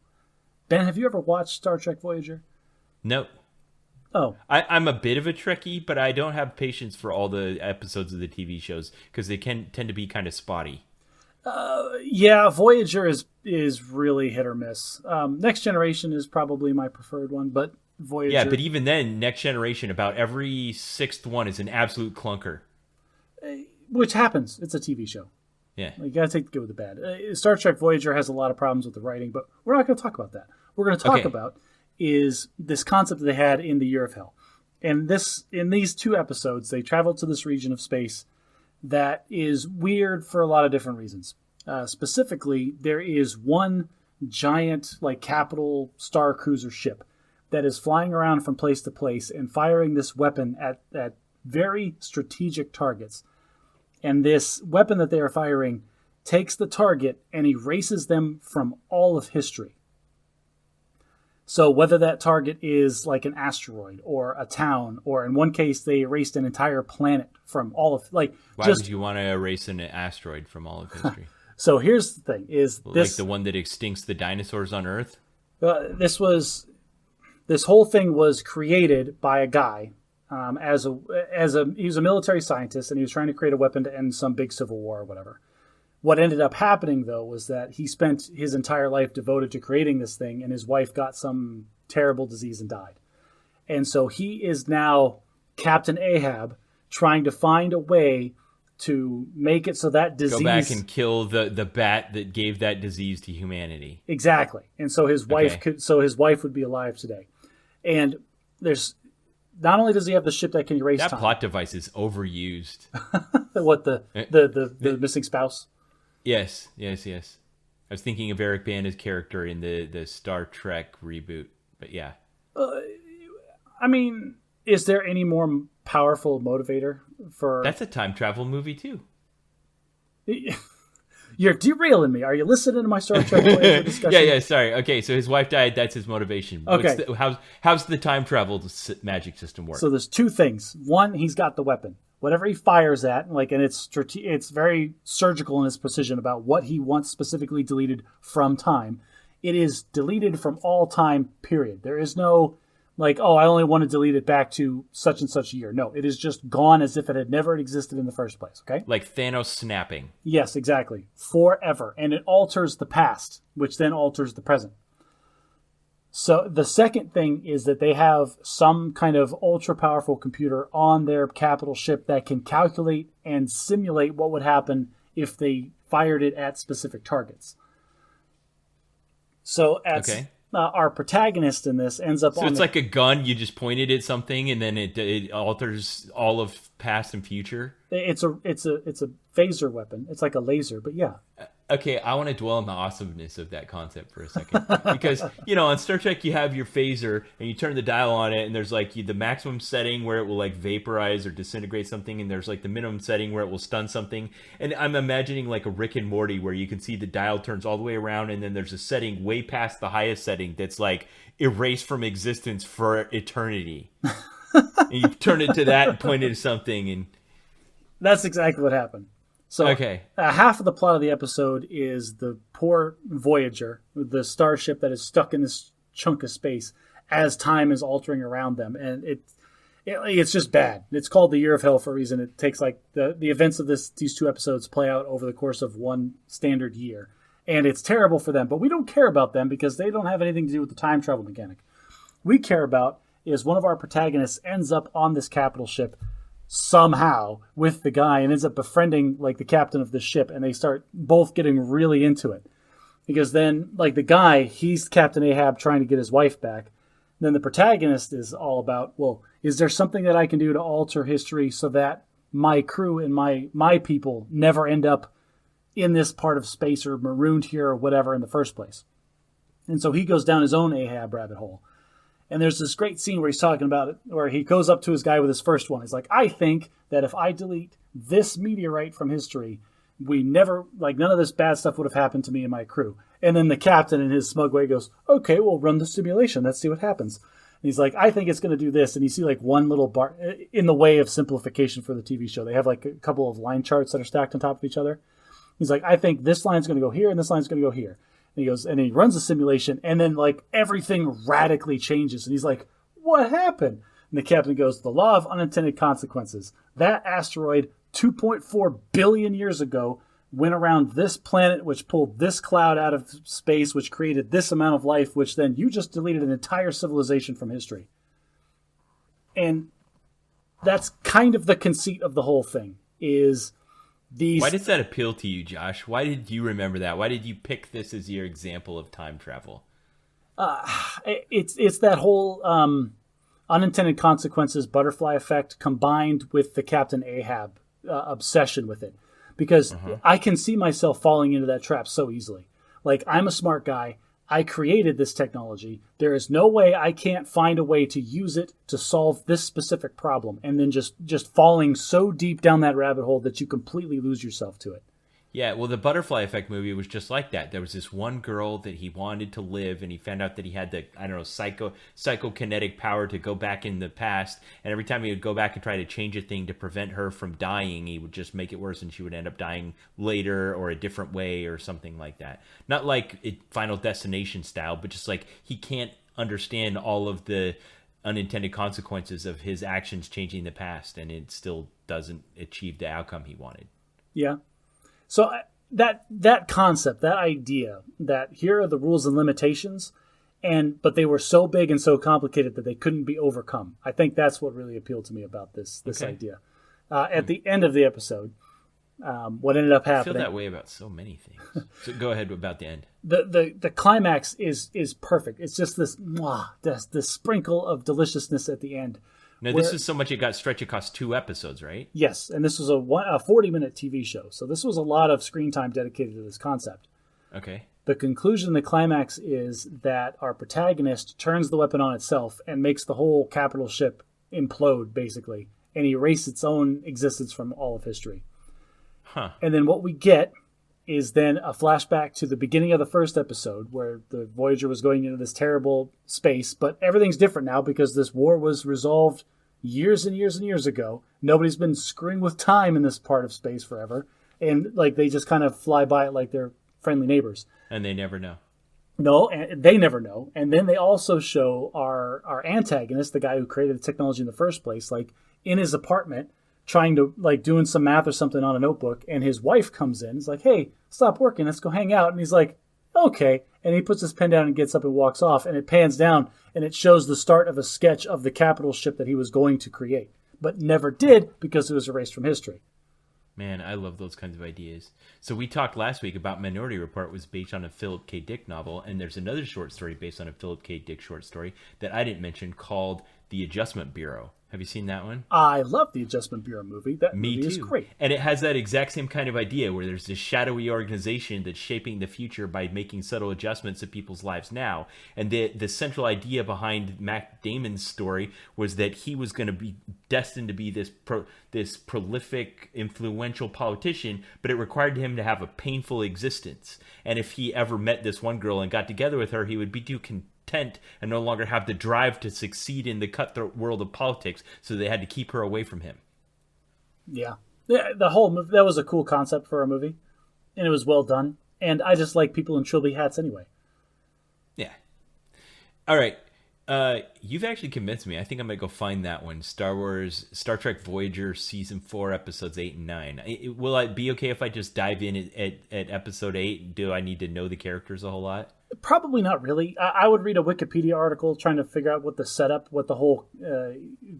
Speaker 2: Ben, have you ever watched Star Trek Voyager?
Speaker 1: Nope.
Speaker 2: Oh.
Speaker 1: I'm a bit of a Trekkie, but I don't have patience for all the episodes of the TV shows because they tend to be kind of spotty.
Speaker 2: Yeah, Voyager is really hit or miss. Next Generation is probably my preferred one, but Voyager...
Speaker 1: Yeah, but even then, Next Generation, about every sixth one is an absolute clunker.
Speaker 2: Which happens. It's a TV show.
Speaker 1: Yeah.
Speaker 2: You gotta take the good with the bad. Star Trek Voyager has a lot of problems with the writing, but we're not going to talk about that. What we're going to talk about is this concept that they had in The Year of Hell. And in these two episodes, they traveled to this region of space that is weird for a lot of different reasons. Specifically, there is one giant, like, capital Starcruiser ship that is flying around from place to place and firing this weapon at very strategic targets. And this weapon that they are firing takes the target and erases them from all of history. So whether that target is like an asteroid or a town, or in one case they erased an entire planet from all of... Why
Speaker 1: would you want to erase an asteroid from all of history?
Speaker 2: So here's the thing: is
Speaker 1: like the one that extincts the dinosaurs on Earth?
Speaker 2: This whole thing was created by a guy he was a military scientist, and he was trying to create a weapon to end some big civil war or whatever. What ended up happening, though, was that he spent his entire life devoted to creating this thing, and his wife got some terrible disease and died. And so he is now Captain Ahab, trying to find a way to make it so that disease...
Speaker 1: Go back and kill the bat that gave that disease to humanity.
Speaker 2: Exactly. And so his wife his wife would be alive today. And there's... Not only does he have the ship that can erase time...
Speaker 1: That plot device is overused.
Speaker 2: What, the missing spouse?
Speaker 1: Yes. I was thinking of Eric Bana's character in the Star Trek reboot, but yeah.
Speaker 2: I mean, is there any more powerful motivator for...
Speaker 1: That's a time travel movie too.
Speaker 2: You're derailing me. Are you listening to my Star Trek Voyager discussion?
Speaker 1: Yeah, sorry. Okay, so his wife died. That's his motivation.
Speaker 2: Okay.
Speaker 1: How's the time travel magic system work?
Speaker 2: So there's two things. One, he's got the weapon. Whatever he fires at, and it's very surgical in its precision about what he wants specifically deleted from time. It is deleted from all time, period. There is no, I only want to delete it back to such and such year. No, it is just gone as if it had never existed in the first place, okay?
Speaker 1: Like Thanos snapping.
Speaker 2: Yes, exactly. Forever. And it alters the past, which then alters the present. So the second thing is that they have some kind of ultra-powerful computer on their capital ship that can calculate and simulate what would happen if they fired it at specific targets. So our protagonist in this ends up on...
Speaker 1: So it's like a gun, you just pointed at something and then it alters all of past and future?
Speaker 2: It's a phaser weapon. It's like a laser, but yeah.
Speaker 1: Okay, I want to dwell on the awesomeness of that concept for a second. Because, on Star Trek you have your phaser and you turn the dial on it and there's the maximum setting where it will vaporize or disintegrate something, and there's the minimum setting where it will stun something. And I'm imagining a Rick and Morty where you can see the dial turns all the way around and then there's a setting way past the highest setting that's erased from existence for eternity. And you turn it to that and point it at something, and...
Speaker 2: That's exactly what happened. So
Speaker 1: okay.
Speaker 2: Half of the plot of the episode is the poor Voyager, the starship that is stuck in this chunk of space as time is altering around them. And it's just bad. It's called the Year of Hell for a reason. It takes the events of these two episodes play out over the course of one standard year. And it's terrible for them. But we don't care about them because they don't have anything to do with the time travel mechanic. We care about is one of our protagonists ends up on this capital ship somehow with the guy and ends up befriending the captain of the ship, and they start both getting really into it because then the guy, he's Captain Ahab trying to get his wife back. Then the protagonist is all about, well, is there something that I can do to alter history so that my crew and my people never end up in this part of space or marooned here or whatever in the first place? And so he goes down his own Ahab rabbit hole. And there's this great scene where he's talking about it, where he goes up to his guy with his first one. He's like, I think that if I delete this meteorite from history, we never, none of this bad stuff would have happened to me and my crew. And then the captain in his smug way goes, okay, we'll run the simulation. Let's see what happens. And he's like, I think it's going to do this. And you see one little bar in the way of simplification for the TV show. They have a couple of line charts that are stacked on top of each other. He's like, I think this line's going to go here and this line's going to go here. And he goes, and he runs a simulation, and then everything radically changes. And he's like, what happened? And the captain goes, the law of unintended consequences. That asteroid 2.4 billion years ago went around this planet, which pulled this cloud out of space, which created this amount of life, which then you just deleted an entire civilization from history. And that's kind of the conceit of the whole thing, is...
Speaker 1: Why does that appeal to you, Josh? Why did you remember that? Why did you pick this as your example of time travel?
Speaker 2: It's that whole unintended consequences butterfly effect combined with the Captain Ahab obsession with it. Because I can see myself falling into that trap so easily. I'm a smart guy. I created this technology. There is no way I can't find a way to use it to solve this specific problem, and then just falling so deep down that rabbit hole that you completely lose yourself to it.
Speaker 1: Yeah, well, the Butterfly Effect movie was just like that. There was this one girl that he wanted to live, and he found out that he had the, psychokinetic power to go back in the past, and every time he would go back and try to change a thing to prevent her from dying, he would just make it worse, and she would end up dying later or a different way or something like that. Not like Final Destination style, but just he can't understand all of the unintended consequences of his actions changing the past, and it still doesn't achieve the outcome he wanted.
Speaker 2: Yeah. So that concept, that idea, that here are the rules and limitations, but they were so big and so complicated that they couldn't be overcome. I think that's what really appealed to me about this idea. At the end of the episode, what ended up happening...
Speaker 1: I feel that way about so many things. So go ahead about the end.
Speaker 2: The climax is perfect. It's just this sprinkle of deliciousness at the end.
Speaker 1: Now, this is so much it got stretched across 2 episodes, right?
Speaker 2: Yes, and this was a 40-minute TV show, so this was a lot of screen time dedicated to this concept.
Speaker 1: Okay.
Speaker 2: The conclusion, the climax, is that our protagonist turns the weapon on itself and makes the whole capital ship implode, basically, and erase its own existence from all of history.
Speaker 1: Huh.
Speaker 2: And then what we get is then a flashback to the beginning of the first episode where the Voyager was going into this terrible space, but everything's different now because this war was resolved years and years and years ago. Nobody's been screwing with time in this part of space forever. And like they just kind of fly by it like they're friendly neighbors.
Speaker 1: And they never know.
Speaker 2: No, and they never know. And then they also show our antagonist, the guy who created the technology in the first place, like in his apartment, trying to like doing some math or something on a notebook, and his wife comes in. He's like, "Hey, stop working. Let's go hang out." And he's like, "Okay." And he puts his pen down and gets up and walks off. And it pans down and it shows the start of a sketch of the capital ship that he was going to create, but never did because it was erased from history.
Speaker 1: Man, I love those kinds of ideas. So we talked last week about Minority Report was based on a Philip K. Dick novel, and there's another short story based on a Philip K. Dick short story that I didn't mention called The Adjustment Bureau. Have you seen that one?
Speaker 2: I love the Adjustment Bureau movie. That
Speaker 1: Me
Speaker 2: movie
Speaker 1: too.
Speaker 2: is great.
Speaker 1: And it has that exact same kind of idea where there's this shadowy organization that's shaping the future by making subtle adjustments to people's lives now. And the central idea behind Matt Damon's story was that he was going to be destined to be this prolific, influential politician, but it required him to have a painful existence. And if he ever met this one girl and got together with her, he would be too content and no longer have the drive to succeed in the cutthroat world of politics, so they had to keep her away from him.
Speaker 2: Yeah, the whole movie, that was a cool concept for a movie, and it was well done. And I just like people in trilby hats anyway.
Speaker 1: Yeah. All right. You've actually convinced me. I think I'm going to go find that one. Star Trek Voyager Season 4, Episodes 8 and 9. Will it be okay if I just dive in at Episode 8? Do I need to know the characters a whole lot?
Speaker 2: Probably not really. I would read a Wikipedia article trying to figure out what the setup, what the whole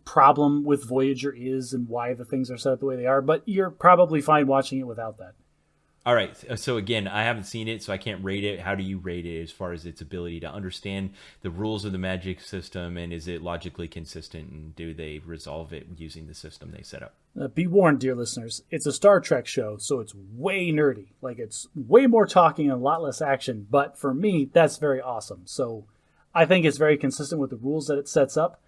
Speaker 2: problem with Voyager is and why the things are set up the way they are. But you're probably fine watching it without that.
Speaker 1: All right. So again, I haven't seen it, so I can't rate it. How do you rate it as far as its ability to understand the rules of the magic system, and is it logically consistent, and do they resolve it using the system they set up?
Speaker 2: Be warned, dear listeners. It's a Star Trek show, so it's way nerdy. Like, it's way more talking and a lot less action. But for me, that's very awesome. So I think it's very consistent with the rules that it sets up.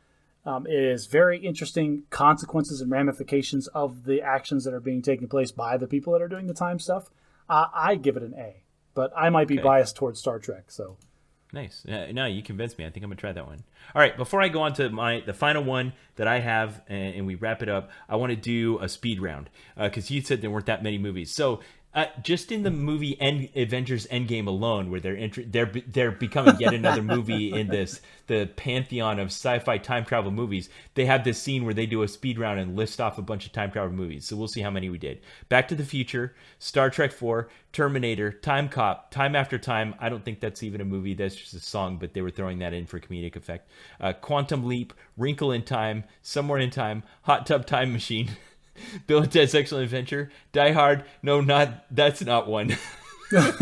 Speaker 2: It is very interesting consequences and ramifications of the actions that are being taken place by the people that are doing the time stuff. I give it an A, but I might be biased towards Star Trek. So
Speaker 1: nice. No, you convinced me. I think I'm gonna try that one. All right. Before I go on to the final one that I have, and we wrap it up, I want to do a speed round because you said there weren't that many movies. So just in the movie Avengers Endgame alone, where they're becoming yet another movie in the pantheon of sci-fi time travel movies, they have this scene where they do a speed round and list off a bunch of time travel movies. So we'll see how many we did. Back to the Future, Star Trek 4, Terminator, Time Cop, Time After Time. I don't think that's even a movie. That's just a song, but they were throwing that in for comedic effect. Quantum Leap, Wrinkle in Time, Somewhere in Time, Hot Tub Time Machine, Bill and Ted's Excellent Adventure, Die Hard. No, that's not one.
Speaker 2: That's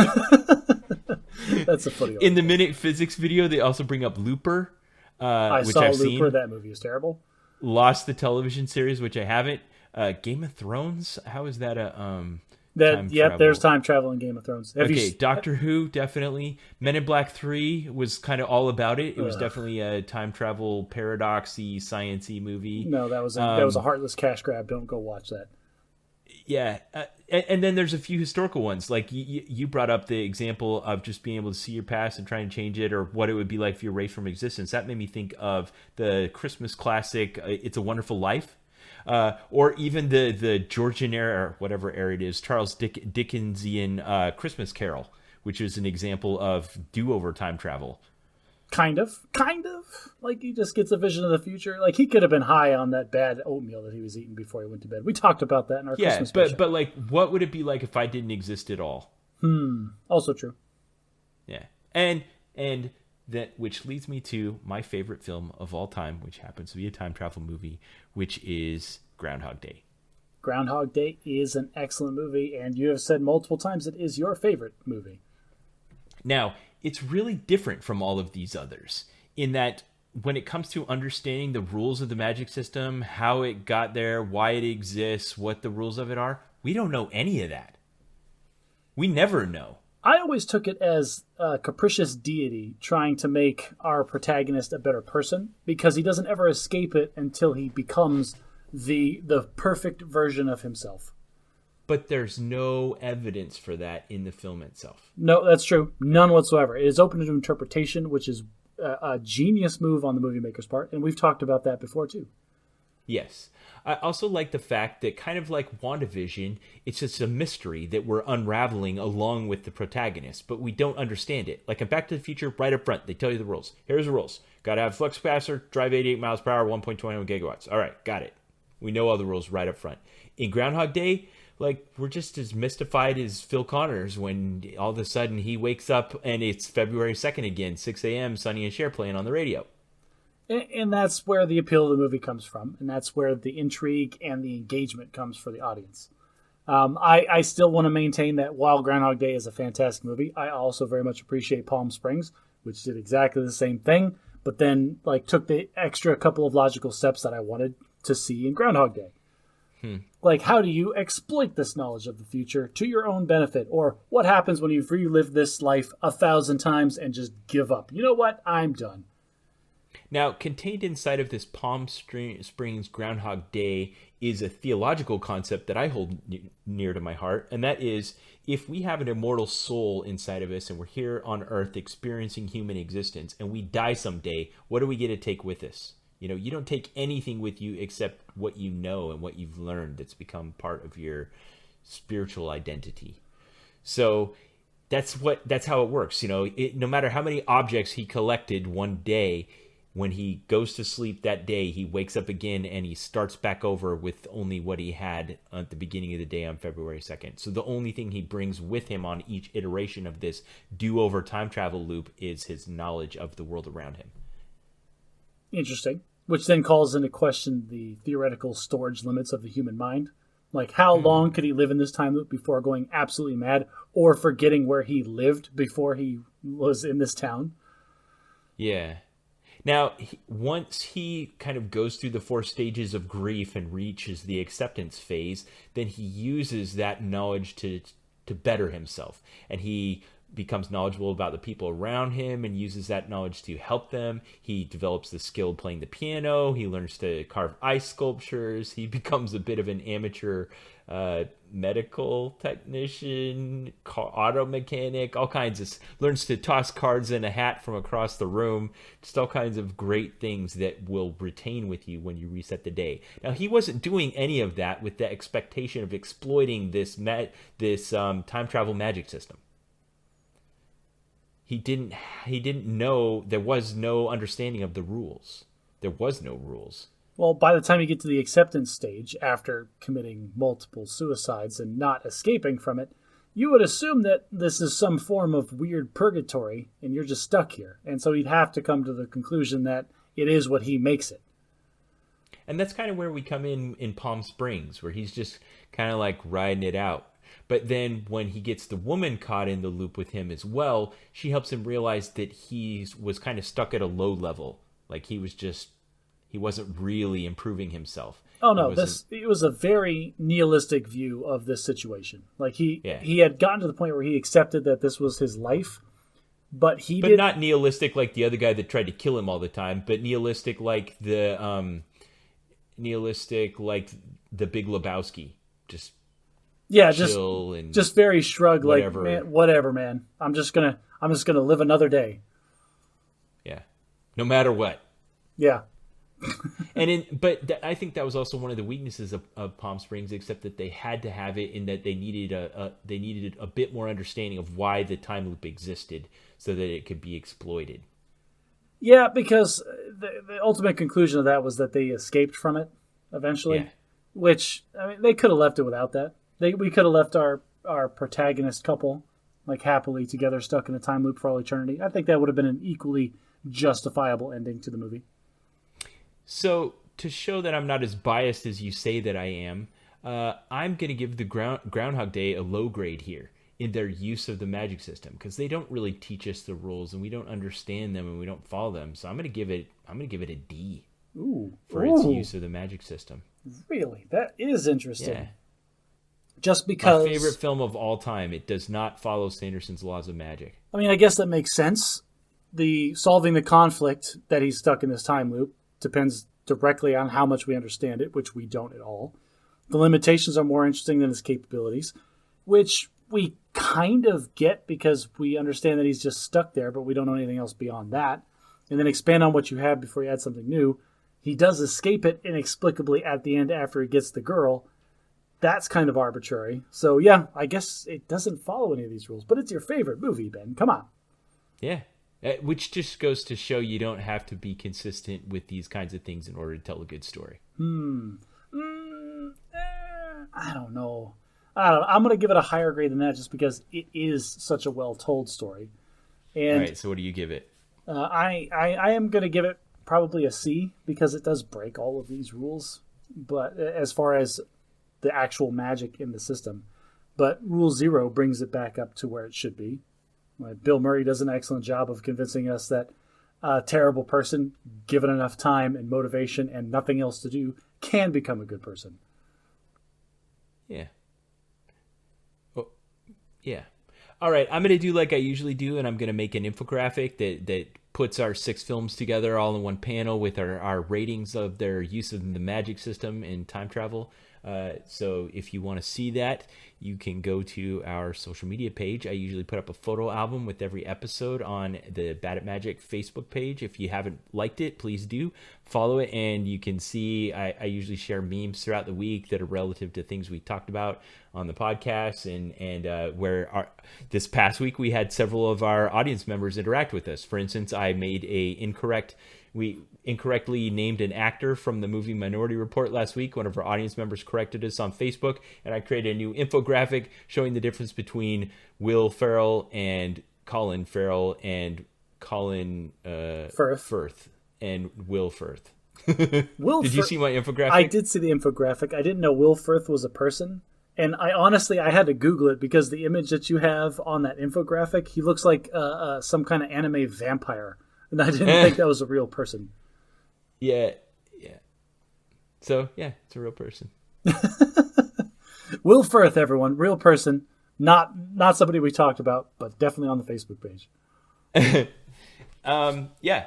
Speaker 2: a funny one.
Speaker 1: In the Minute Physics video, they also bring up Looper,
Speaker 2: I
Speaker 1: which
Speaker 2: saw
Speaker 1: I've
Speaker 2: Looper.
Speaker 1: seen.
Speaker 2: That movie is terrible.
Speaker 1: Lost, the television series, which I haven't. Game of Thrones. How is that a
Speaker 2: That
Speaker 1: time travel?
Speaker 2: There's time travel in Game of Thrones.
Speaker 1: Doctor Who, definitely. Men in Black 3 was kind of all about it. It was definitely a time travel paradoxy, science-y movie.
Speaker 2: No, that was a heartless cash grab. Don't go watch that.
Speaker 1: Yeah, and then there's a few historical ones. Like you brought up the example of just being able to see your past and try and change it, or what it would be like if you're erased from existence. That made me think of the Christmas classic "It's a Wonderful Life," or even the Georgian era, or whatever era it is, Charles Dickensian Christmas Carol, which is an example of do-over time travel. Kind of.
Speaker 2: Like, he just gets a vision of the future. Like, he could have been high on that bad oatmeal that he was eating before he went to bed. We talked about that in our Christmas special.
Speaker 1: But like, what would it be like if I didn't exist at all?
Speaker 2: Also true.
Speaker 1: Yeah, and that, which leads me to my favorite film of all time, which happens to be a time travel movie, which is Groundhog Day.
Speaker 2: Groundhog Day is an excellent movie, and you have said multiple times it is your favorite movie.
Speaker 1: Now, it's really different from all of these others in that when it comes to understanding the rules of the magic system, how it got there, why it exists, what the rules of it are, we don't know any of that. We never know.
Speaker 2: I always took it as a capricious deity trying to make our protagonist a better person, because he doesn't ever escape it until he becomes the perfect version of himself.
Speaker 1: But there's no evidence for that in the film itself.
Speaker 2: No, that's true. None whatsoever. It is open to interpretation, which is a genius move on the movie maker's part, and we've talked about that before too.
Speaker 1: Yes. I also like the fact that, kind of like WandaVision, it's just a mystery that we're unraveling along with the protagonist, but we don't understand it. Like in Back to the Future, right up front, they tell you the rules. Here's the rules. Got to have flux capacitor, drive 88 miles per hour, 1.21 gigawatts. All right, got it. We know all the rules right up front. In Groundhog Day, like, we're just as mystified as Phil Connors when all of a sudden he wakes up and it's February 2nd again, 6 a.m., Sonny and Cher playing on the radio.
Speaker 2: And that's where the appeal of the movie comes from, and that's where the intrigue and the engagement comes for the audience. I still want to maintain that while Groundhog Day is a fantastic movie, I also very much appreciate Palm Springs, which did exactly the same thing, but then like took the extra couple of logical steps that I wanted to see in Groundhog Day. Like, how do you exploit this knowledge of the future to your own benefit? Or what happens when you've relived this life 1,000 times and just give up? You know what? I'm done.
Speaker 1: Now, contained inside of this Palm Springs Groundhog Day is a theological concept that I hold near to my heart, and that is, if we have an immortal soul inside of us and we're here on Earth experiencing human existence and we die someday, what do we get to take with us? You know, you don't take anything with you except what you know and what you've learned that's become part of your spiritual identity. So that's how it works. You know, no matter how many objects he collected one day, when he goes to sleep that day, he wakes up again and he starts back over with only what he had at the beginning of the day on February 2nd. So the only thing he brings with him on each iteration of this do-over time travel loop is his knowledge of the world around him.
Speaker 2: Interesting. Which then calls into question the theoretical storage limits of the human mind. Like, how long could he live in this time loop before going absolutely mad or forgetting where he lived before he was in this town?
Speaker 1: Yeah. Now, once he kind of goes through the 4 stages of grief and reaches the acceptance phase, then he uses that knowledge to better himself. And he becomes knowledgeable about the people around him and uses that knowledge to help them. He develops the skill playing the piano. He learns to carve ice sculptures. He becomes a bit of an amateur medical technician, auto mechanic, all kinds of, learns to toss cards in a hat from across the room. Just all kinds of great things that will retain with you when you reset the day. Now, he wasn't doing any of that with the expectation of exploiting this time travel magic system. He didn't know, there was no understanding of the rules. There was no rules.
Speaker 2: Well, by the time you get to the acceptance stage, after committing multiple suicides and not escaping from it, you would assume that this is some form of weird purgatory and you're just stuck here. And so he'd have to come to the conclusion that it is what he makes it.
Speaker 1: And that's kind of where we come in Palm Springs, where he's just kind of like riding it out. But then when he gets the woman caught in the loop with him as well, she helps him realize that he was kind of stuck at a low level. Like he wasn't really improving himself.
Speaker 2: Oh no, it was a very nihilistic view of this situation. Like he had gotten to the point where he accepted that this was his life, but
Speaker 1: not nihilistic like the other guy that tried to kill him all the time, but nihilistic like the Big Lebowski. Just
Speaker 2: very shrug,
Speaker 1: whatever.
Speaker 2: Like, man, whatever, man. I'm just gonna live another day.
Speaker 1: Yeah, no matter what.
Speaker 2: Yeah.
Speaker 1: I think that was also one of the weaknesses of Palm Springs, except that they had to have it in that they needed a bit more understanding of why the time loop existed so that it could be exploited.
Speaker 2: Yeah, because the ultimate conclusion of that was that they escaped from it eventually. Yeah. Which, I mean, they could have left it without that. We could have left our protagonist couple like happily together, stuck in a time loop for all eternity. I think that would have been an equally justifiable ending to the movie.
Speaker 1: So, to show that I'm not as biased as you say that I am, I'm going to give the Groundhog Day a low grade here in their use of the magic system, because they don't really teach us the rules and we don't understand them and we don't follow them. So I'm going to give it a D. For its use of the magic system.
Speaker 2: Really? That is interesting. Yeah. Just because...
Speaker 1: My favorite film of all time. It does not follow Sanderson's laws of magic.
Speaker 2: I mean, I guess that makes sense. Solving the conflict that he's stuck in this time loop depends directly on how much we understand it, which we don't at all. The limitations are more interesting than his capabilities, which we kind of get because we understand that he's just stuck there, but we don't know anything else beyond that. And then expand on what you have before you add something new. He does escape it inexplicably at the end after he gets the girl. That's kind of arbitrary. So, yeah, I guess it doesn't follow any of these rules. But it's your favorite movie, Ben. Come on.
Speaker 1: Yeah. Which just goes to show you don't have to be consistent with these kinds of things in order to tell a good story.
Speaker 2: I don't know. I'm going to give it a higher grade than that just because it is such a well-told story. And
Speaker 1: all right, so what do you give it?
Speaker 2: I am going to give it probably a C because it does break all of these rules. But as far as the actual magic in the system. But Rule 0 brings it back up to where it should be. Bill Murray does an excellent job of convincing us that a terrible person, given enough time and motivation and nothing else to do, can become a good person.
Speaker 1: Yeah. Oh, yeah. All right, I'm going to do like I usually do, and I'm going to make an infographic that puts our 6 films together all in one panel with our ratings of their use of the magic system in time travel. So if you want to see that, you can go to our social media page. I usually put up a photo album with every episode on the Bad at Magic Facebook page. If you haven't liked it, please do follow it, and you can see I usually share memes throughout the week that are relative to things we talked about on the podcast, and where this past week we had several of our audience members interact with us. For instance, I made we incorrectly named an actor from the movie Minority Report last week. One of our audience members corrected us on Facebook, and I created a new infographic showing the difference between Will Ferrell and Colin Farrell and Colin Firth and Will Firth. Did you see my infographic?
Speaker 2: I did see the infographic. I didn't know Will Firth was a person. And I had to Google it because the image that you have on that infographic, he looks like some kind of anime vampire. And I didn't think that was a real person.
Speaker 1: Yeah. So, yeah, it's a real person.
Speaker 2: Will Firth, everyone. Real person. Not somebody we talked about, but definitely on the Facebook page.
Speaker 1: Yeah.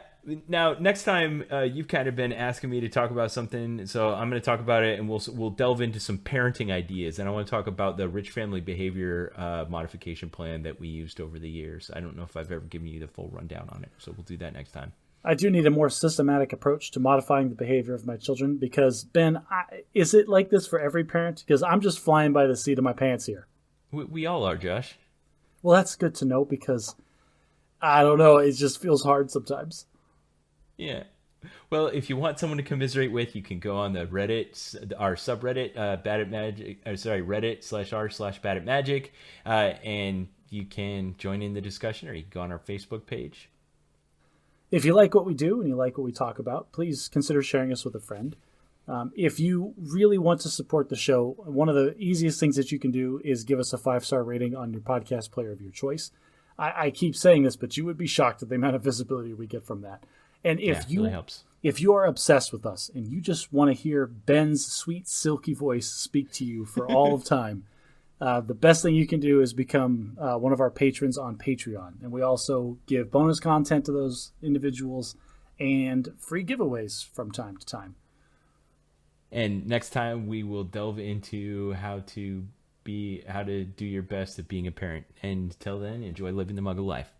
Speaker 1: Now, next time, you've kind of been asking me to talk about something, so I'm going to talk about it, and we'll delve into some parenting ideas. And I want to talk about the rich family behavior modification plan that we used over the years. I don't know if I've ever given you the full rundown on it, so we'll do that next time.
Speaker 2: I do need a more systematic approach to modifying the behavior of my children because, Ben, is it like this for every parent? Because I'm just flying by the seat of my pants here.
Speaker 1: We all are, Josh.
Speaker 2: Well, that's good to know because, I don't know, it just feels hard sometimes.
Speaker 1: Yeah. Well, if you want someone to commiserate with, you can go on the Reddit, our subreddit, Bad at Magic, Reddit/r/Bad at Magic, and you can join in the discussion, or you can go on our Facebook page.
Speaker 2: If you like what we do and you like what we talk about, please consider sharing us with a friend. If you really want to support the show, one of the easiest things that you can do is give us a 5-star rating on your podcast player of your choice. I keep saying this, but you would be shocked at the amount of visibility we get from that. And
Speaker 1: really helps.
Speaker 2: If you are obsessed with us and you just want to hear Ben's sweet, silky voice speak to you for all of time, the best thing you can do is become one of our patrons on Patreon. And we also give bonus content to those individuals and free giveaways from time to time.
Speaker 1: And next time we will delve into how to do your best at being a parent. And until then, enjoy living the Muggle life.